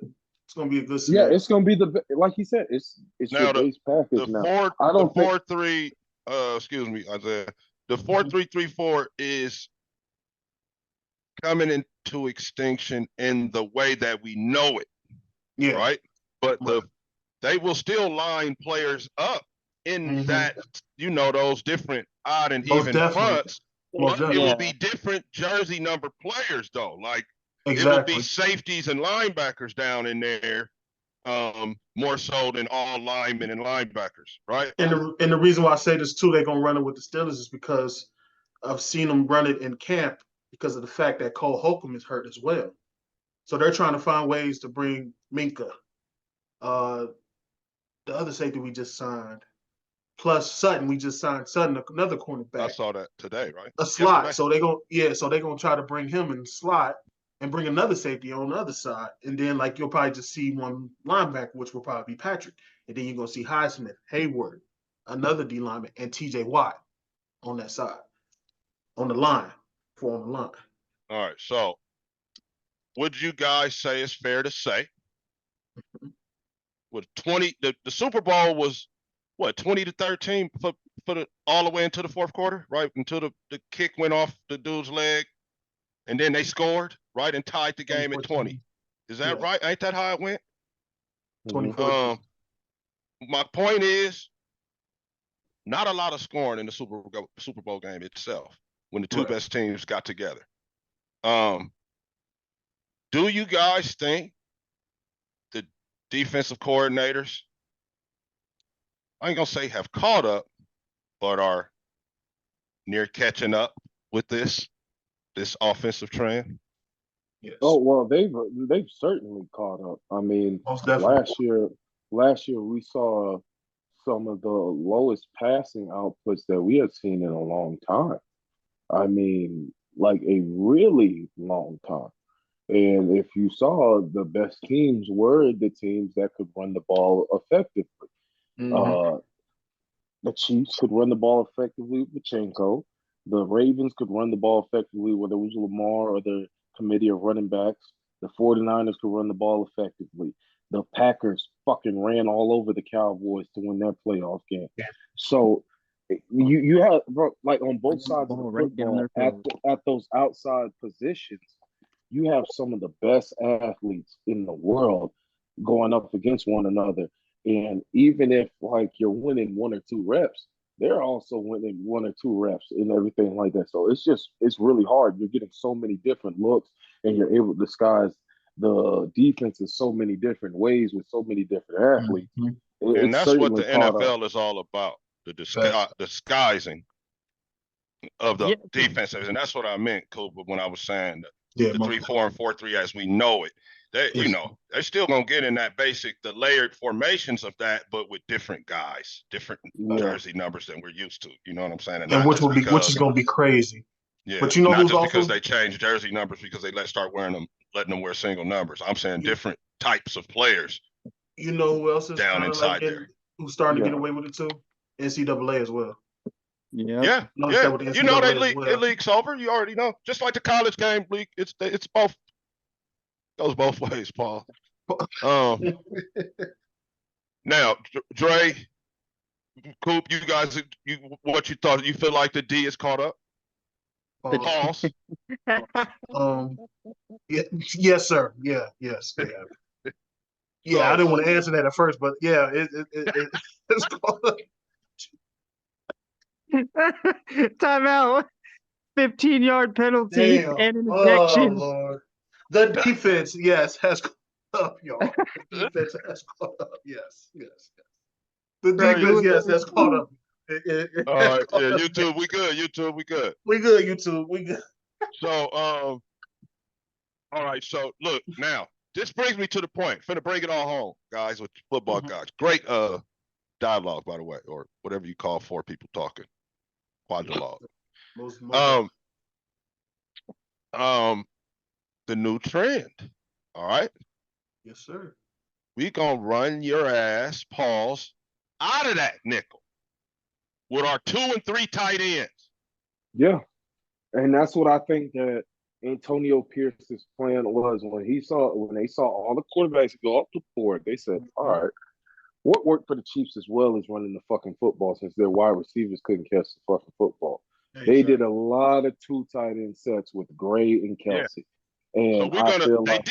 It's gonna be a good Yeah, scenario. it's gonna be like you said, it's your now base package the now. four I the don't think 4-3 excuse me, Isaiah. The 4-3-3-4 is coming into extinction in the way that we know it, Yeah. right? But Right. they will still line players up in Mm-hmm. that, those different odd and Most even definitely. fronts, Most but it definitely. will Yeah. be different jersey number players though. Like it will be Exactly. safeties and linebackers down in there, more so than all linemen and linebackers, right? And the reason why I say this too, they're gonna run it with the Steelers is because I've seen them run it in camp because of the fact that Cole Holcomb is hurt as well. So they're trying to find ways to bring Minka, uh, the other safety we just signed, plus Sutton. We just signed Sutton, another I cornerback, saw that today, right? a slot. Yesterday. So they're gonna try to bring him in the slot and bring another safety on the other side, and then like you'll probably just see one linebacker, which will probably be Patrick, and then you're gonna see Highsmith, Hayward, another D lineman, and T.J. Watt on that side, on the line, for on the line. All right. So would you guys say it's fair to say with 20 the Super Bowl was what 20-13 for the all the way into the fourth quarter, right? Until the kick went off the dude's leg and then they scored, right? And tied the game at 20. 2014. Is Yeah, that right? Ain't that how it went? mhm. 2014. Um, my point is not a lot of scoring in the Super Bowl game itself. when the two Right. best teams got together. Do you guys think the defensive coordinators, I ain't gonna say have caught up, but are near catching up with this offensive trend? Yes. Oh well, they've certainly caught up. I mean, Most definitely. last year we saw some of the lowest passing outputs that we had seen in a long time. I mean, like a really long time. And if you saw, the best teams were the teams that could run the ball effectively. Mhm. The Chiefs could run the ball effectively with Pachenko. The Ravens could run the ball effectively, whether it was Lamar or the committee of running backs. The 49ers could run the ball effectively. The Packers fucking ran all over the Cowboys to win that playoff game. Yeah. So you have, bro, like on both sides of the Right down football, their at throat. at those outside positions, you have some of the best athletes in the world going up against one another. And even if like you're winning one or two reps, they're also winning one or two reps and everything like that. So it's really hard. You're getting so many different looks and you're able to disguise the defense in so many different ways with so many different athletes. Mhm. And It's that's what certainly the caught up. NFL is all about, the Facts. disguising of the Yeah. defenses. And that's what I meant, Cooper, when I was saying Yeah, the most 3-4 and 4-3 as we know it. They, you Yes. know, they're still gonna get in that basic, the layered formations of that, but with different guys, different Yeah. jersey numbers than we're used to. You know what I'm saying? And not which just is because, going to be crazy. yeah, But you know not who's just also because they changed jersey numbers because they start wearing them, letting them wear single numbers. I'm saying you, different types of players you know who else is down kind of like inside there. who's starting to Yeah. get away with it too? NCAA as well. Yeah. Yeah, Notice yeah. that with the You know NCAA as well. it leaks over. You already know. Just like the college game leak, it's both, goes both ways, Paul. Now, Dre, Coop, you guys, what you thought? You feel like the D is caught up? Pause. Yeah, yes, sir. Yeah, yes, they have. Yeah, I So, didn't want to answer that at first, but yeah, it's called. Timeout. 15-yard penalty Damn. and an Oh ejection. Lord. The defense, yes, has caught up, y'all. The defense has caught up. Yes, yes, yes. The Right. defense, yes, has caught up. It all has right, caught yeah, up. YouTube, we good. YouTube, we good. We good, YouTube. We good. So, all right. So, look, now this brings me to the point. Finna bring it all home, guys, with football guys. Great dialogue, by the way, or whatever you call four people talking, quadrilogue. Most The new trend. All right, yes, sir. we gonna run your ass, pause, out of that nickel with our 2 and 3 tight ends. Yeah. And that's what I think that Antonio Pierce's plan was when they saw all the quarterbacks go up the board. They said, "All right, what worked for the Chiefs as well is running the fucking football since their wide receivers couldn't catch the fucking football." They did a lot of two tight end sets with Gray and Kelsey, So and I feel like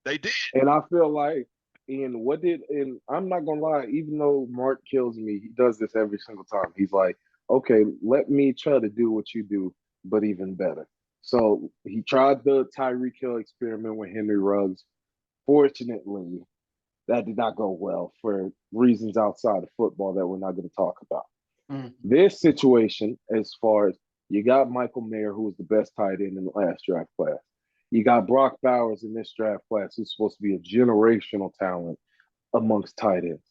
they did, and I feel like and I'm not gonna lie, even though Mark kills me, he does this every single time. He's like, okay, let me try to do what you do, but even better. So he tried the Tyreek Hill experiment with Henry Ruggs. Fortunately, that did not go well for reasons outside of football that we're not going to talk about. This situation, as far as you got Michael Mayer, who was the best tight end in the last draft class. You got Brock Bowers in this draft class, who's supposed to be a generational talent amongst tight ends.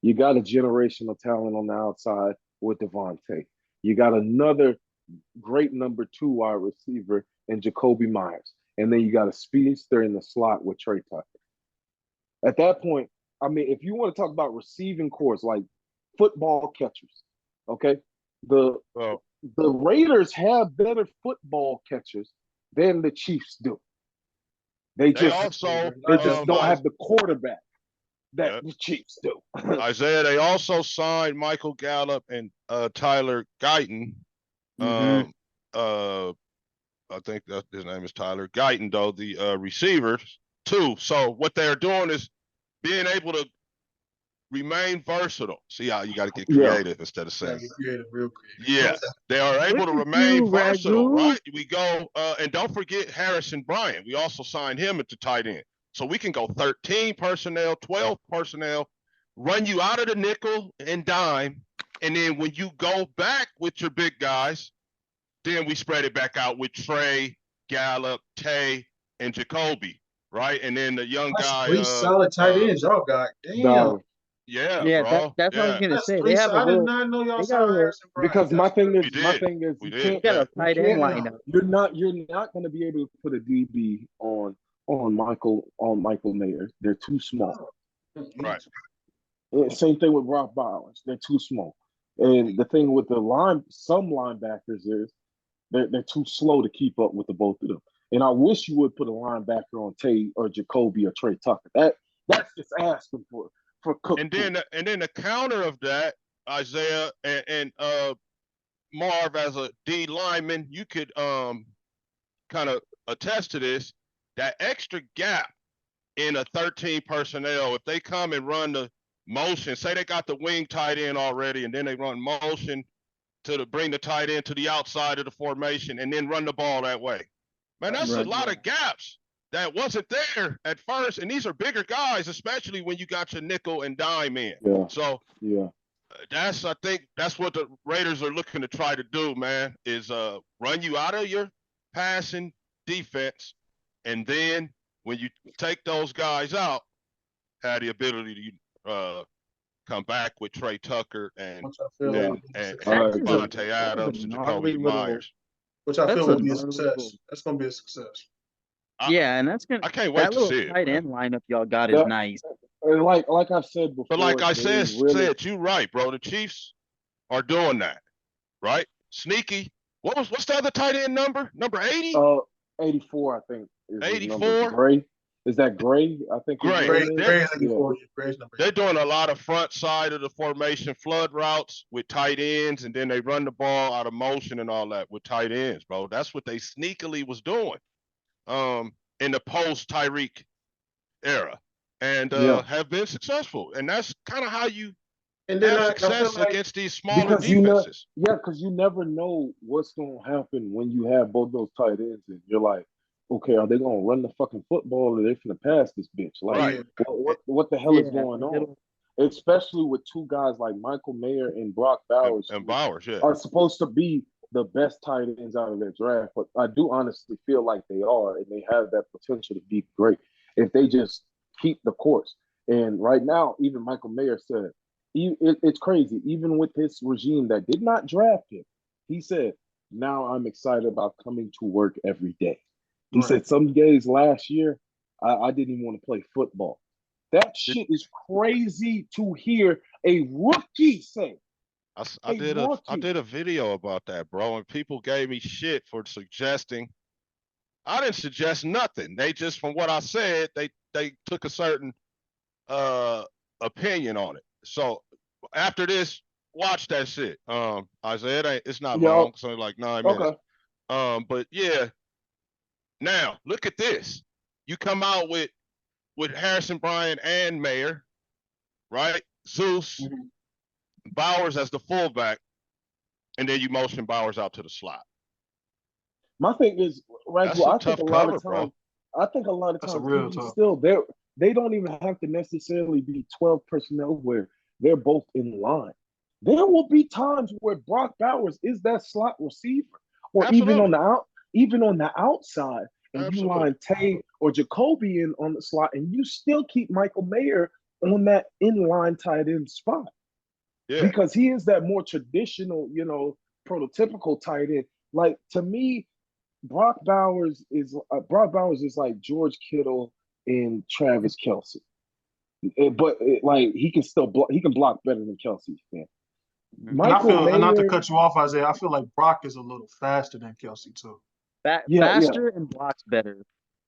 You got a generational talent on the outside with Devontae. You got another great number 2 wide receiver in Jacoby Myers. And then you got a speedster in the slot with Trey Tucker. At that point, I mean, if you want to talk about receiving cores, like football catchers, okay? The Raiders have better football catchers than the Chiefs do. They just don't have the quarterback that the Chiefs do. Isaiah, they also signed Michael Gallup and Tyler Guyton. I think that his name is Tyler Guyton, though, the receivers too. So what they're doing is being able to remain versatile. See how you got to get Yeah. creative instead of Yeah, saying. get creative real quick. Yes, they are able to Look at remain you, versatile, Ragu. right? We go, and don't forget Harrison Bryant. We also signed him at the tight end. So we can go 13 personnel, 12 personnel, run you out of the nickel and dime. And then when you go back with your big guys, then we spread it back out with Trey, Gallup, Tay, and Jacoby, right? And then the young That's guy, 3 solid tight ends y'all got. Damn. Dog. yeah, Yeah, bro. that's what I was Yeah, gonna That's say. 3 They have a I did little. not know y'all They got a signed little. Harrison Bryant. Because my thing is, we did. you We can't. did. Got Yeah. a tight You end can't- lineup. You're not going to be able to put a DB on Michael Mayer. They're too small. Right. Same thing with Brock Bowers. They're too small. And the thing with some linebackers is they're too slow to keep up with the both of them. And I wish you would put a linebacker on Tay or Jacoby or Trey Tucker. That's just asking for Cook. And then the counter of that, Isaiah and Marv as a D lineman, you could kind of attest to this. That extra gap in a 13 personnel, if they come and run the motion, say they got the wing tight end already, and then they run motion to bring the tight end to the outside of the formation and then run the ball that way. Man, that's a lot of gaps that wasn't there at first. And these are bigger guys, especially when you got your nickel and dime in. Yeah. So Yeah. I think that's what the Raiders are looking to try to do, man, is run you out of your passing defense. And then when you take those guys out, have the ability to come back with Trey Tucker and Which I feel like and That is a- Devontae Adams and gnarly Jacoby little- Myers. which I That's feel a will be a gnarly success. little- That's gonna be a success. Yeah, and that's gonna. I can't wait That to little see it. tight man. end lineup y'all got is That- nice. And like I said before, But like I they said, really, you're right, bro. The Chiefs are doing that, right? Sneaky. What's the other tight end number? Number 80? 84, I think. Is his 84? number. Gray. Is that Gray? I think his Gray. name is? Gray's Yeah. Gray's number. They're doing a lot of front side of the formation flood routes with tight ends, and then they run the ball out of motion and all that with tight ends, bro. That's what they sneakily was doing in the post Tyreek era, and Yeah. have been successful. And that's kind of how you And then have I feel success like against these smaller Because you know, defenses. because you never know what's going to happen when you have both those tight ends, and you're like, okay, are they going to run the fucking football, or are they going to pass this bitch? Like, Right. what the hell is Yeah, going on? it'll- Especially with two guys like Michael Mayer and Brock Bowers, And who Bowers, yeah. are supposed to be the best tight ends out of their draft. But I do honestly feel like they are, and they have that potential to be great if they just keep the course. And right now, even Michael Mayer said, it's crazy. Even with this regime that did not draft him, he said, now I'm excited about coming to work every day. He Right. said some days last year, I didn't even want to play football. That shit is crazy to hear a rookie say. I did a rookie. video about that, bro, and people gave me shit for suggesting. I didn't suggest nothing. They just, from what I said, they took a certain opinion on it. So after this, watch that shit. Isaiah, it's not Yo. long, so like 9 minutes. Okay. But yeah. Now look at this. You come out with Harrison Bryant and Mayer, right? Zeus, Bowers as the fullback, and then you motion Bowers out to the slot. My thing is, That's Ragu, a I tough think a lot cover, of bro. times, That's a real even tough. still, they don't even have to necessarily be 12 personnel where they're both in line. There will be times where Brock Bowers is that slot receiver, or even on the outside, and you Absolutely. line Tay or Jacoby in on the slot, and you still keep Michael Mayer on that inline tight end spot. Yeah. Because he is that more traditional, prototypical tight end. Like, to me, Brock Bowers is like George Kittle and Travis Kelce. But he can still block. He can block better than Kelce can. And not to cut you off, Isaiah, I feel like Brock is a little faster than Kelce too. Faster and blocks better.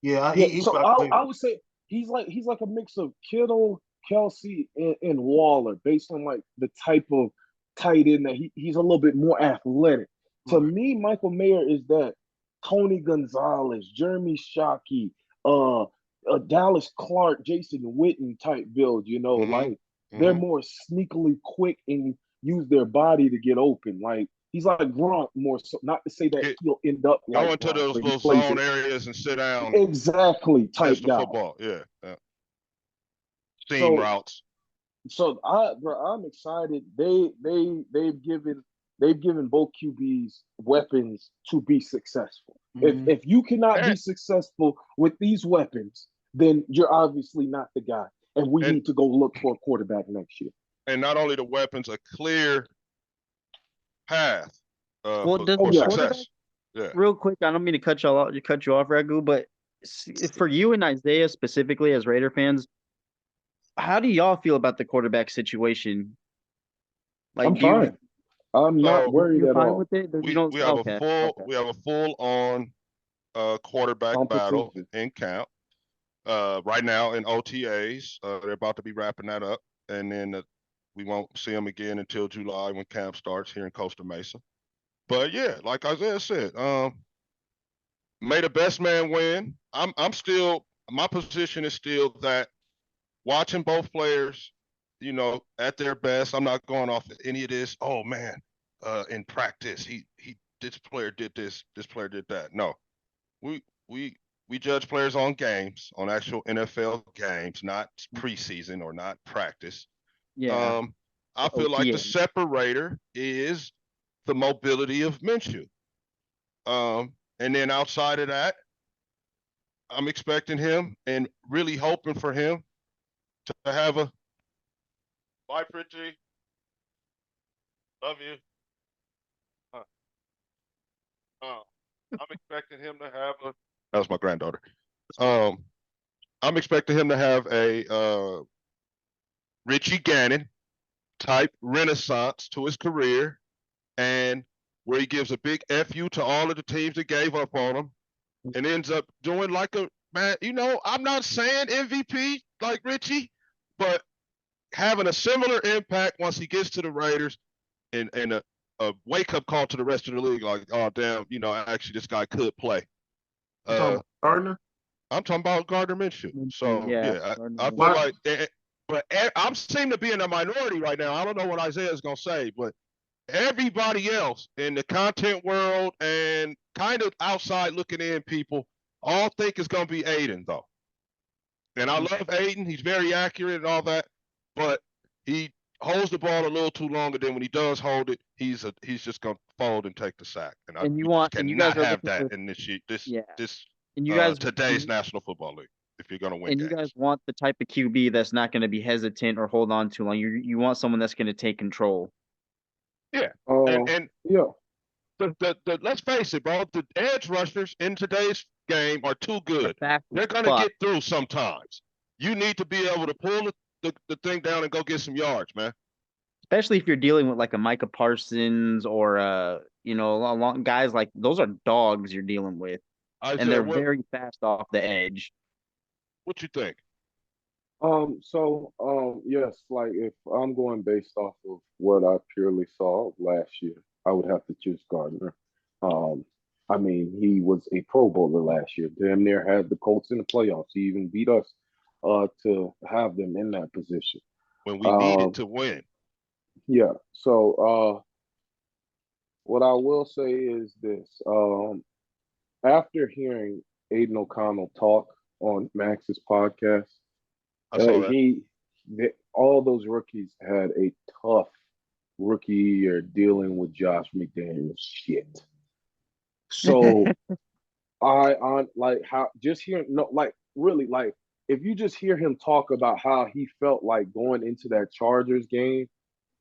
Yeah, so I would say he's like a mix of Kittle, Kelce, and Waller, based on like the type of tight end that he's a little bit more athletic. To me, Michael Mayer is that Tony Gonzalez, Jeremy Shockey, Dallas Clark, Jason Witten type build, Mhm. like they're more sneakily quick and use their body to get open. Like he's like Gronk more so. Not to say that he'll end up Go like into Gronk, those but he little plays zone it areas and sit down. exactly type Catch the guy. football. Yeah. Seam So routes. So I'm excited. They've given both QBs weapons to be successful. If you cannot be successful with these weapons, then you're obviously not the guy. And we need to go look for a quarterback next year. And not only the weapons, a clear path Well, for does the success. quarterback, Yeah. real quick, I don't mean to cut you off, Ragu, but for you and Isaiah specifically as Raider fans, how do y'all feel about the quarterback situation? Like, I'm fine. I'm not worried you at fine all. with it? We You don't, have okay, we have a full on quarterback battle in camp. Right now in OTAs, they're about to be wrapping that up, and then we won't see them again until July when camp starts here in Costa Mesa. But yeah, like Isaiah said, may the best man win. I'm still, my position is still that watching both players, you know, at their best. I'm not going off any of this. Oh man, in practice, this player did this player did that. No, we judge players on games, on actual NFL games, not preseason or not practice. Yeah. I feel like the separator is the mobility of Minshew. And then outside of that, I'm expecting him and really hoping for him to have a bye, Fritchie. Love you. I'm expecting him to have a. That was my granddaughter. I'm expecting him to have a Richie Gannon type renaissance to his career, and where he gives a big FU to all of the teams that gave up on him, and ends up doing like a man. You know, I'm not saying MVP like Richie, but having a similar impact once he gets to the Raiders, and a wake up call to the rest of the league, like, oh damn, you know, actually this guy could play. Gardner? I'm talking about Gardner Minshew. So yeah, I feel like, but I'm seem to be in a minority right now. I don't know what Isaiah is gonna say, but everybody else in the content world and kind of outside looking in people all think it's gonna be Aiden though. And I love Aiden. He's very accurate and all that, but he holds the ball a little too long, and then when he does hold it, he's just gonna fold and take the sack. And you cannot guys are have looking that in this and you guys today's National Football League if you're gonna win and games. you guys want the type of QB that's not going to be hesitant or hold on too long. You want someone that's going to take control. Yeah, and yeah. Let's face it, bro. The edge rushers in today's game are too good. They're gonna get through sometimes. You need to be able to pull the thing down and go get some yards, man. Especially if you're dealing with like a Micah Parsons or you know, guys like those are dogs you're dealing with, and they're very fast off the edge. What you think? Yes, like if I'm going based off of what I purely saw last year, I would have to choose Gardner. I mean, he was a Pro Bowler last year. Damn near had the Colts in the playoffs. He even beat us to have them in that position. When we needed to win. Yeah. So what I will say is this. After hearing Aiden O'Connell talk on Max's podcast, all those rookies had a tough rookie year dealing with Josh McDaniels shit. So I like how just hearing like if you just hear him talk about how he felt like going into that Chargers game,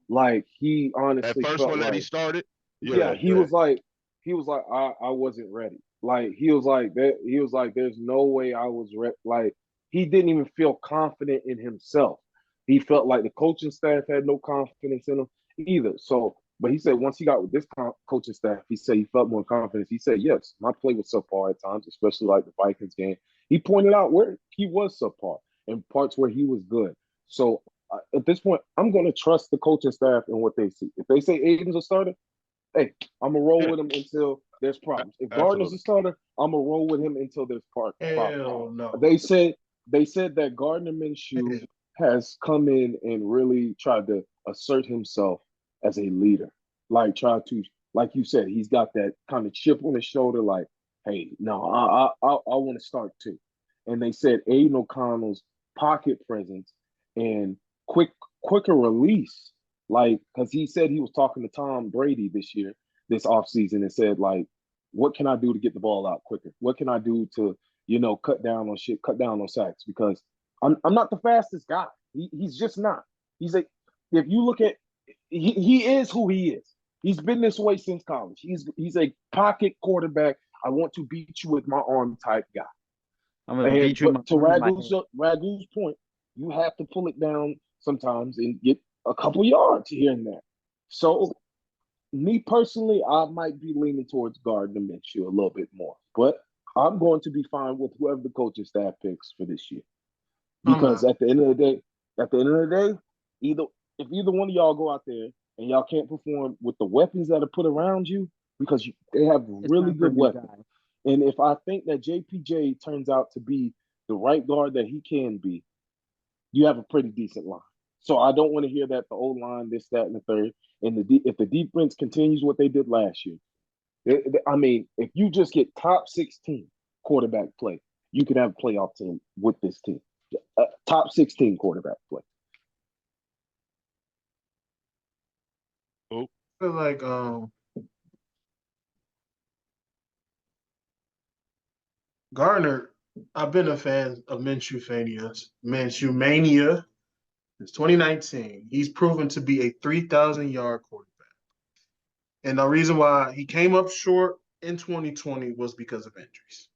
like he honestly that first felt one like that he started. He was like I wasn't ready. Like he was like there's no way I was ready. Like he didn't even feel confident in himself. He felt like the coaching staff had no confidence in him either. So, but he said once he got with this coaching staff, he said he felt more confidence. He said, yes, my play was subpar at times, especially like the Vikings game. He pointed out where he was subpar and parts where he was good. So at this point, I'm going to trust the coaching staff and what they see. If they say Aiden's a starter, hey, I'm going to roll with him until there's problems. If Gardner's a starter, I'm going to roll with him until there's problems. Hell no. They said that Gardner Minshew has come in and really tried to assert himself as a leader. Like try to, like you said, he's got that kind of chip on his shoulder. Like, hey, no, I want to start too. And they said Aiden O'Connell's pocket presence and quicker release, like because he said he was talking to Tom Brady this offseason, and said like, what can I do to get the ball out quicker? What can I do to cut down on shit, cut down on sacks? Because I'm not the fastest guy. He's just not. He's a if you look at he is who he is. He's been this way since college. He's a pocket quarterback. I want to beat you with my arm type guy. I'm gonna beat you. But to Ragu's point, you have to pull it down sometimes and get a couple yards here and there. So, me personally, I might be leaning towards Gardner Minshew a little bit more, but I'm going to be fine with whoever the coaching staff picks for this year. Because at the end of the day, if either one of y'all go out there and y'all can't perform with the weapons that are put around you, because they have really good weapons. And if I think that JPJ turns out to be the right guard that he can be, you have a pretty decent line. So I don't want to hear that the old line, this, that, and the third. And if the defense continues what they did last year, I mean, if you just get top 16 quarterback play, you can have a playoff team with this team. Top 16 quarterback play. I feel like Garner, I've been a fan of Minshew Mania since 2019. He's proven to be a 3,000-yard quarterback. And the reason why he came up short in 2020 was because of injuries.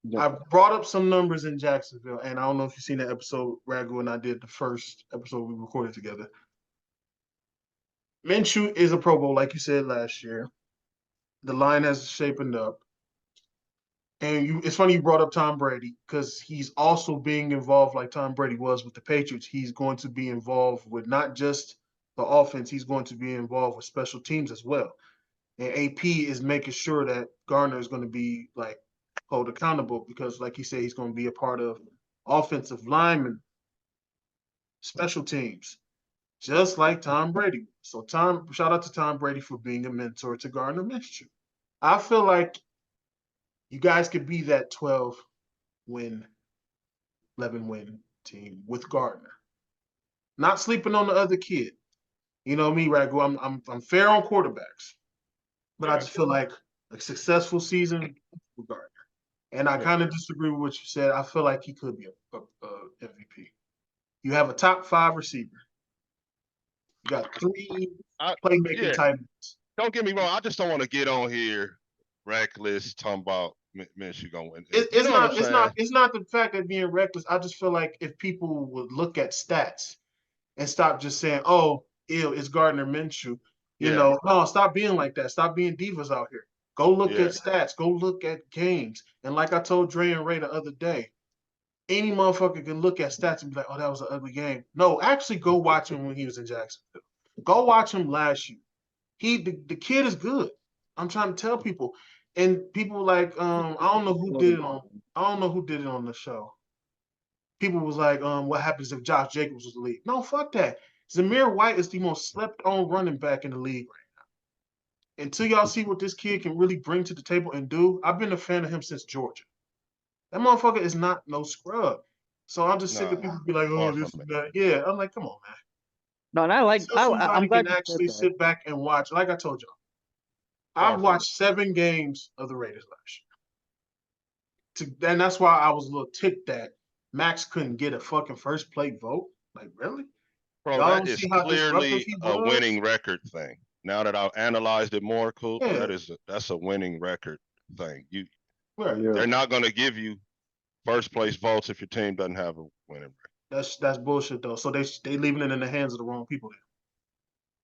Yep. I brought up some numbers in Jacksonville, and I don't know if you've seen that episode Ragu and I did, the first episode we recorded together. Minshew is a Pro Bowl, like you said last year. The line has shapened up. And it's funny you brought up Tom Brady, because he's also being involved like Tom Brady was with the Patriots. He's going to be involved with not just the offense, he's going to be involved with special teams as well. And AP is making sure that Garner is going to be like hold accountable, because like you said, he's going to be a part of offensive linemen, special teams, just like Tom Brady. So shout out to Tom Brady for being a mentor to Gardner Minshew. I feel like you guys could be that 12-win, 11-win team with Gardner. Not sleeping on the other kid. You know me, Ragu. I'm fair on quarterbacks, but I just feel like a successful season with Gardner. And I kind of disagree with what you said. I feel like he could be a MVP. You have a top 5 receiver. You got 3 playmaking tight ends. Don't get me wrong. I just don't want to get on here reckless talking about Minshew gonna win. It's not the fact of being reckless. I just feel like if people would look at stats and stop just saying, "Oh, it's Gardner Minshew," no, stop being like that. Stop being divas out here. Go look at stats. Go look at games. And like I told Dre and Ray the other day, any motherfucker can look at stats and be like, "Oh, that was an ugly game." No, actually, go watch him when he was in Jacksonville. Go watch him last year. The kid is good. I'm trying to tell people, and people like I don't know who did it on the show. People was like, what happens if Josh Jacobs was the league? No, fuck that. Zamir White is the most slept on running back in the league right now. Until y'all see what this kid can really bring to the table and do, I've been a fan of him since Georgia. That motherfucker is not no scrub. So I'm just sick of people be like, oh, this and that. Yeah, I'm like, come on, man. No, and I'm glad can actually sit back and watch. Like I told y'all, I've watched 7 games of the Raiders last year. And that's why I was a little ticked that Max couldn't get a fucking first plate vote. Like, really? Bro, that is clearly a winning record thing. Now that I've analyzed it more, Coop, that's a winning record thing. They're not going to give you first place votes if your team doesn't have a winning record. That's bullshit though. So they leaving it in the hands of the wrong people.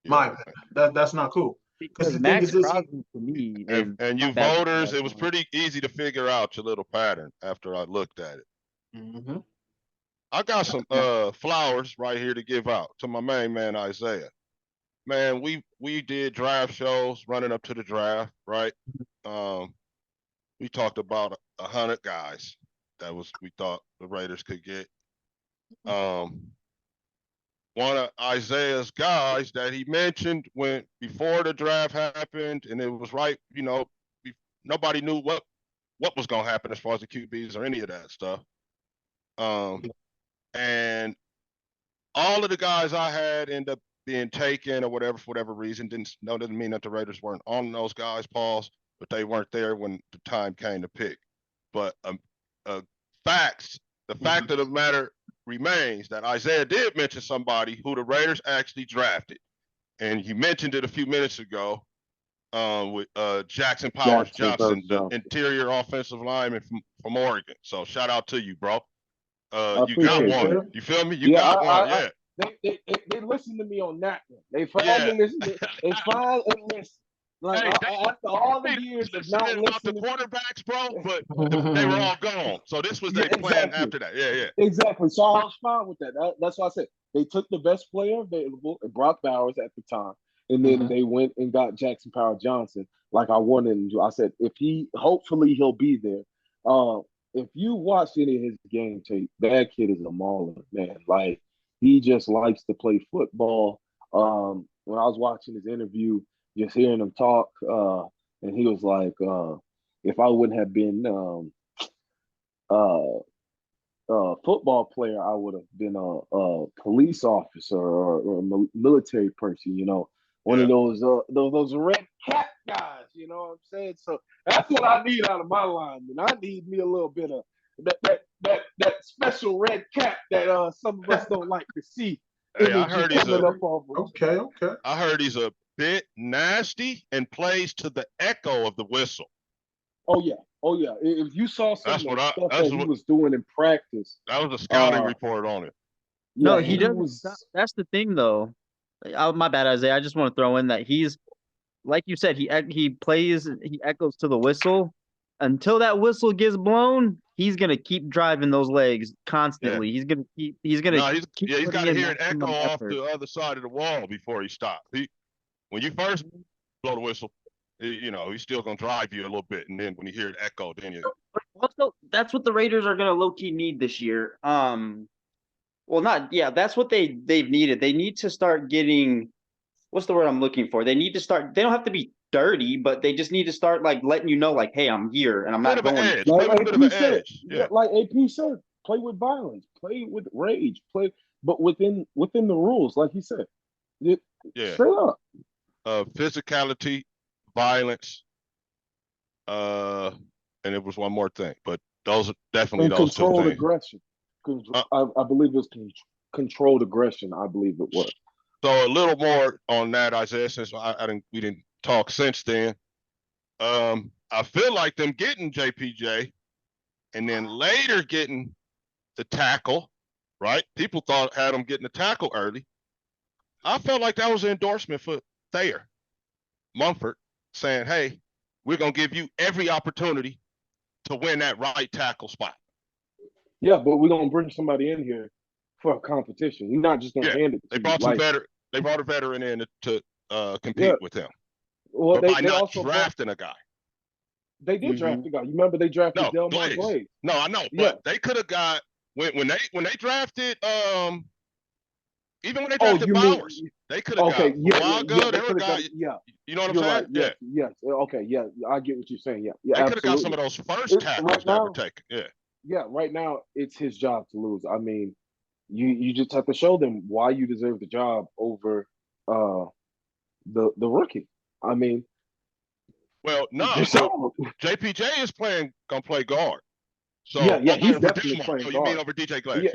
My opinion. That's not cool. Because the thing is, Crosby to me and you voters, it was pretty easy to figure out your little pattern after I looked at it. Mm-hmm. I got some flowers right here to give out to my main man Isaiah. Man, we did draft shows running up to the draft, right? We talked about 100 guys that we thought the Raiders could get. one of Isaiah's guys that he mentioned when before the draft happened, and it was right, nobody knew what was going to happen as far as the QBs or any of that stuff. And all of the guys I had end up being taken or whatever for whatever reason. Doesn't mean that the Raiders weren't on those guys, pause, but they weren't there when the time came to pick. But the fact of the matter remains that Isaiah did mention somebody who the Raiders actually drafted, and he mentioned it a few minutes ago with Jackson Powers Johnson, the interior offensive lineman from Oregon. So shout out to you, bro. You got one. It. You feel me? You got one. They listen to me on that one. They finally listen. They finally listen. Like after all the years of not listening about the quarterbacks, bro, but they were all gone. So this was their plan after that. Yeah. Exactly. So I was fine with that. That's why I said they took the best player available, Brock Bowers at the time, and then they went and got Jackson Power Johnson, like I wanted him to. I said hopefully he'll be there. If you watch any of his game tape, that kid is a mauler, man. Like he just likes to play football. When I was watching his interview, just hearing him talk, and he was like, if I wouldn't have been a football player, I would have been a police officer or a military person, one of those red cap guys, you know what I'm saying? So that's what I need out of my lineman. I need me a little bit of that special red cap that some of us don't like to see. Hey, I heard he's okay. I heard he's a bit nasty and plays to the echo of the whistle. Oh yeah. If you saw some of the stuff that he was doing in practice, that was a scouting report on it. No, he doesn't. That's the thing, though. My bad, Isaiah. I just want to throw in that he's, like you said, he echoes to the whistle. Until that whistle gets blown, he's gonna keep driving those legs constantly. Yeah. He's gonna keep he's got to hear an echo off effort. the other side of the wall before he stops. When you first blow the whistle, he's still gonna drive you a little bit, and then when you hear it echo, then you. Also, that's what the Raiders are gonna low key need this year. That's what they've needed. They need to start getting. What's the word I'm looking for? They need to start. They don't have to be dirty, but they just need to start like letting you know, like, hey, I'm here and I'm not going. Like AP said, like AP said, play with violence, play with rage, but within the rules, like he said. Straight up. Physicality, violence, and it was one more thing, but those are definitely and those controlled two things. Aggression. I believe it was controlled aggression. I believe it was. So a little more on that, Isaiah, since we didn't talk since then. I feel like them getting JPJ and then later getting the tackle, right? People had them getting the tackle early. I felt like that was an endorsement for Thayer, Mumford, saying, hey, we're going to give you every opportunity to win that right tackle spot. Yeah, but we're going to bring somebody in here for a competition. We're not just going to hand it to They brought they brought a veteran in to compete with him. Well, but by not drafting a guy. They did draft a guy. You remember they drafted Delmar Glaze. No, I know, but they could have got when they drafted even when they drafted Bowers, they could have got Ragu. They would have got you know what I'm saying? Right. Yes. Okay. Yeah, I get what you're saying. Yeah. They could have got some of those first tackles that were taken. Yeah. Yeah. Right now, it's his job to lose. I mean, you just have to show them why you deserve the job over the rookie. I mean, well, no. So JPJ is gonna play guard. So yeah, he's definitely playing guard. You mean over DJ Glaze?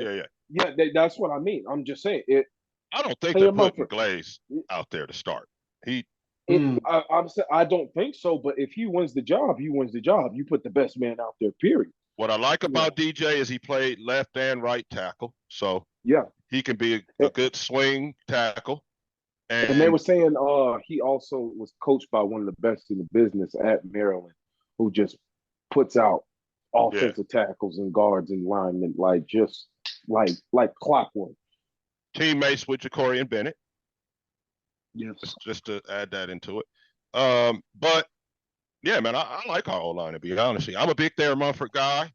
Yeah. That's what I mean. I'm just saying it. I don't think they're putting Glaze out there to start. I don't think so. But if he wins the job, he wins the job. You put the best man out there. Period. What I like about DJ is he played left and right tackle, so he can be a good swing tackle. And they were saying he also was coached by one of the best in the business at Maryland, who just puts out offensive tackles and guards and linemen like clockwork. Teammates with Ja'Cory Bennett. Yes. Just to add that into it. But yeah, man, I like our O-line, to be honest. I'm a big Thayer Mumford guy.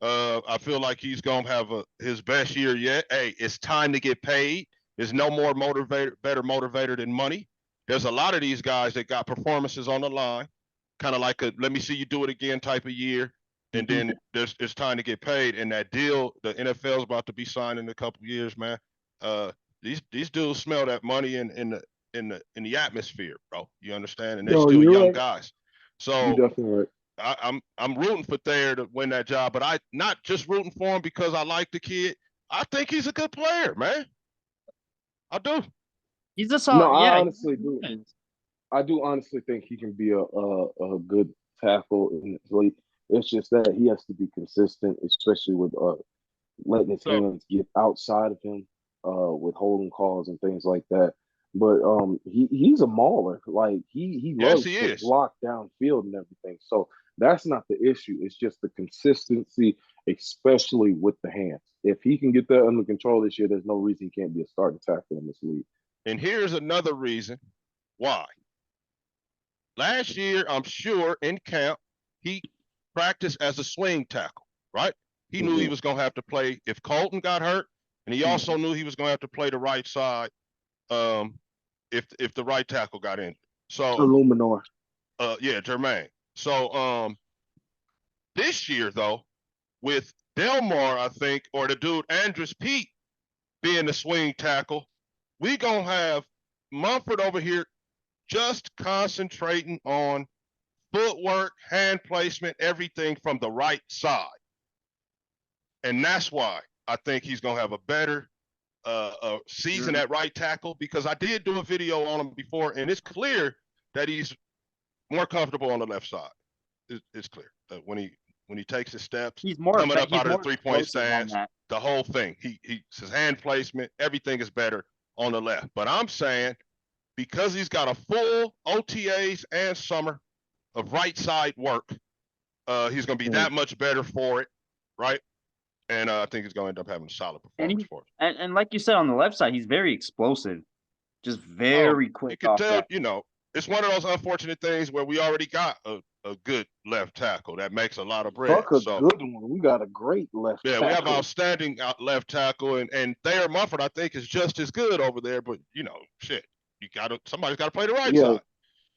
I feel like he's gonna have his best year yet. Hey, it's time to get paid. is no more better motivator than money. There's a lot of these guys that got performances on the line, kind of like a let me see you do it again type of year, and then it's time to get paid. And that deal, the NFL is about to be signed in a couple of years, man. These dudes smell that money in the atmosphere, bro. You understand? And they're still young guys. So you're definitely right. I'm rooting for Thayer to win that job, but I not just rooting for him because I like the kid. I think he's a good player, man. I do. He's a solid. No, I yeah, honestly do. I do honestly think he can be a good tackle in this league. It's just that he has to be consistent, especially with letting his hands get outside of him, with holding calls and things like that. But he's a mauler. Like he loves to block downfield and everything. So that's not the issue. It's just the consistency, especially with the hands. If he can get that under control this year, there's no reason he can't be a starting tackle in this league. And here's another reason why. Last year, I'm sure in camp, he practiced as a swing tackle, right? He knew he was going to have to play if Colton got hurt, and he also knew he was going to have to play the right side if the right tackle got injured. So Illuminor. Yeah, Jermaine. So this year though, with Delmar, I think, or the dude Andrus Pete being the swing tackle, we gonna have Mumford over here just concentrating on footwork, hand placement, everything from the right side. And that's why I think he's gonna have a better season at right tackle, because I did do a video on him before, and it's clear that he's more comfortable on the left side. It's clear when he takes his steps, he's more coming up out of the 3-point stance, the whole thing. His hand placement, everything is better on the left. But I'm saying because he's got a full OTAs and summer of right side work, he's going to be that much better for it, right? And I think he's going to end up having a solid performance for it. And like you said, on the left side, he's very explosive, just very quick. You can tell, you know, it's one of those unfortunate things where we already got a good left tackle that makes a lot of bread. Fuck a good one. We got a great left tackle. Yeah, we have outstanding left tackle, and Thayer Mumford, I think, is just as good over there. But you know, shit, somebody's got to play the right side.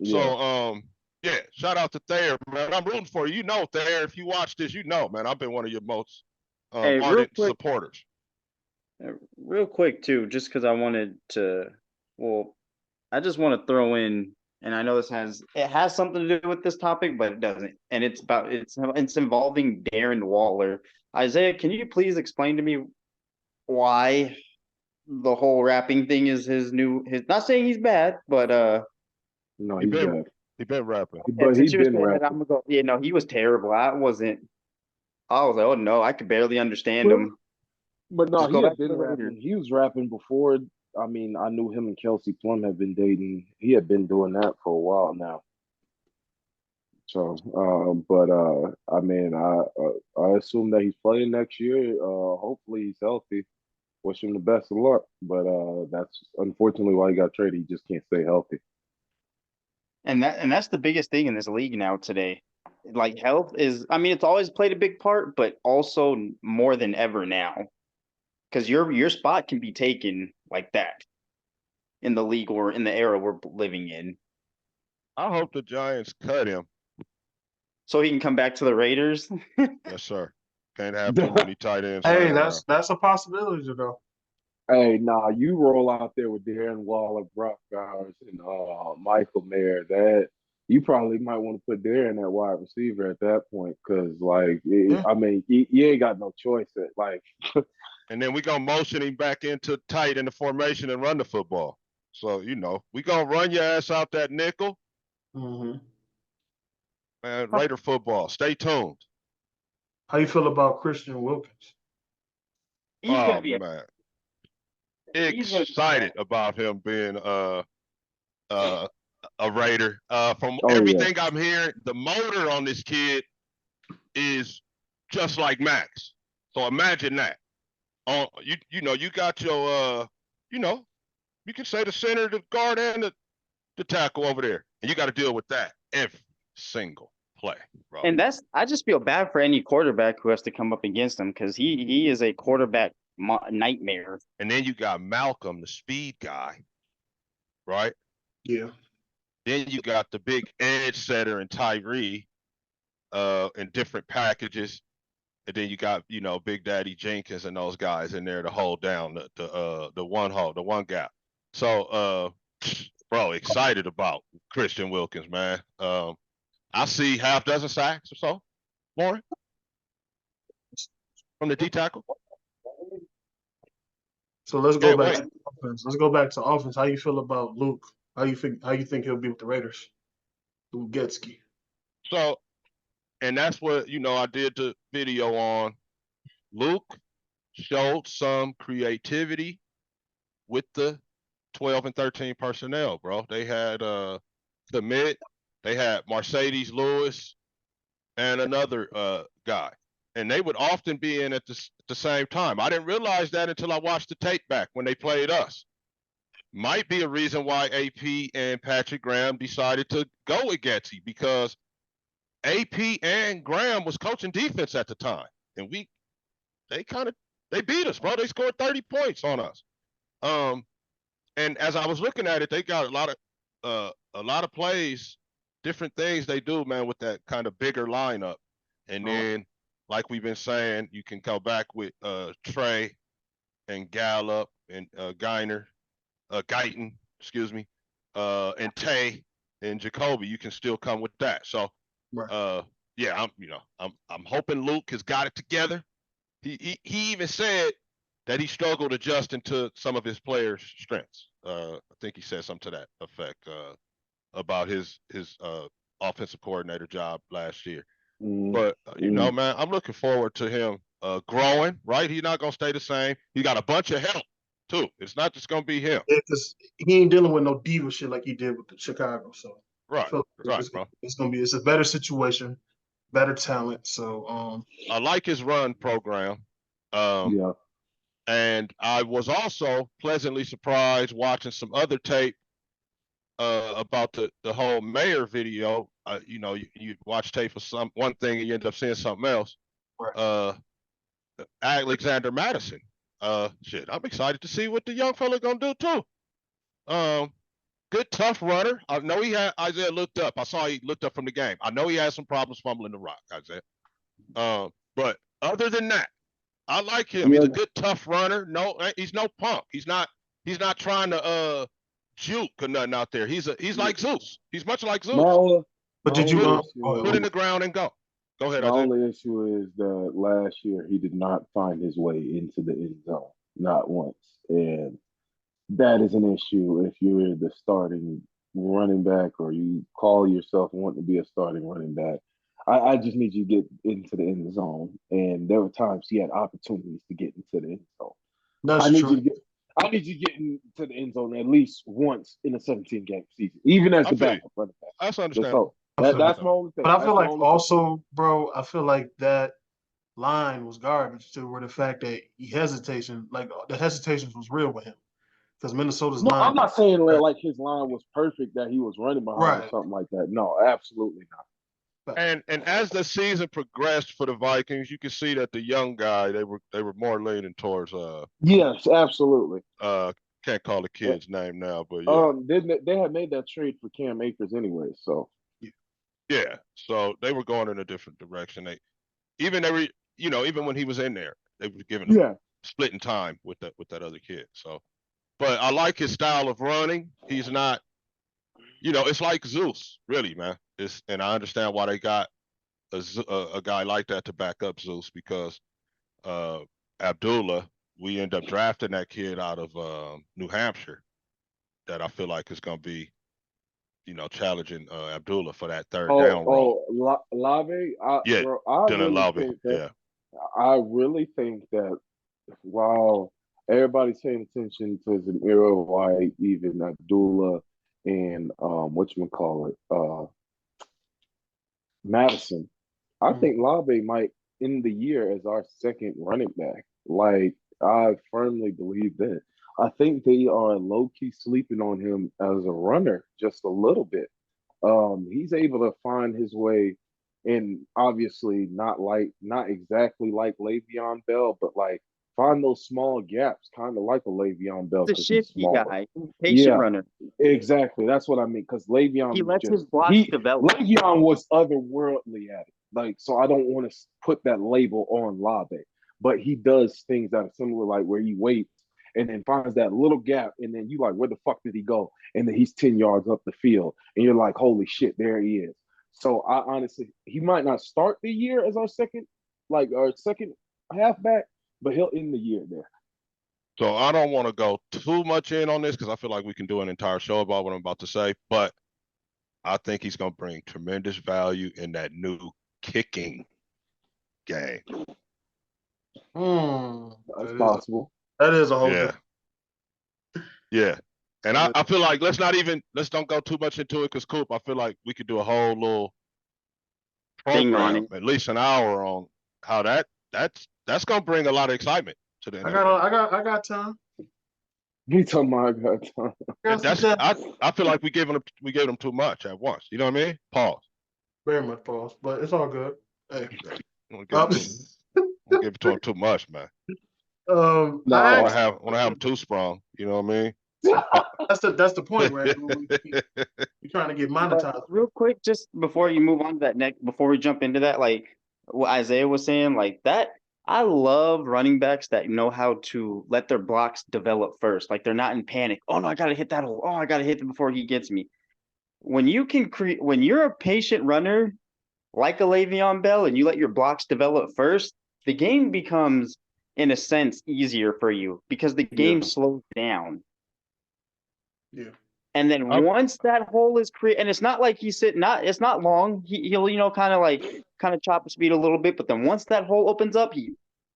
So, yeah, shout out to Thayer, man. I'm rooting for you. You know, Thayer, if you watch this, you know, man, I've been one of your most ardent supporters. Real quick, too, just because I wanted to, I just want to throw in, and I know it has something to do with this topic, but it doesn't. And it's involving Darren Waller. Isaiah, can you please explain to me why the whole rapping thing is his not saying he's bad, but no, he's bad. He been rapping. But he's been rapping. I'm gonna go, no, he was terrible. I was like, oh no, I could barely understand him. But no, he had been rapping. He was rapping before. I mean, I knew him and Kelsey Plum had been dating. He had been doing that for a while now. So, I mean, I assume that he's playing next year. Hopefully he's healthy. Wish him the best of luck. But that's unfortunately why he got traded. He just can't stay healthy. And that's the biggest thing in this league now today. Like, health is, I mean, it's always played a big part, but also more than ever now. Because your spot can be taken like that in the league or in the era we're living in. I hope the Giants cut him so he can come back to the Raiders. Yes, sir. Can't have too many tight ends. Hey, that's a possibility though. Hey, nah, you roll out there with Darren Waller, Brock Bowers, and Michael Mayer. That you probably might want to put Darren at wide receiver at that point, because I mean, you ain't got no choice at And then we gonna motion him back into tight in the formation and run the football. So you know we gonna run your ass out that nickel. Man, Raider football. Stay tuned. How you feel about Christian Wilkins? He's gonna be man. Excited about him being a Raider. From everything I'm hearing, the motor on this kid is just like Max. So imagine that. You know, you got your you can say the center, the guard, and the tackle over there, and you got to deal with that every single play, bro. And I just feel bad for any quarterback who has to come up against him, because he is a quarterback nightmare. And then you got Malcolm, the speed guy, right? Yeah. Then you got the big edge setter and Tyree in different packages. And then you got, Big Daddy Jenkins and those guys in there to hold down the one gap. So bro, excited about Christian Wilkins, man. I see half dozen sacks or so, Lauren, from the D tackle. So let's go back to offense. Let's go back to offense. How you feel about Luke? How you think he'll be with the Raiders? Luke Getsky. So, and that's what I did the video on. Luke showed some creativity with the 12 and 13 personnel, bro. They had the mid, they had Mercedes Lewis and another guy. And they would often be in at the same time. I didn't realize that until I watched the tape back when they played us. Might be a reason why AP and Patrick Graham decided to go with Getsy, because AP and Graham was coaching defense at the time. And they beat us, bro. They scored 30 points on us. And as I was looking at it, they got a lot of plays, different things they do, man, with that kind of bigger lineup. And then, like we've been saying, you can go back with Trey and Gallup and Guyton, excuse me, and Tay and Jacoby. You can still come with that. So, yeah, I'm hoping Luke has got it together. He even said that he struggled adjusting to some of his players' strengths. I think he said something to that effect about his offensive coordinator job last year. But man, I'm looking forward to him growing. Right, he's not gonna stay the same. He got a bunch of help too. It's not just gonna be him. Yeah, because he ain't dealing with no diva shit like he did with the Chicago. So right, bro. It's a better situation, better talent. So I like his run program. Yeah. And I was also pleasantly surprised watching some other tape about the whole mayor video. You watch tape for one thing and you end up seeing something else. Right. Alexander Madison. Shit, I'm excited to see what the young fella gonna do too. Good tough runner. I know Isaiah looked up. I saw he looked up from the game. I know he had some problems fumbling the rock, Isaiah. But other than that, I like him. He's a good tough runner. No, he's no punk. He's not trying to juke or nothing out there. He's like Zeus. He's much like Zeus. But did you put in the ground and go? Go ahead. My only issue is that last year he did not find his way into the end zone, not once. And that is an issue if you're the starting running back or you call yourself wanting to be a starting running back. I just need you to get into the end zone. And there were times he had opportunities to get into the end zone. I need you to get into the end zone at least once in a 17-game season, even as the backup running back. That's understandable. That's my only thing. But I feel like also, bro, I feel like that line was garbage too, where the fact that the hesitations was real with him. Because Minnesota's line. I'm not saying like his line was perfect that he was running behind or something like that. No, absolutely not. And as the season progressed for the Vikings, you can see that the young guy they were more leaning towards yes, absolutely. Can't call the kid's name now, but yeah. They had made that trade for Cam Akers anyway, so yeah. So they were going in a different direction. Even when he was in there, they were giving him splitting time with that other kid. So, but I like his style of running. He's not, it's like Zeus, really, man. And I understand why they got a guy like that to back up Zeus, because Abdullah, we end up drafting that kid out of New Hampshire that I feel like is going to be, challenging Abdullah for that third down role. Lave? Dylan Lave. I really think that while everybody's paying attention to Zamir White, even Abdullah, and Madison, I think Lave might end the year as our second running back. Like, I firmly believe that. I think they are low-key sleeping on him as a runner just a little bit. He's able to find his way, and obviously not exactly like Le'Veon Bell, but like find those small gaps, kind of like a Le'Veon Bell He's a because he's shifty small. guy, patient Yeah, runner. exactly. That's what I mean. Because Le'Veon He was lets his just blocks develop. Le'Veon was otherworldly at it. Like, so I don't want to put that label on Lave, but he does things that are similar, like where he waits and then finds that little gap, and then you like, where the fuck did he go? And then he's 10 yards up the field, and you're like, holy shit, there he is. So I honestly, he might not start the year as our second halfback, but he'll end the year there. So I don't want to go too much in on this because I feel like we can do an entire show about what I'm about to say, but I think he's going to bring tremendous value in that new kicking game. That's possible. That is a whole Yeah. Yeah. And I feel like let's don't go too much into it because Coop, I feel like we could do a whole little program, at least an hour on how that's gonna bring a lot of excitement to the NFL. I got time. You talking about I got time. I feel like we gave them too much at once. You know what I mean? Pause. Very much pause, but it's all good. Hey. Don't give it to him too much, man. No, I want to have him too sprung. You know what I mean? That's the point, right? You're trying to get monetized. But real quick, just before you move on to that next, before we jump into that, like what Isaiah was saying, like that. I love running backs that know how to let their blocks develop first. Like they're not in panic. Oh no, I gotta hit that hole. Oh, I gotta hit it before he gets me. When you can create, when you're a patient runner like a Le'Veon Bell, and you let your blocks develop first, the game becomes, in a sense, easier for you because the game slows down. Yeah. And then once that hole is created, and it's not like it's not long. He'll kind of chop the speed a little bit, but then once that hole opens up, he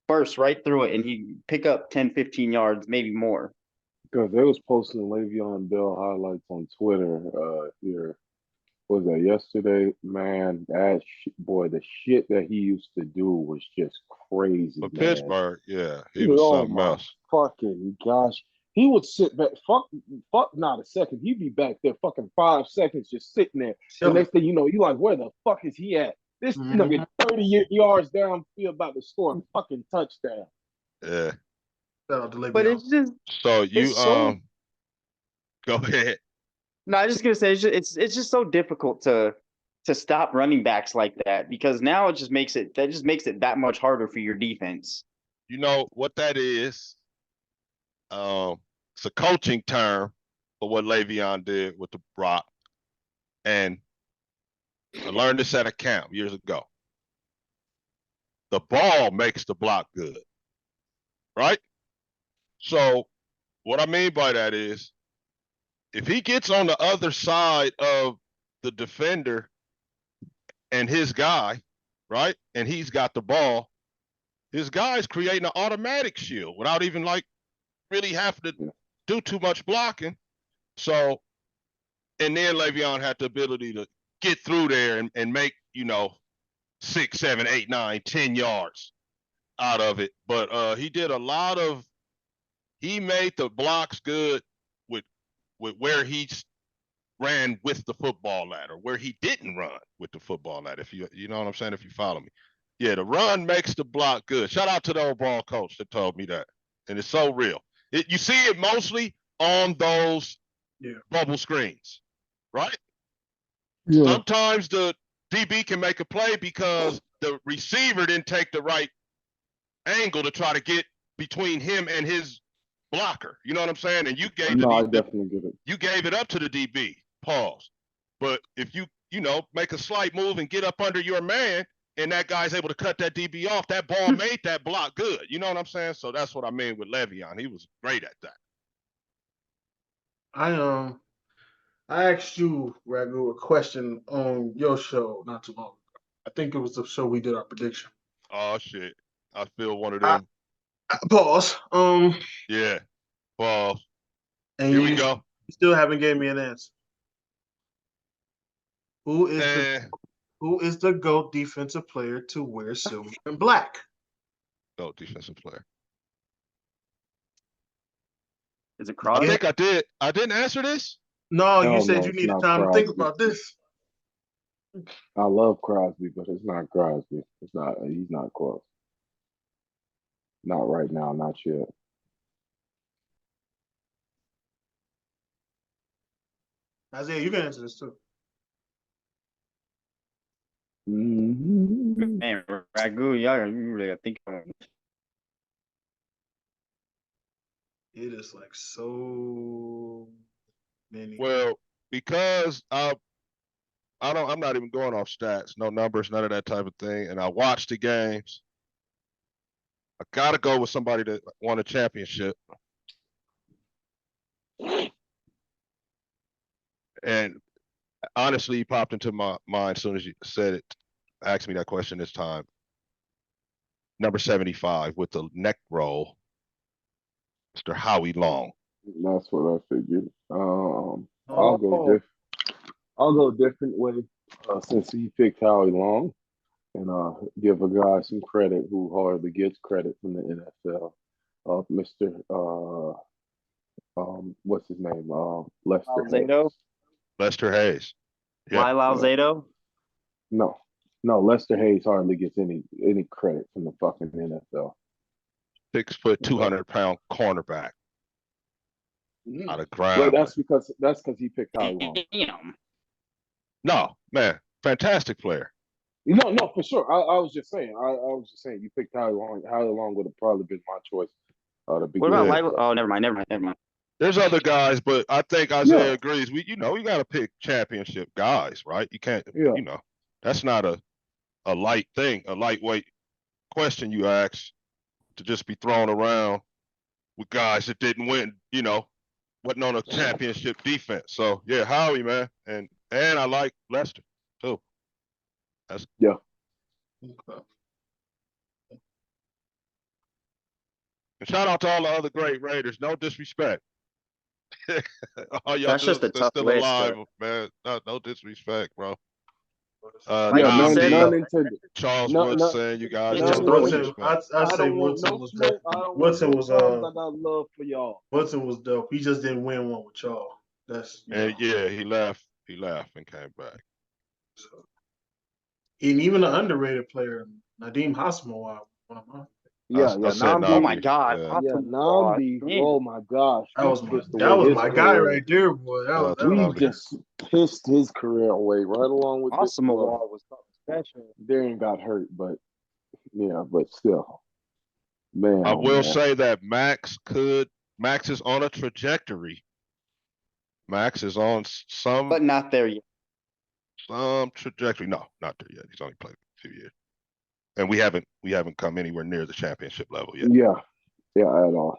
bursts right through it and he pick up 10, 15 yards, maybe more. Because they was posting Le'Veon Bell highlights on Twitter here. Was that yesterday? Man, the shit that he used to do was just crazy. But man. Pittsburgh, yeah, he was something else. Fucking gosh. He would sit back, fuck not a second. He'd be back there fucking 5 seconds just sitting there. The next thing you know, you like, where the fuck is he at? This nigga 30 yards downfield about to score a fucking touchdown. Yeah. But it's just so you go ahead. No, I was just gonna say it's just so difficult to stop running backs like that because now it just makes it that much harder for your defense. You know what that is? It's a coaching term for what Le'Veon did with the Brock. And I learned this at a camp years ago. The ball makes the block good, right? So what I mean by that is if he gets on the other side of the defender and his guy, right, and he's got the ball, his guy's creating an automatic shield without even really having to do too much blocking. So, and then Le'Veon had the ability to get through there and make, 6, 7, 8, 9, 10 yards out of it. But he made the blocks good with where he ran with the football ladder, where he didn't run with the football ladder. If you know what I'm saying, if you follow me. Yeah, the run makes the block good. Shout out to the old ball coach that told me that. And it's so real. You see it mostly on those bubble screens, right? Yeah. Sometimes the DB can make a play because the receiver didn't take the right angle to try to get between him and his blocker. You know what I'm saying? And you gave I definitely get it. You gave it up to the DB. Pause. But if you make a slight move and get up under your man, and that guy's able to cut that DB off, that ball made that block good. You know what I'm saying? So that's what I mean with Le'Veon. He was great at that. I asked you, Ragu, a question on your show not too long ago. I think it was the show we did our prediction. Oh shit. I feel one of them. Pause. Yeah. Pause. And here we go. You still haven't gave me an answer. Who is the GOAT defensive player to wear silver and black? GOAT defensive player. Is it Crosby? I think I did. I didn't answer this. No, you said you needed time to think about this. I love Crosby, but it's not Crosby. He's not close. Not right now, not yet. Isaiah, you can answer this too. Mm-hmm. Man, Ragu, y'all you really gotta think about it. It is like so many. Well, because I'm not even going off stats, no numbers, none of that type of thing. And I watch the games. I gotta go with somebody that won a championship. And honestly, he popped into my mind as soon as you said it. Asked me that question this time. Number 75 with the neck roll, Mr. Howie Long. That's what I figured. I'll Oh, go different way since he picked Howie Long, and give a guy some credit who hardly gets credit from the NFL. Mr. What's his name? Lester Hayes. Zato? Lester Hayes. Yeah. Lyle Zato? No, Lester Hayes hardly gets any credit from the fucking NFL. 6 foot, 200-pound cornerback out of But ground. that's because he picked Howie Long. Damn. No, man, fantastic player. No, for sure. I was just saying. I was just saying. You picked Howie Long. Howie Long would have probably been my choice. To What begin about with. Lyle? Oh, never mind. There's other guys, but I think Isaiah Yeah. agrees. We got to pick championship guys, right? You can't, Yeah. that's not a light thing, a lightweight question you ask to just be thrown around with guys that didn't win, wasn't on a championship defense. So yeah, Howie, man, and I like Lester too. Yeah. okay. And shout out to all the other great Raiders. No disrespect. All y'all That's just dudes a that's tough still list. alive, man. No disrespect, bro. Like Yeah, you said, none though, intended. Charles No, Woodson, you guys It's Yeah, just no throwing Woodson. disrespect. I I say don't want Woodson no was smoke. dope. I don't want Woodson no was problems. I got love for y'all. Woodson was dope. He just didn't win one with y'all. That's And yeah, he left and came back. So. And even an underrated player, Nadeem Hasselman, one of mine. Yeah, I said Namdi. oh my Namdi. God. Yeah. Yeah, Oh, Namdi. damn. Oh my gosh, That was my pissed away his guy career. right there, boy. Shout out to We Namdi. just pissed his career away right along with this. Awesome Wall was something special. Darren got hurt, but but still, man. I Oh, will man. say that Max is on a trajectory. Max is on But not there yet. some trajectory. No, not there yet. He's only played a few years. And we haven't come anywhere near the championship level yet. Yeah, at all.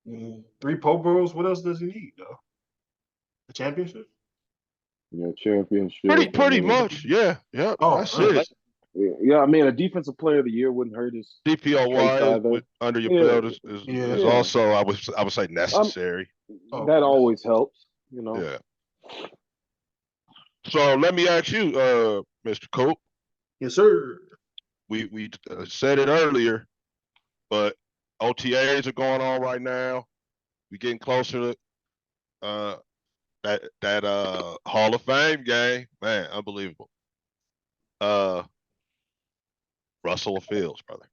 3 Pro Bowls. What else does he need, though? A championship? Yeah, championship. Pretty much. Yeah. Oh, That's nice. it. Yeah, I mean, a defensive player of the year wouldn't hurt his DPOY either. under your Yeah. belt is also I would say necessary. That always helps, Yeah. So let me ask you, Mr. Coop. Yes, sir. We said it earlier, but OTAs are going on right now. We're getting closer to that Hall of Fame game. Man, unbelievable. Russell Fields, brother.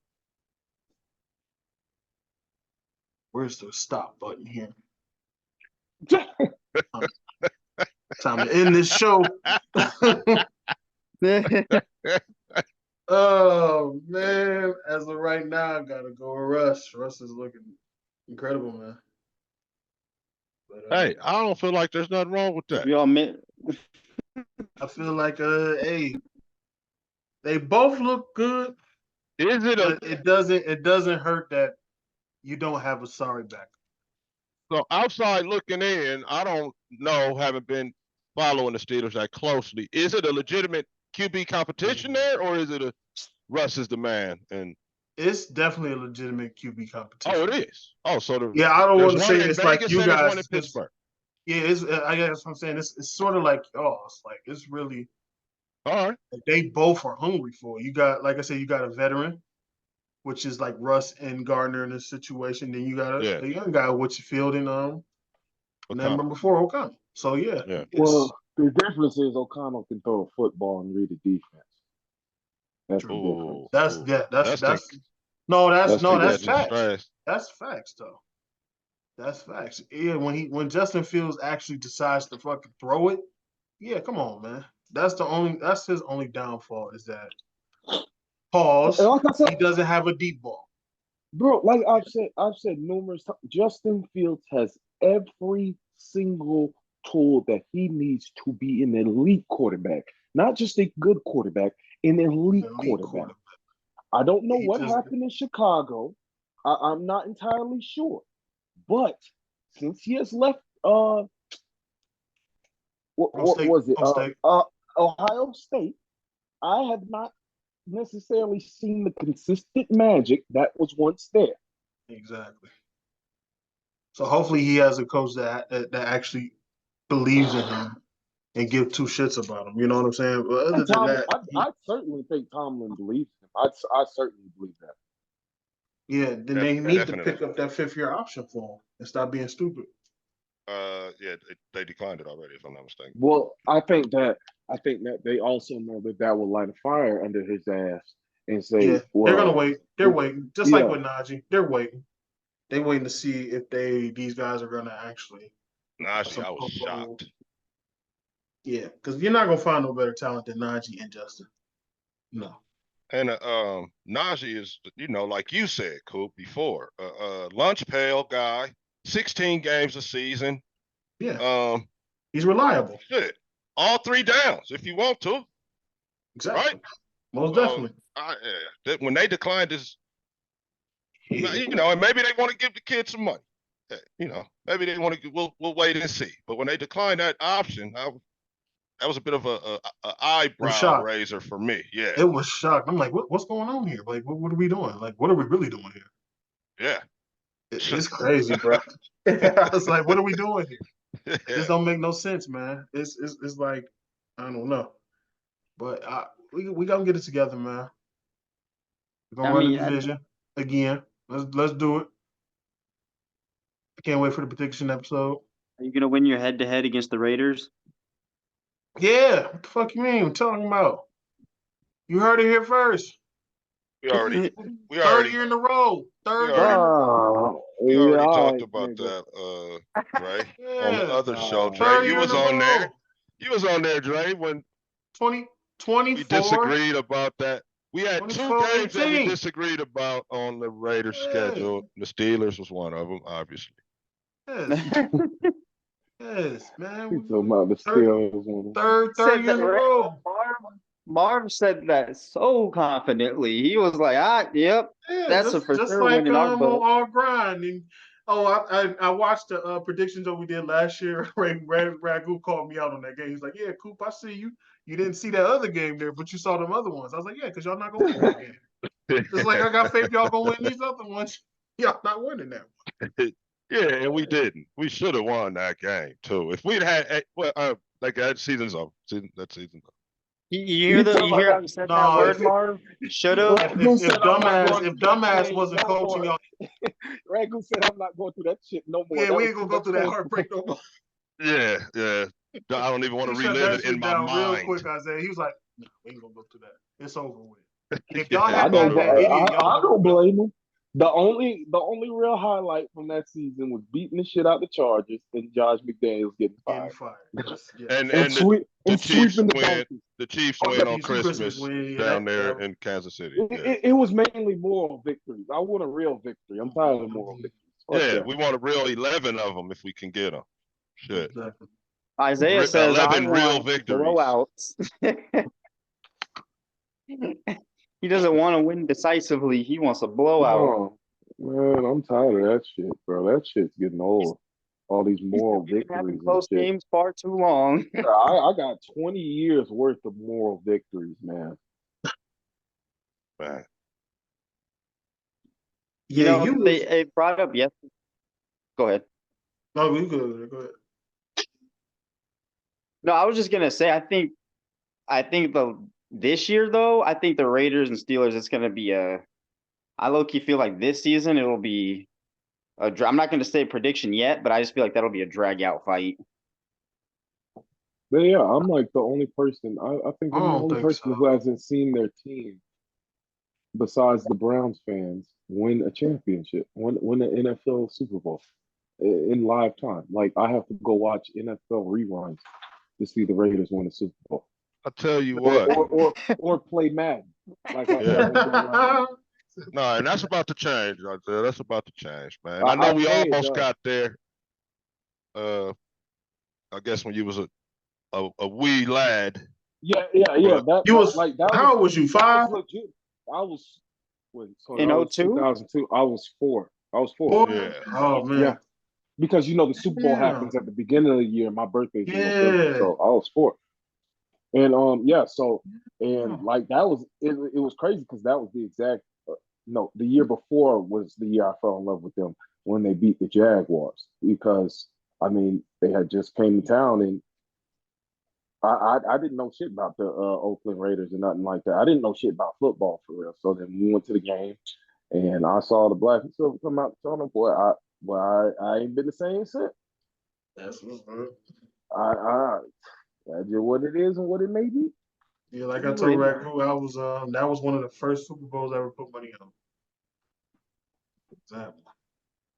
Where's the stop button here? Time to end this show. Oh man! As of right now, I gotta go with Russ. Russ is looking incredible, man. But, Hey, I don't feel like there's nothing wrong with that. We all admit. I feel like hey, they both look good. Is it but it doesn't hurt that you don't have a sorry back. So outside looking in, I don't know, haven't been following the Steelers that closely. Is it a legitimate QB competition there, or is it a Russ is the man? And it's definitely a legitimate QB competition. Oh, it is. Oh, so I don't want to say it's Vegas like you and there's guys. one in Pittsburgh. Yeah, I guess I'm saying it's sort of like it's really. All right. They both are hungry for it. You got, like I said, you got a veteran, which is like Russ and Gardner in this situation. Then you got a young guy, Field and number 4, O'Connell. So yeah. Well, the difference is O'Connell can throw a football and read a defense. That's the difference. That's No, That's He that's catching traditional. facts. strays. That's facts though. That's facts. Yeah, when Justin Fields actually decides to fucking throw it, yeah, come on, man. That's his only downfall is that And pause. like I said, He doesn't have a deep ball. bro, like I've said numerous times, Justin Fields has every single tool that he needs to be an elite quarterback, not just a good quarterback, an elite Elite quarterback. quarterback. I don't know He what just happened in Chicago. I'm not entirely sure, but since he has left, what was it? State. Ohio State. I have not necessarily seen the consistent magic that was once there. Exactly. So hopefully he has a coach that actually believes in him and give two shits about him. You know what I'm saying? But other than that, I certainly think Tomlin believes him. I certainly believe that. yeah, then they need to Definitely. pick up that 5th-year option for him and stop being stupid. Yeah, they declined it already, if I'm not mistaken. Well, I think that they also know that will light a fire under his ass and say, Yeah, well, they're gonna wait. They're waiting, just like yeah, with Najee. They're waiting. They're waiting to see if these guys are gonna actually Najee, some I was shocked. Yeah, because you're not gonna find no better talent than Najee and Justin. No. And Najee is, like you said, Coop, before, lunch pail guy, 16 games a season. Yeah. He's reliable. Shit, all 3 downs if you want to. Exactly. Right? Most definitely. When they declined this, and maybe they want to give the kid some money. Maybe they want to. We'll wait and see. But when they declined that option, that was a bit of a eyebrow raiser for me. Yeah, it was shocked. I'm like, what's going on here? Like, what are we doing? Like, what are we really doing here? Yeah, it's crazy, bro. I was like, what are we doing here? Like, this don't make no sense, man. It's like, I don't know, but we gonna get it together, man. We're gonna run the division again. Let's do it. I can't wait for the prediction episode. Are you gonna win your head-to-head against the Raiders? Yeah, what the fuck you mean? What you talking about? You heard it here first. Third year in a row. Third year in a row. We already talked about that, Dre, on the other show. Dre, you was on there. You was on there, Dre, when 2024. We disagreed about that. We had 2 games that we 18. disagreed about on the Raiders schedule. The Steelers was one of them, obviously. Yes. Yes, man. He's talking about the Steelers. Third year in a row. Marv said that so confidently. He was like, yep, Yeah, that's just, for just sure like winning our boat. on our grind. And I watched the predictions that we did last year. Ragu called me out on that game. He's like, yeah, Coop, I see you. You didn't see that other game there, but you saw them other ones. I was like, yeah, because y'all not gonna win that game. It's like I got faith y'all gonna win these other ones. Y'all not winning that one. Yeah, and we didn't. We should have won that game too. If we'd had, like that season's over. That season's over. You hear how he said that word, Marv? Should have. If dumbass wasn't coaching y'all, Ragu said, "I'm not going through that shit no more." Yeah, we ain't gonna go through that heartbreak no more. Yeah. I don't even want to relive it in my mind. Real quick, Isaiah. He was like, "No, we ain't gonna go through that. It's over with." If y'all had I don't blame him. The only real highlight from that season was beating the shit out the Chargers and Josh McDaniels getting fired. And the Chiefs win on Christmas down there in Kansas City. It was mainly moral victories. I want a real victory. I'm tired of moral victories. We want a real 11 of them if we can get them. Shit. Exactly. Isaiah says 11 real victories. Blowouts. He doesn't want to win decisively. He wants a blowout. Oh, man, I'm tired of that shit, bro. That shit's getting old. All these moral victories. Close games far too long. I got 20 years worth of moral victories, man. Man. Yeah, they brought up yesterday. Go ahead. No, we good. Go ahead. No, I was just gonna say, I think this year though, I think the Raiders and Steelers, it's gonna be I low-key feel like this season it'll be I'm not gonna say a prediction yet, but I just feel like that'll be a drag-out fight. But yeah, I'm like the only person. I think I'm the only person who hasn't seen their team besides the Browns fans, win a championship, win an NFL Super Bowl in live time. Like I have to go watch NFL reruns to see the Raiders win a Super Bowl, I tell you or what, or play Madden like I yeah. have them doing right now. No, and that's about to change right there. That's about to change, man. I know I we pray it almost does. got there. I guess when you was a wee lad. Yeah. But You was That how old was you? that was 5? legit. I was so In that was '02. 2002. I was 4. I was 4. 4? yeah, Oh Yeah, man. because you know the Super Bowl Yeah. happens at the beginning of the year. My birthday's in November, Yeah. so I was 4. And yeah, so Yeah. and like that was it was crazy because that was the exact no, the year before was the year I fell in love with them when they beat the Jaguars because I mean they had just came to town and I didn't know shit about the Oakland Raiders or nothing like that. I didn't know shit about football for real. So then we went to the game and I saw the black and silver come out the tunnel. I ain't been the same since. That's what's up. I that's just what it is and what it may be. Yeah, like I told Ragu, I was that was one of the first Super Bowls I ever put money on. Exactly.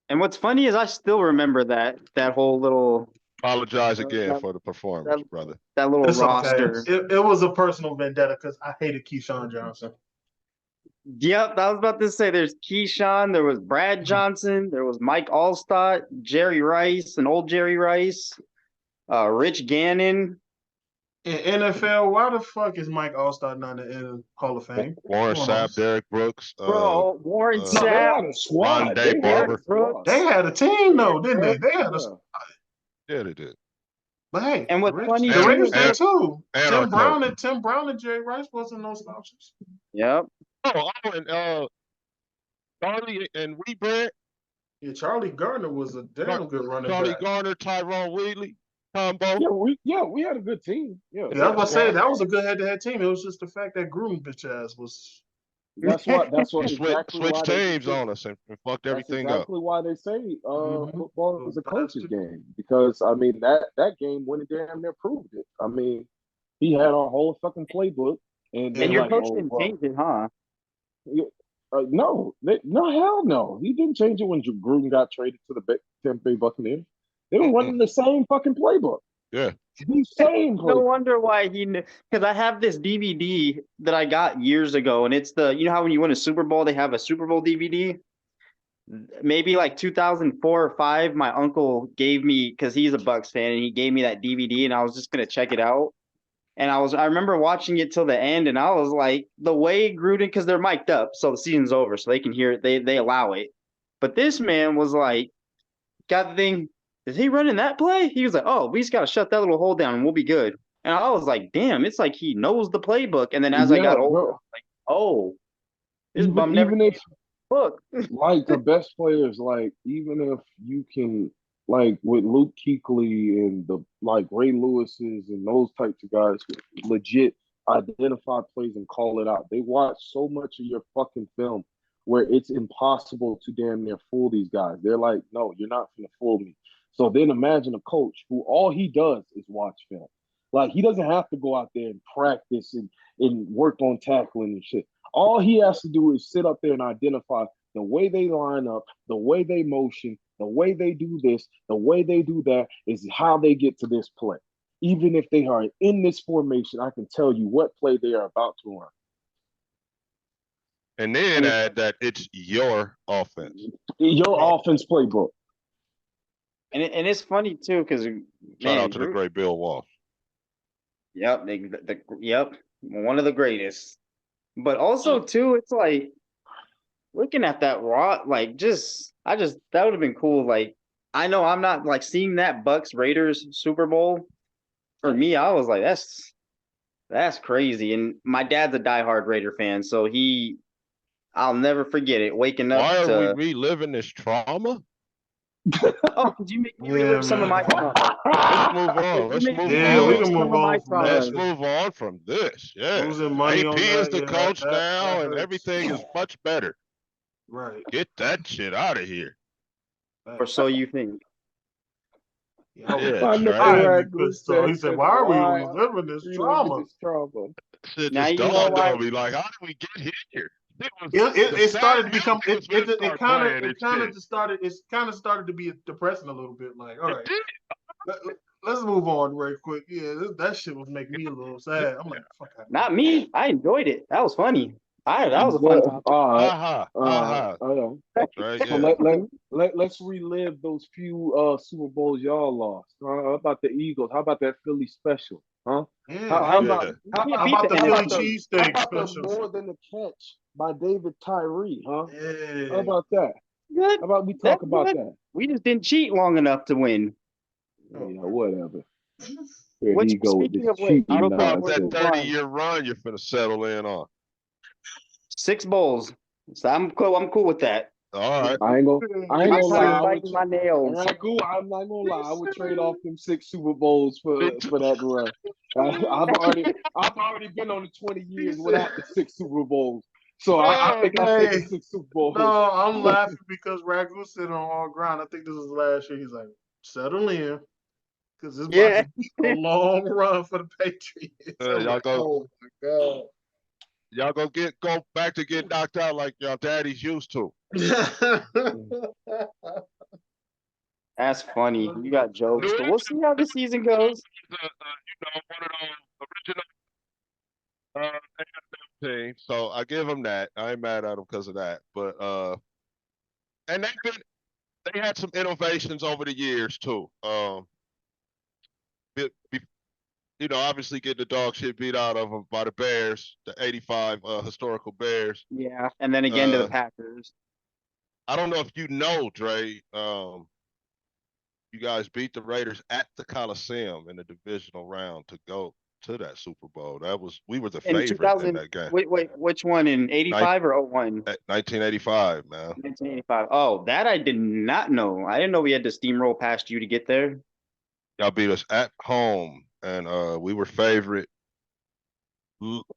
And what's funny is I still remember that whole little apologize again that, for the performance, that, brother. that little It's okay. roster. It was a personal vendetta because I hated Keyshawn Johnson. Yep, I was about to say there's Keyshawn, there was Brad Johnson, there was Mike Allstott, Jerry Rice, and old Jerry Rice, Rich Gannon. In NFL, why the fuck is Mike Allstott not in the Hall of Fame? Warren Sapp, Derek Brooks, Bro, Warren No, they Sapp, had a squad. Rondé Barber. They had a team though, didn't they? They had a Yeah, they did. but hey, and what's funny the Raiders too, did too. And our Tim Brown and Jerry Rice wasn't no slouches. yep. And Charlie and Bread. Yeah, Charlie Gardner was a damn good running Charlie back. Garner, Tyrell Wheatley combo. We had a good team. Yeah, Yeah, I was about to say that was a good head-to-head team. It was just the fact that Gruden bitch ass was. That's what Switch teams on us and fucked everything that's up. exactly why they say football is a coach's game because I mean that game when it damn near proved it. I mean, he had our whole fucking playbook, and your like, coach didn't change it, huh? No, hell no. He didn't change it when Gruden got traded to the Tampa Bay Buccaneers. They were running the same fucking playbook. Yeah. The same playbook. No wonder why he knew. Because I have this DVD that I got years ago, and it's you know how when you win a Super Bowl, they have a Super Bowl DVD? Maybe like 2004 or 5, my uncle gave me, because he's a Bucks fan, and he gave me that DVD, and I was just going to check it out. And I remember watching it till the end, and I was like, the way Gruden, because they're mic'd up, so the season's over, so they can hear it, they allow it. But this man was like, got the thing, is he running that play? He was like, oh, we just got to shut that little hole down, and we'll be good. And I was like, damn, it's like he knows the playbook. And then as I got older, I was like, oh, this bum never if book. like the best players, like even if you can, like with Luke Kuechly and the like Ray Lewis's and those types of guys, legit identify plays and call it out. They watch so much of your fucking film where it's impossible to damn near fool these guys. They're like, no, you're not gonna fool me. So then imagine a coach who all he does is watch film. Like he doesn't have to go out there and practice and work on tackling and shit. All he has to do is sit up there and identify the way they line up, the way they motion, the way they do this, the way they do that is how they get to this play. Even if they are in this formation, I can tell you what play they are about to run. And then add that it's your offense. Your offense playbook. And it's funny too, because shout out to the great Bill Walsh. Yep, yep, one of the greatest. But also too, it's like looking at that raw, like that would have been cool. Like I know I'm not like seeing that Bucks Raiders Super Bowl. For me, I was like, that's crazy. And my dad's a diehard Raider fan, so I'll never forget it. Waking up. Why are we reliving this trauma? Oh, could you make me relive some of my trauma? Let's move on. We can move on. Let's move on from this. Yeah. AP is the coach now, and everything is much better. Right. Get that shit out of here. Or so you think. Yeah, right. So he said, why are we reliving this trauma? Shit just dawned on me. Like, how did we get here? It started to become it kind of It just started. It's kind of started to be depressing a little bit. Like, all right, did. let's move on right quick. Yeah, that shit was making me a little sad. I'm like, fuck out. Not me. I enjoyed it. That was funny. That was a fun Well, topic. all right. Aha, aha. Right, So yeah. let's relive those few Super Bowls y'all lost. How about the Eagles? How about that Philly special? Huh? Yeah, How Yeah. about You how can't beat about the the Philly NFC. how cheesesteak about the special? more than a catch by David Tyree? Huh? Yeah, How about that? Good. How about we That's talk about good. that? We just didn't cheat long enough to win. Yeah, whatever. Here Which, he go with speaking this of which, How real cheating quick about before we that move nonsense. 30-year on, run you're finna settle in on? 6 bowls. So I'm cool. I'm cool with that. All right. I ain't I'm gonna tired lie. of biting my nails. Ragu, I'm not gonna lie. I would trade off them 6 Super Bowls for that run. I've already been on the 20 years without the 6 Super Bowls. So I think I'll take the Hey, 6 Super Bowls. no, I'm laughing because Ragu said on all ground. I think this was last year. He's like, settle in, because it's about Yeah. to be a long run for the Patriots. I'm Y'all like, go. oh my Y'all go back to get knocked out like y'all daddies used to. god. That's funny. You got jokes, but we'll see how this season goes. One of those original teams. So I give them that. I ain't mad at them because of that. But and they had some innovations over the years too. Obviously getting the dog shit beat out of them by the Bears, the '85 historical Bears. Yeah, and then again to the Packers. I don't know if you know, Dre. You guys beat the Raiders at the Coliseum in the divisional round to go to that Super Bowl. We were the In favorite in 2000, that game. wait, which one? In 85 or 01? 1985, man. 1985. Oh, that I did not know. I didn't know we had to steamroll past you to get there. Y'all beat us at home, and we were favorite.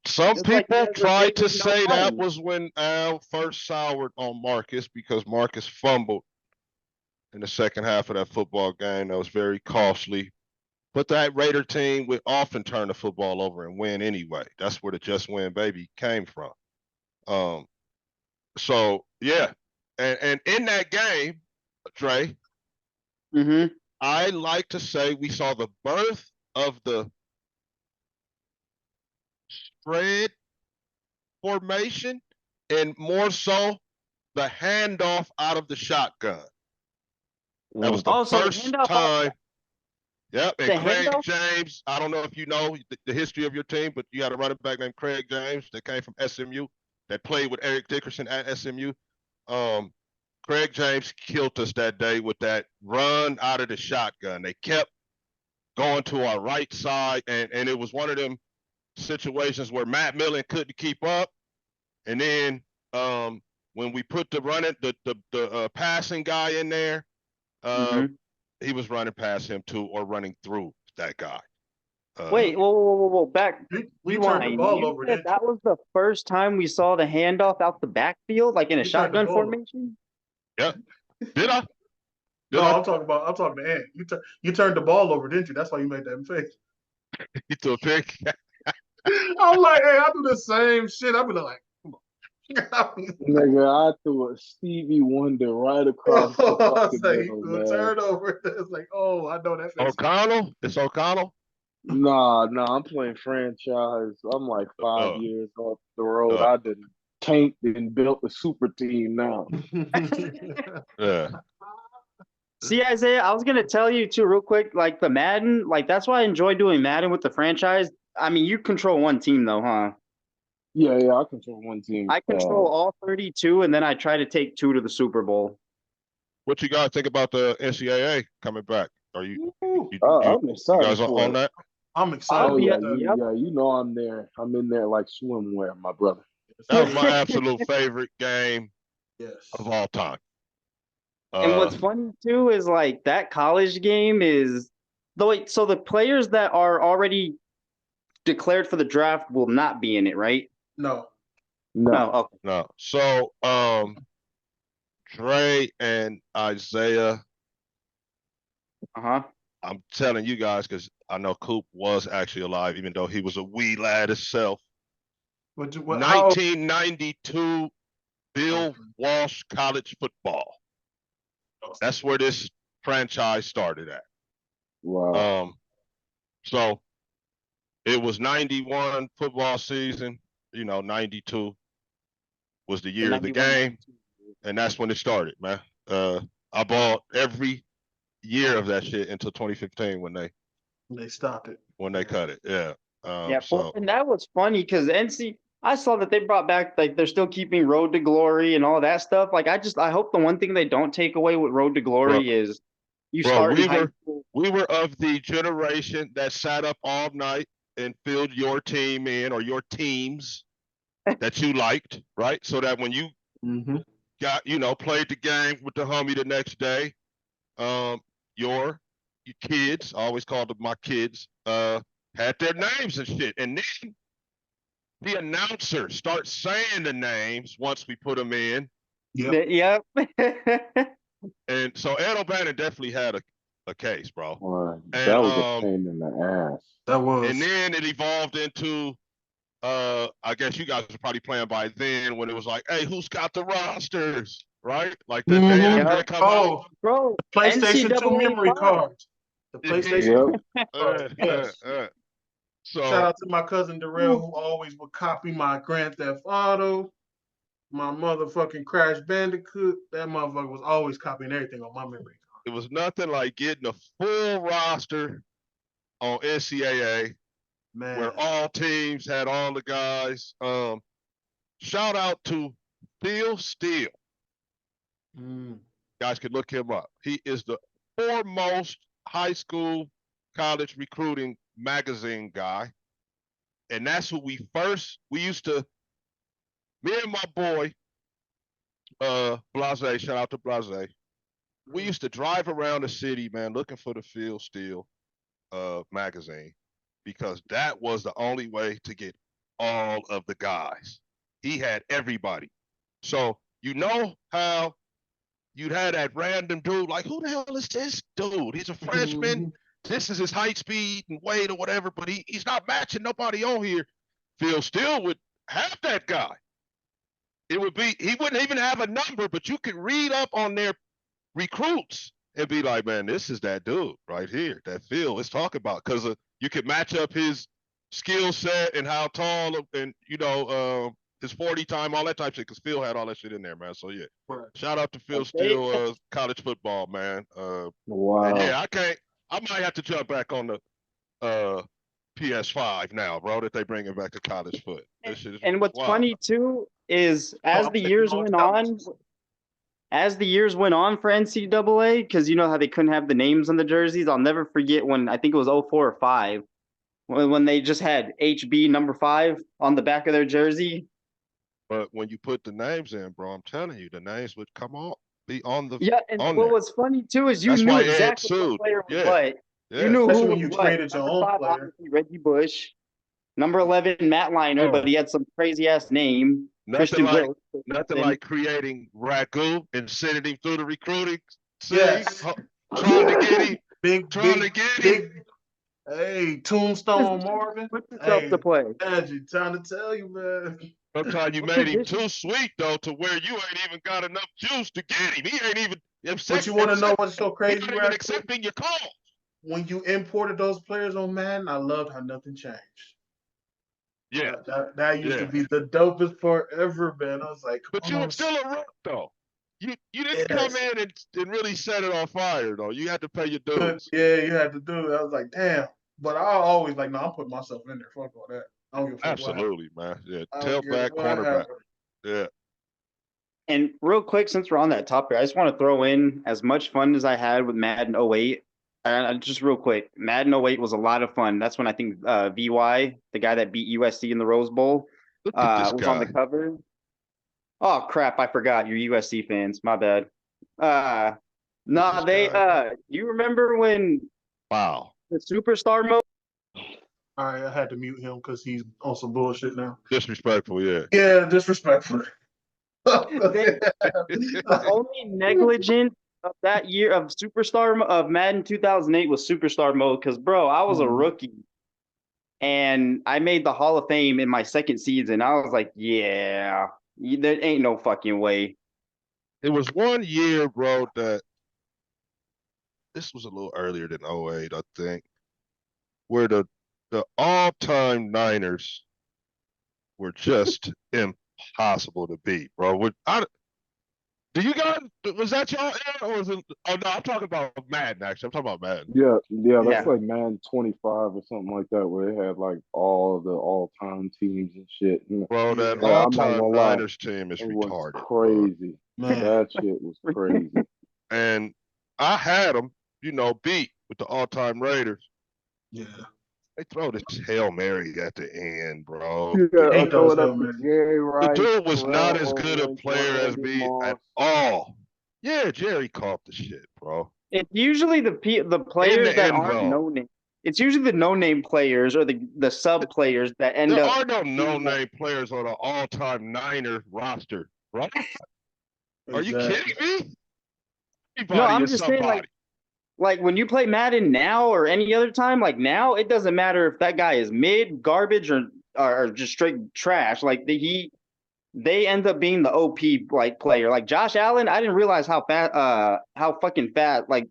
Some Just like you people guys were tried to favored in say that 01. was when Al first soured on Marcus because Marcus fumbled in the second half of that football game. That was very costly. But that Raider team would often turn the football over and win anyway. That's where the just win baby came from. So yeah, and in that game, Dre, I like to say we saw the birth of the spread formation and more so the handoff out of the shotgun. That was the So first time. Yep, and the Craig handoff? James, I don't know if you know the history of your team, but you had a running back named Craig James that came from SMU that played with Eric Dickerson at SMU. Craig James killed us that day with that run out of the shotgun. They kept going to our right side, and it was one of them situations where Matt Millen couldn't keep up. And then when we put the passing guy in there, he was running past him too, or running through that guy. Wait, whoa, back. We turned the ball over. That was the first time we saw the handoff out the backfield, like in a shotgun formation. Yep. Did I? No, I'm talking to Ant. You turned the ball over, didn't you? That's why you made that face. He threw a pick. I'm like, hey, I do the same shit. I'll be like, Nigga, I threw a Stevie Wonder right across the fucking middle, man. Turnover. It's like, oh, I know that face. O'Connell? It's O'Connell? Nah, I'm playing franchise. I'm like 5 years off the road. I done tanked and built a super team now. Yeah. See, Isaiah, I was gonna tell you too, real quick, like the Madden, like that's why I enjoy doing Madden with the franchise. I mean, you control one team though, huh? Yeah, I control one team. I control all 32, and then I try to take 2 to the Super Bowl. What you guys think about the NCAA coming back? Are you I'm excited guys for on it. that? I'm excited. Yeah, you know I'm there. I'm in there like swimwear, my brother. That was my absolute favorite game of all time. And what's funny too is like that college game is so the players that are already declared for the draft will not be in it, right? No. Okay. No. So Dre and Isaiah. I'm telling you guys because I know Coop was actually alive, even though he was a wee lad himself. How old? 1992 Bill Walsh college football. That's where this franchise started at. Wow. So it was 91 football season, 92 was the year of the 91, game, and that's when it started, man. I bought every year of that shit until 2015 when they stopped it. When they cut it. Yeah. Yeah, So and that was funny because NC. I saw that they brought back like they're still keeping Road to Glory and all that stuff. Like I hope the one thing they don't take away with Road to Glory is you start in high school. we were of the generation that sat up all night and filled your team in or your teams that you liked, right? So that when you got, played the game with the homie the next day, your kids, I always called them my kids, had their names and shit. And then the announcer starts saying the names once we put them in. Yep. And so Ed O'Bannon definitely had a case, bro. Well, and, that was a pain in the ass. That was. And then it evolved into, I guess you guys were probably playing by then when it was like, hey, who's got the rosters? Right? Like the day after they come out. Bro, the PlayStation 2 NCAA memory cards. The PlayStation 2 cards, yes. So shout out to my cousin Tyrell, who always would copy my Grand Theft Auto, my motherfucking Crash Bandicoot. That motherfucker was always copying everything on my memory card. It was nothing like getting a full roster on NCAA, where all teams had all the guys. Shout out to Phil Steele. Guys could look him up. He is the foremost high school, college recruiting magazine guy. And that's who we used to, me and my boy, Blase, shout out to Blase. We used to drive around the city, man, looking for the Phil Steele magazine, because that was the only way to get all of the guys. He had everybody. So how you'd have that random dude, like, who the hell is this dude? He's a freshman. This is his height, speed, and weight or whatever, but he's not matching nobody on here. Phil Steele would have that guy. He wouldn't even have a number, but you could read up on their recruits and be like, man, this is that dude right here that Phil is talking about, because you could match up his skill set and how tall and his 40 time, all that type of shit, because Phil had all that shit in there, man. So yeah, shout out to Phil Steele, college football, man. Wow. And yeah, I might have to jump back on the PS5 now, bro, that they bringing back to college foot. And what's funny too is as the years went on for NCAA, because you know how they couldn't have the names on the jerseys. I'll never forget when I think it was 04 or 05, when they just had HB number 5 on the back of their jersey. But when you put the names in, bro, I'm telling you, the names would be on the. Yeah, and what was funny too is you knew exactly what player was what. Yeah. You knew especially who when you traded your own player. Obviously Reggie Bush. Number 11, Matt Leinart, but he had some crazy ass name. Nothing like creating Ragu and sending him through the recruiting. Yes. Trying to get him. Big. Hey, Tombstone Marvin. Put yourself to play. Angie, trying to tell you, man. Sometimes you made him too sweet, though, to where you ain't even got enough juice to get him. He ain't even. But you want to know what's so crazy? He's not even accepting your call. When you imported those players on Madden, I loved how nothing changed. Yeah. That used to be the dopest part ever, man. I was like, but you were still a rook, though. You didn't come in and really set it on fire, though. You had to pay your dues. Yeah, you had to do it. I was like, damn. But I always like, no, I'm putting myself in there. Fuck all that. I don't give a fuck. Absolutely, man. Yeah, tailback, cornerback. Yeah. And real quick, since we're on that topic, I just want to throw in as much fun as I had with Madden 08. Just real quick, Madden 08 was a lot of fun. That's when I think VY, the guy that beat USC in the Rose Bowl, was on the cover. Oh crap, I forgot. You're USC fans. My bad. You remember when the superstar mode? All right, I had to mute him because he's on some bullshit now. Disrespectful, yeah. Yeah, disrespectful. The only negligent of that year of Madden 2008 was superstar mode, because bro, I was a rookie and I made the Hall of Fame in my second season. I was like, yeah, there ain't no fucking way. It was 1 year, bro, that this was a little earlier than '08, I think, where the all-time Niners were just impossible to beat, bro. Do you guys, was that y'all era, or was it? Oh no, I'm talking about Madden. Actually, I'm talking about Madden. Yeah, that's Yeah. like Madden 25 or something like that, where they had like all the all-time teams and shit. Bro, that I'm not all-time gonna lie, Niners team is it was retarded, bro. crazy. Man. That shit was crazy. And I had them, beat with the all-time Raiders. Yeah. They throw this Hail Mary at the end, bro. Yeah, Ain't throw those it up Hail to Marys. Jerry The Rice, dude was not Tyrell as good a Owens, player as Randy me at Moss. all. Yeah, Jerry caught the shit, bro. It's usually the In players the that end aren't zone. no name. It's usually the no name players or the sub players that end There up. are no being no-name players on an all-time Niner roster, bro. Are you Exactly. kidding me? No, Everybody I'm is just saying, somebody. like when you play Madden now or any other time, like now, it doesn't matter if that guy is mid, garbage, or just straight trash. Like they end up being the OP like player. Like Josh Allen, I didn't realize how fucking fast. Like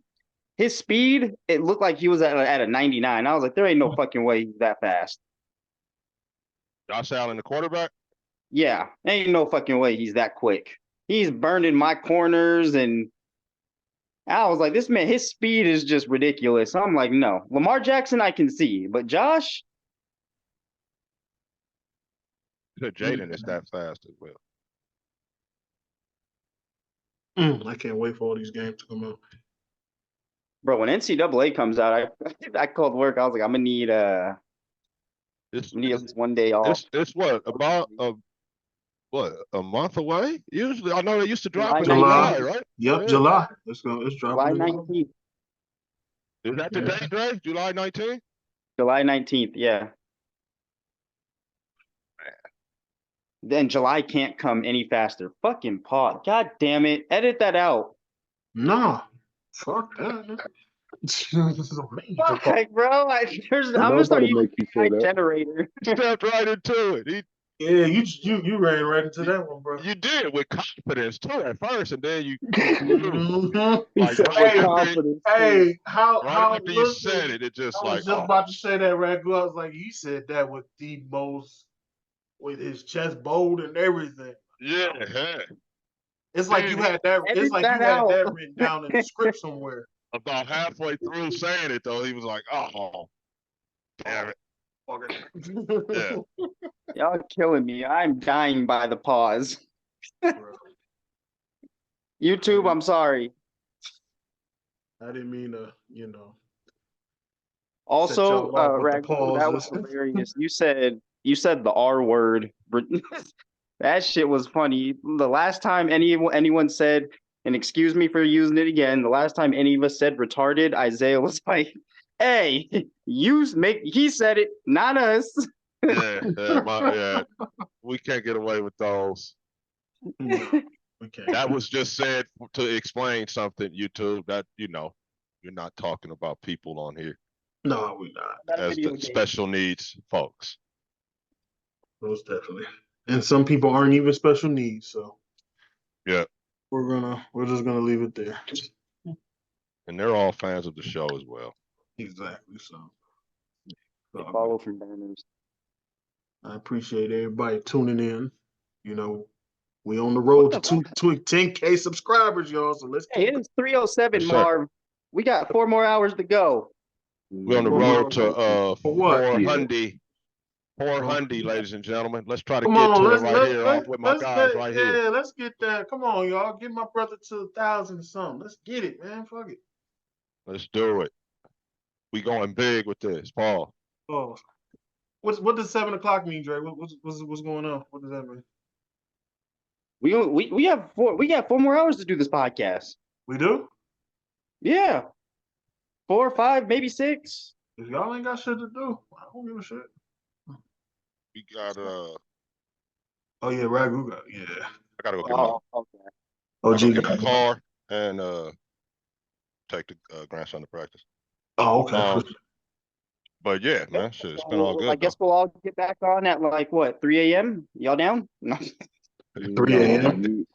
his speed, it looked like he was at a 99. I was like, there ain't no fucking way he's that fast. Josh Allen, the quarterback. Yeah, ain't no fucking way he's that quick. He's burning my corners, and I was like, this man, his speed is just ridiculous. I'm like, no. Lamar Jackson, I can see, but Josh, Jaden is that fast as well. I can't wait for all these games to come out. bro, when NCAA comes out, I called work. I was like, I'm gonna need at least one day off. It's what about a month away? Usually, I know they used to drop July it in July, 19th. right? Yep, Yeah. July. Let's go. Let's drop July it. 19th. Is that the date, Dre? July 19th? July 19th, yeah. Then July can't come any faster. Fucking pause. God damn it. Edit that out. Nah, fuck that. This is amazing. Fuck, bro. I'm gonna Nobody start using make you say AI that. generator. Stepped right into it. Yeah, you ran right into that one, bro. You did with confidence too at first, and then you Mhm. He like said right Hey, confidence. Hey, how right after you listen, said it, it just I like was just about to say that, Ragu. I was like, he said that with the most, with his chest bold and everything. yeah. It's like you Dude, had that. It's Edit like that you had out. that written down in the script somewhere. About halfway through saying it though, he was like, "Oh, damn it." Yeah. Y'all killing me. I'm dying by the pause. YouTube, I'm sorry. I didn't mean to, you know. Also, y'all off with the Ragu, that was pauses. hilarious. You said the R word. That shit was funny. The last time anyone said, and excuse me for using it again, the last time any of us said retarded, Isaiah was like, "Hey, he said it, not us." Yeah. We can't get away with those. No, we can't. That was just said to explain something, YouTube, that you're not talking about people on here No, we not. as the special needs folks. Most definitely. And some people aren't even special needs, so Yeah. we're just gonna leave it there. And they're all fans of the show as well. Exactly. So Follow from banners. I appreciate everybody tuning in. You know, we on the road to 10K subscribers, y'all. So let's Hey, keep it is 3:07, Yes, sir. Marv. We got 4 more hours to go. We're on the road to For what? 400, ladies and gentlemen. Let's try to Come get on, to it let's right here off with my guys right here. yeah, let's get that. Come on, y'all. Get my brother to 1,000 something. Let's get it, man. Fuck it. Let's do it. We going big with this, Paul. Oh, what does 7 o'clock mean, Dre? What's going on? What does that mean? We have 4 more hours to do this podcast. We do? Yeah. 4 or 5, maybe 6. If y'all ain't got shit to do, I don't give a shit. We got Oh yeah, Ragu got I gotta go get my Okay. Oh, I G gotta get got my car and take the grandson to practice. Oh, okay. But But yeah, man, shit, it's been all I good though. guess we'll all get back on at like what 3 a.m. Y'all down? No. 3 a.m.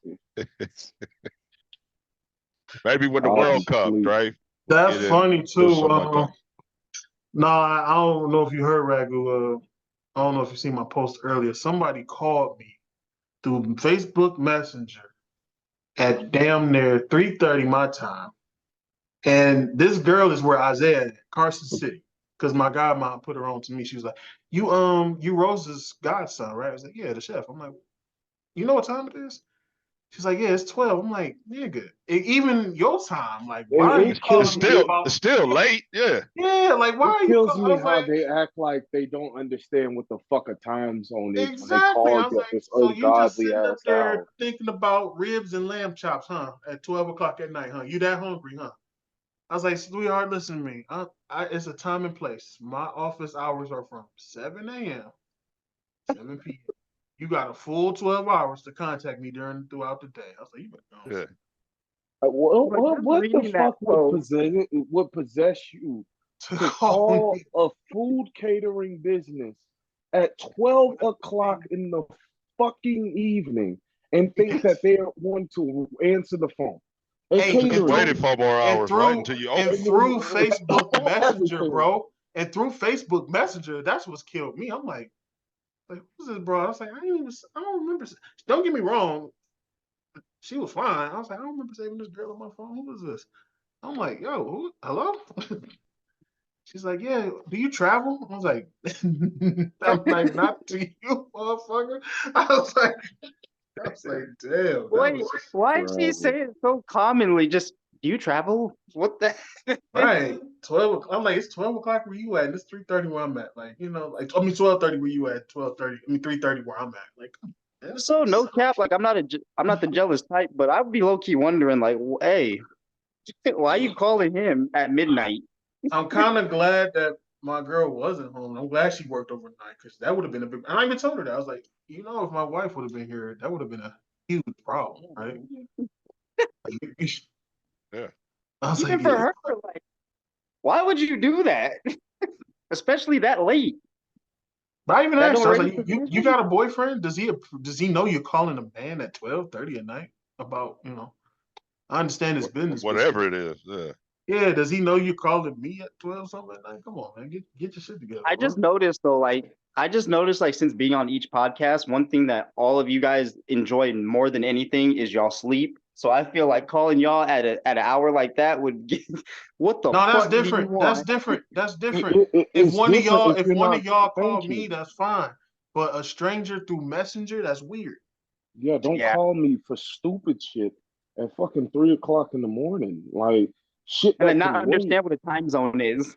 Maybe with the I'll be World Cup, asleep. Dre. That's Get in, funny do too. something like that. Nah, I don't know if you heard Ragu. I don't know if you seen my post earlier. Somebody called me through Facebook Messenger at damn near 3:30 my time. And this girl is where Isaiah at, Carson City. Because my godmom put her on to me. She was like, you Rose's godson, right? I was like, yeah, the chef. I'm like, you know what time it is? She's like, yeah, it's 12. I'm like, nigga, even your time, like, why are you It calling me about? It's still late. Yeah. Yeah, like, why are you kills calling? I me was how like, they act like they don't understand what the fuck a time zone is when they exactly. call I was you like, this so you just ungodly sitting up ass there hour. thinking about ribs and lamb chops, huh? At 12 o'clock at night, huh? You that hungry, huh? I was like, sweetheart, listen to me. It's a time and place. My office hours are from 7 a.m. 7 p.m. You got a full 12 hours to contact me throughout the day. I was like, you better go. Yeah. What the reading that fuck post. would possess you To to call call me. a food catering business at 12 o'clock in the fucking evening and think that they are going to answer the phone? A Hey, Should have catering waited business. 4 more and hours, right? Until you open. through Facebook Messenger, Everything. bro. And through Facebook Messenger, that's what's killed me. I'm like, who's this, bro? I was like, I don't remember. Don't get me wrong. She was fine. I was like, I don't remember saving this girl on my phone. Who is this? I'm like, yo, hello? She's like, yeah, do you travel? I was like, I'm like, not to you, motherfucker. I was like, damn, that Wait, was why is she Forever. saying so commonly? Just do you travel? What the? right. 12. I'm like, it's 12 o'clock where you at? And it's 3:30 where I'm at. Like, 12:30 where you at? 12:30. 3:30 where I'm at. Like, man, So no cap. Like I'm not the jealous type, but I would be low key wondering, like, hey, why are you calling him at midnight? I'm kind of glad that my girl wasn't home. I'm glad she worked overnight because that would have been a big. And I even told her that. I was like, if my wife would have been here, that would have been a huge problem, right? Yeah. I was Even like, for her, like, why would you do that? Especially that late. but I even That asked don't her. I was raise like, you suspicion? got a boyfriend? Does he know you're calling a man at 12:30 at night about I understand his business, but Whatever it is. Yeah. yeah, does he know you're calling me at 12 something at night? Come on, man, get your shit together, I bro. just noticed though, like since being on each podcast, one thing that all of you guys enjoy more than anything is y'all sleep. So I feel like calling y'all at an hour like that would get what the No, that's fuck do you different. That's want? different. That's different. If It's one of different y'all, if if you're one not of y'all called me, thinking. that's fine. But a stranger through Messenger, that's weird. Yeah, don't Yeah. call me for stupid shit at fucking 3 o'clock in the morning. Like shit And then that not can wait. understand what a time zone is.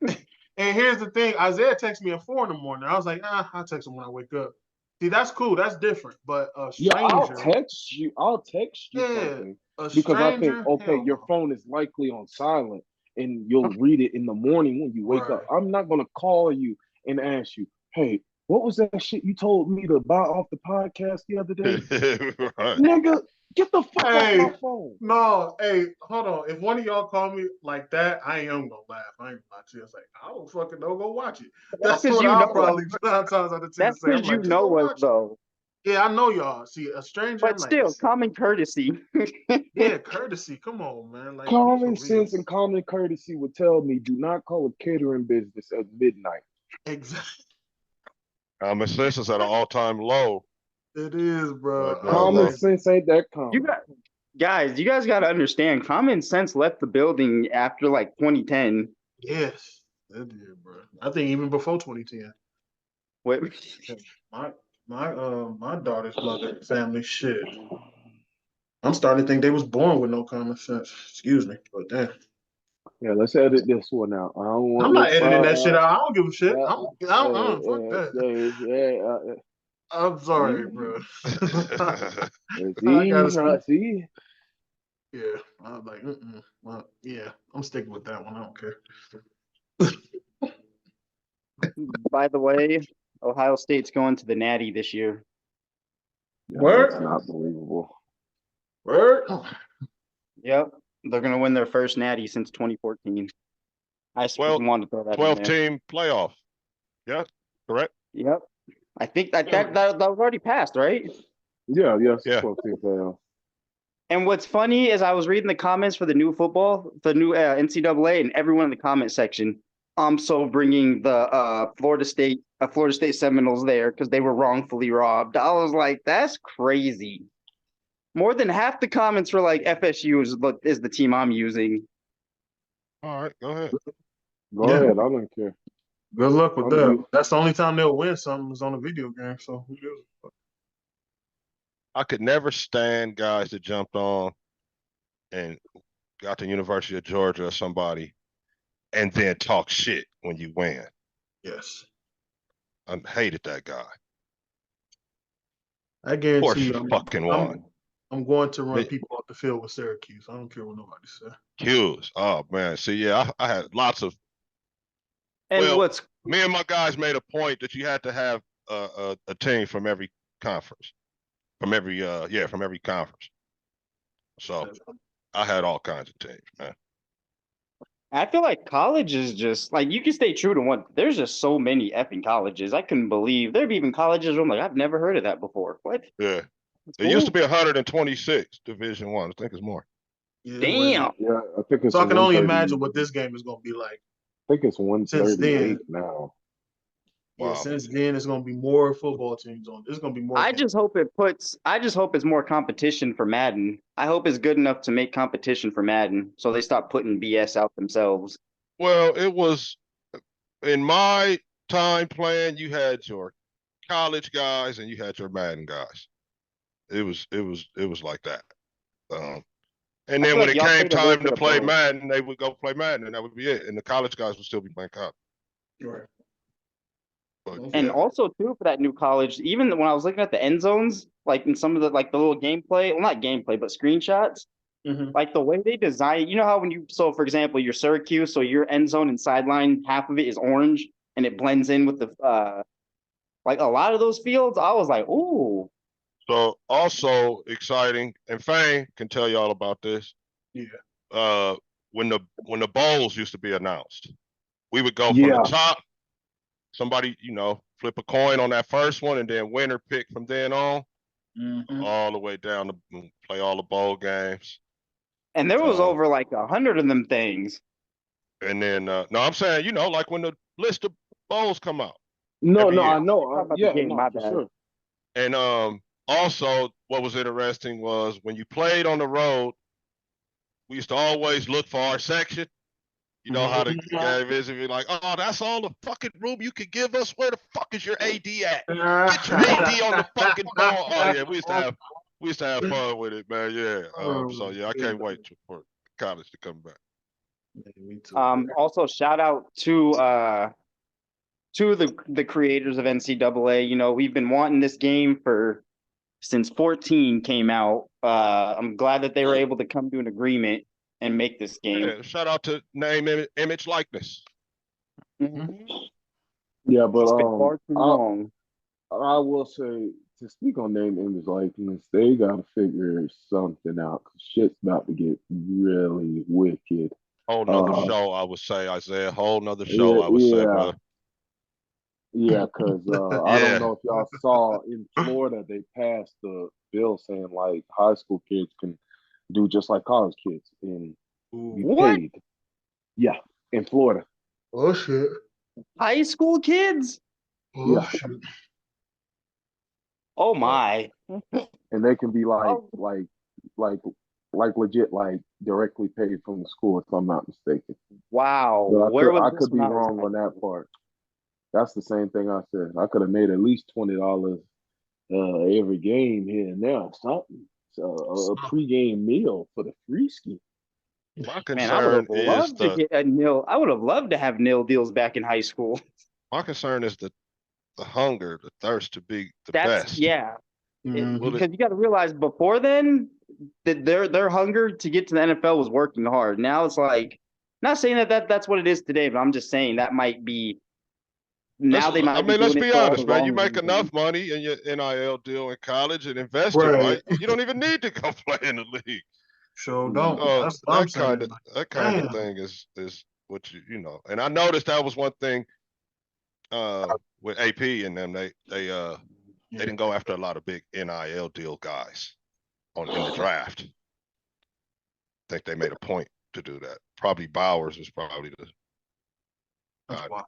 And here's the thing: Isaiah texted me at 4 in the morning. I was like, I'll text him when I wake up. See, that's cool. That's different. But a Yeah, I'll stranger, text you. I'll text you yeah, something a because I think, stranger, okay, hell your no. phone is likely on silent and you'll read it in the morning when you wake up. Right. I'm not gonna call you and ask you, hey, what was that shit you told me to buy off the podcast the other day? Right. Nigga, get the fuck off Hey, my phone. no, hey, hold on. If one of y'all call me like that, I am gonna laugh. I ain't gonna lie to you. It's like, I don't fucking know. Go watch it. That's That's because what you I'll know us. probably 9 times out of 10 That's say. I'm because you like, just go know us watch it. though. Yeah, I know y'all. See, a stranger, I'm But like, still, common courtesy. yeah, courtesy. Come on, man. Like, be for Common real. sense and common courtesy would tell me do not call a catering business at midnight. Exactly. Common sense is at an all-time low. It is, bro. But I was Common like, sense ain't that You common. got guys, you guys got to understand. Common sense left the building after like 2010. yes, it did, bro. I think even before 2010. Wait, My my daughter's mother family shit. I'm starting to think they was born with no common sense. Excuse me, but damn. Yeah, let's edit this one out. I don't I'm want not this. editing that shit out. I don't give a shit. Fuck Uh, that. uh, I'm sorry, see, bro. I see, gotta speak. see. Yeah, I'm like, well, yeah, I'm sticking with that one. I don't care. by the way, Ohio State's going to the Natty this year. Yeah, that's Word, not believable. word. Yep, they're gonna win their first Natty since 2014. I just 12, wanted to throw that in 12 there. team playoff. Yeah, correct. Yep. I think that was already passed, right? Yeah, yes, Yeah. 14th AL. And what's funny is I was reading the comments for the new NCAA, and everyone in the comment section, I'm so bringing the Florida State Seminoles there because they were wrongfully robbed. I was like, that's crazy. More than half the comments were like, FSU is the team I'm using. All right, go ahead. Go ahead. I don't care. Good luck with I'm that. good. That's the only time they'll win something is on a video game. So who knows? I could never stand guys that jumped on and got to University of Georgia or somebody and then talk shit when you win. Yes. I hated that guy. I Of guarantee course you, you fucking won. I'm going to run Hey. people off the field with Syracuse. I don't care what nobody says. Hughes. Oh man. See, yeah, I had lots of. And Well, what's me and my guys made a point that you had to have a team from every conference, from every conference. So I had all kinds of teams, man. I feel like college is just like you can stay true to one. There's just so many effing colleges. I couldn't believe there'd be even colleges where I'm like, I've never heard of that before. What? Yeah. That's It used to cool. be 126 Division One. I think it's more. Yeah, Damn. Yeah, I think it's So I can only 130. imagine what this game is going to be like. I think it's Since then, 138 now. yeah, Wow. since then it's going to be more football teams on. There's going to be more. I just hope it's more competition for Madden. I hope it's good enough to make competition for Madden, so they stop putting BS out themselves. Well, it was in my time playing. You had your college guys and you had your Madden guys. It was like that. And I then feel when like it y'all came played a little time bit to of play both. Madden, they would go play Madden, and that would be it. And the college guys would still be playing college. Right. But And yeah, also too for that new college, even when I was looking at the end zones, like in some of the little gameplay, well not gameplay, but screenshots, Mm-hmm. like the way they design, you know how for example, your Syracuse, so your end zone and sideline, half of it is orange and it blends in with the like a lot of those fields, I was like, ooh. so also exciting, and Fane can tell you all about this. Yeah. When the bowls used to be announced, we would go from Yeah. the top. Somebody, flip a coin on that first one, and then winner pick from then on, all the way down to play all the bowl games. And there was over like 100 of them things. And then, no, I'm saying, like when the list of bowls come out. No, every year. I know. Yeah, my bad. Sure. And also, what was interesting was when you played on the road, we used to always look for our section. You know how the game is. If you're like, oh, that's all the fucking room you could give us. Where the fuck is your AD at? Get your AD on the fucking ball. Oh yeah, we used to have fun with it, man. Yeah. So yeah, I can't wait for college to come back. Yeah, me too. Also shout out to the creators of NCAA. We've been wanting this game since 14 came out. I'm glad that they were able to come to an agreement and make this game. Yeah, shout out to name, image, likeness. Mm-hmm. Yeah, but It's been far too long. I will say to speak on name, image, likeness, they gotta figure something out. 'Cause shit's about to get really wicked. Whole nother show, I would say, Isaiah. Whole nother show, I would say, bro. Yeah, because I don't know if y'all saw in Florida, they passed the bill saying like high school kids can do just like college kids and be paid. Yeah, in Florida. Oh shit. High school kids? Oh Yeah. shit. Oh my. And they can be like legit, like directly paid from the school, if I'm not mistaken. Wow. But I could be wrong on that part. That's the same thing I said. I could have made at least $20 every game here and there. Something. So a pregame meal for the free ski. My concern Man, I would have is loved to get a nil. I would have loved to have nil deals back in high school. My concern is the hunger, the thirst to be the best. Yeah. Because you got to realize before then, that their hunger to get to the NFL was working hard. Now it's like, not saying that's what it is today, but I'm just saying that might be. Now they might. Let's be honest, man. You make enough money in your NIL deal in college and invest it right. You don't even need to go play in the league. Sure don't. That's that kind of thing is what you know. And I noticed that was one thing with AP and them, they didn't go after a lot of big NIL deal guys in the draft. I think they made a point to do that. Probably Bowers was probably the That's why.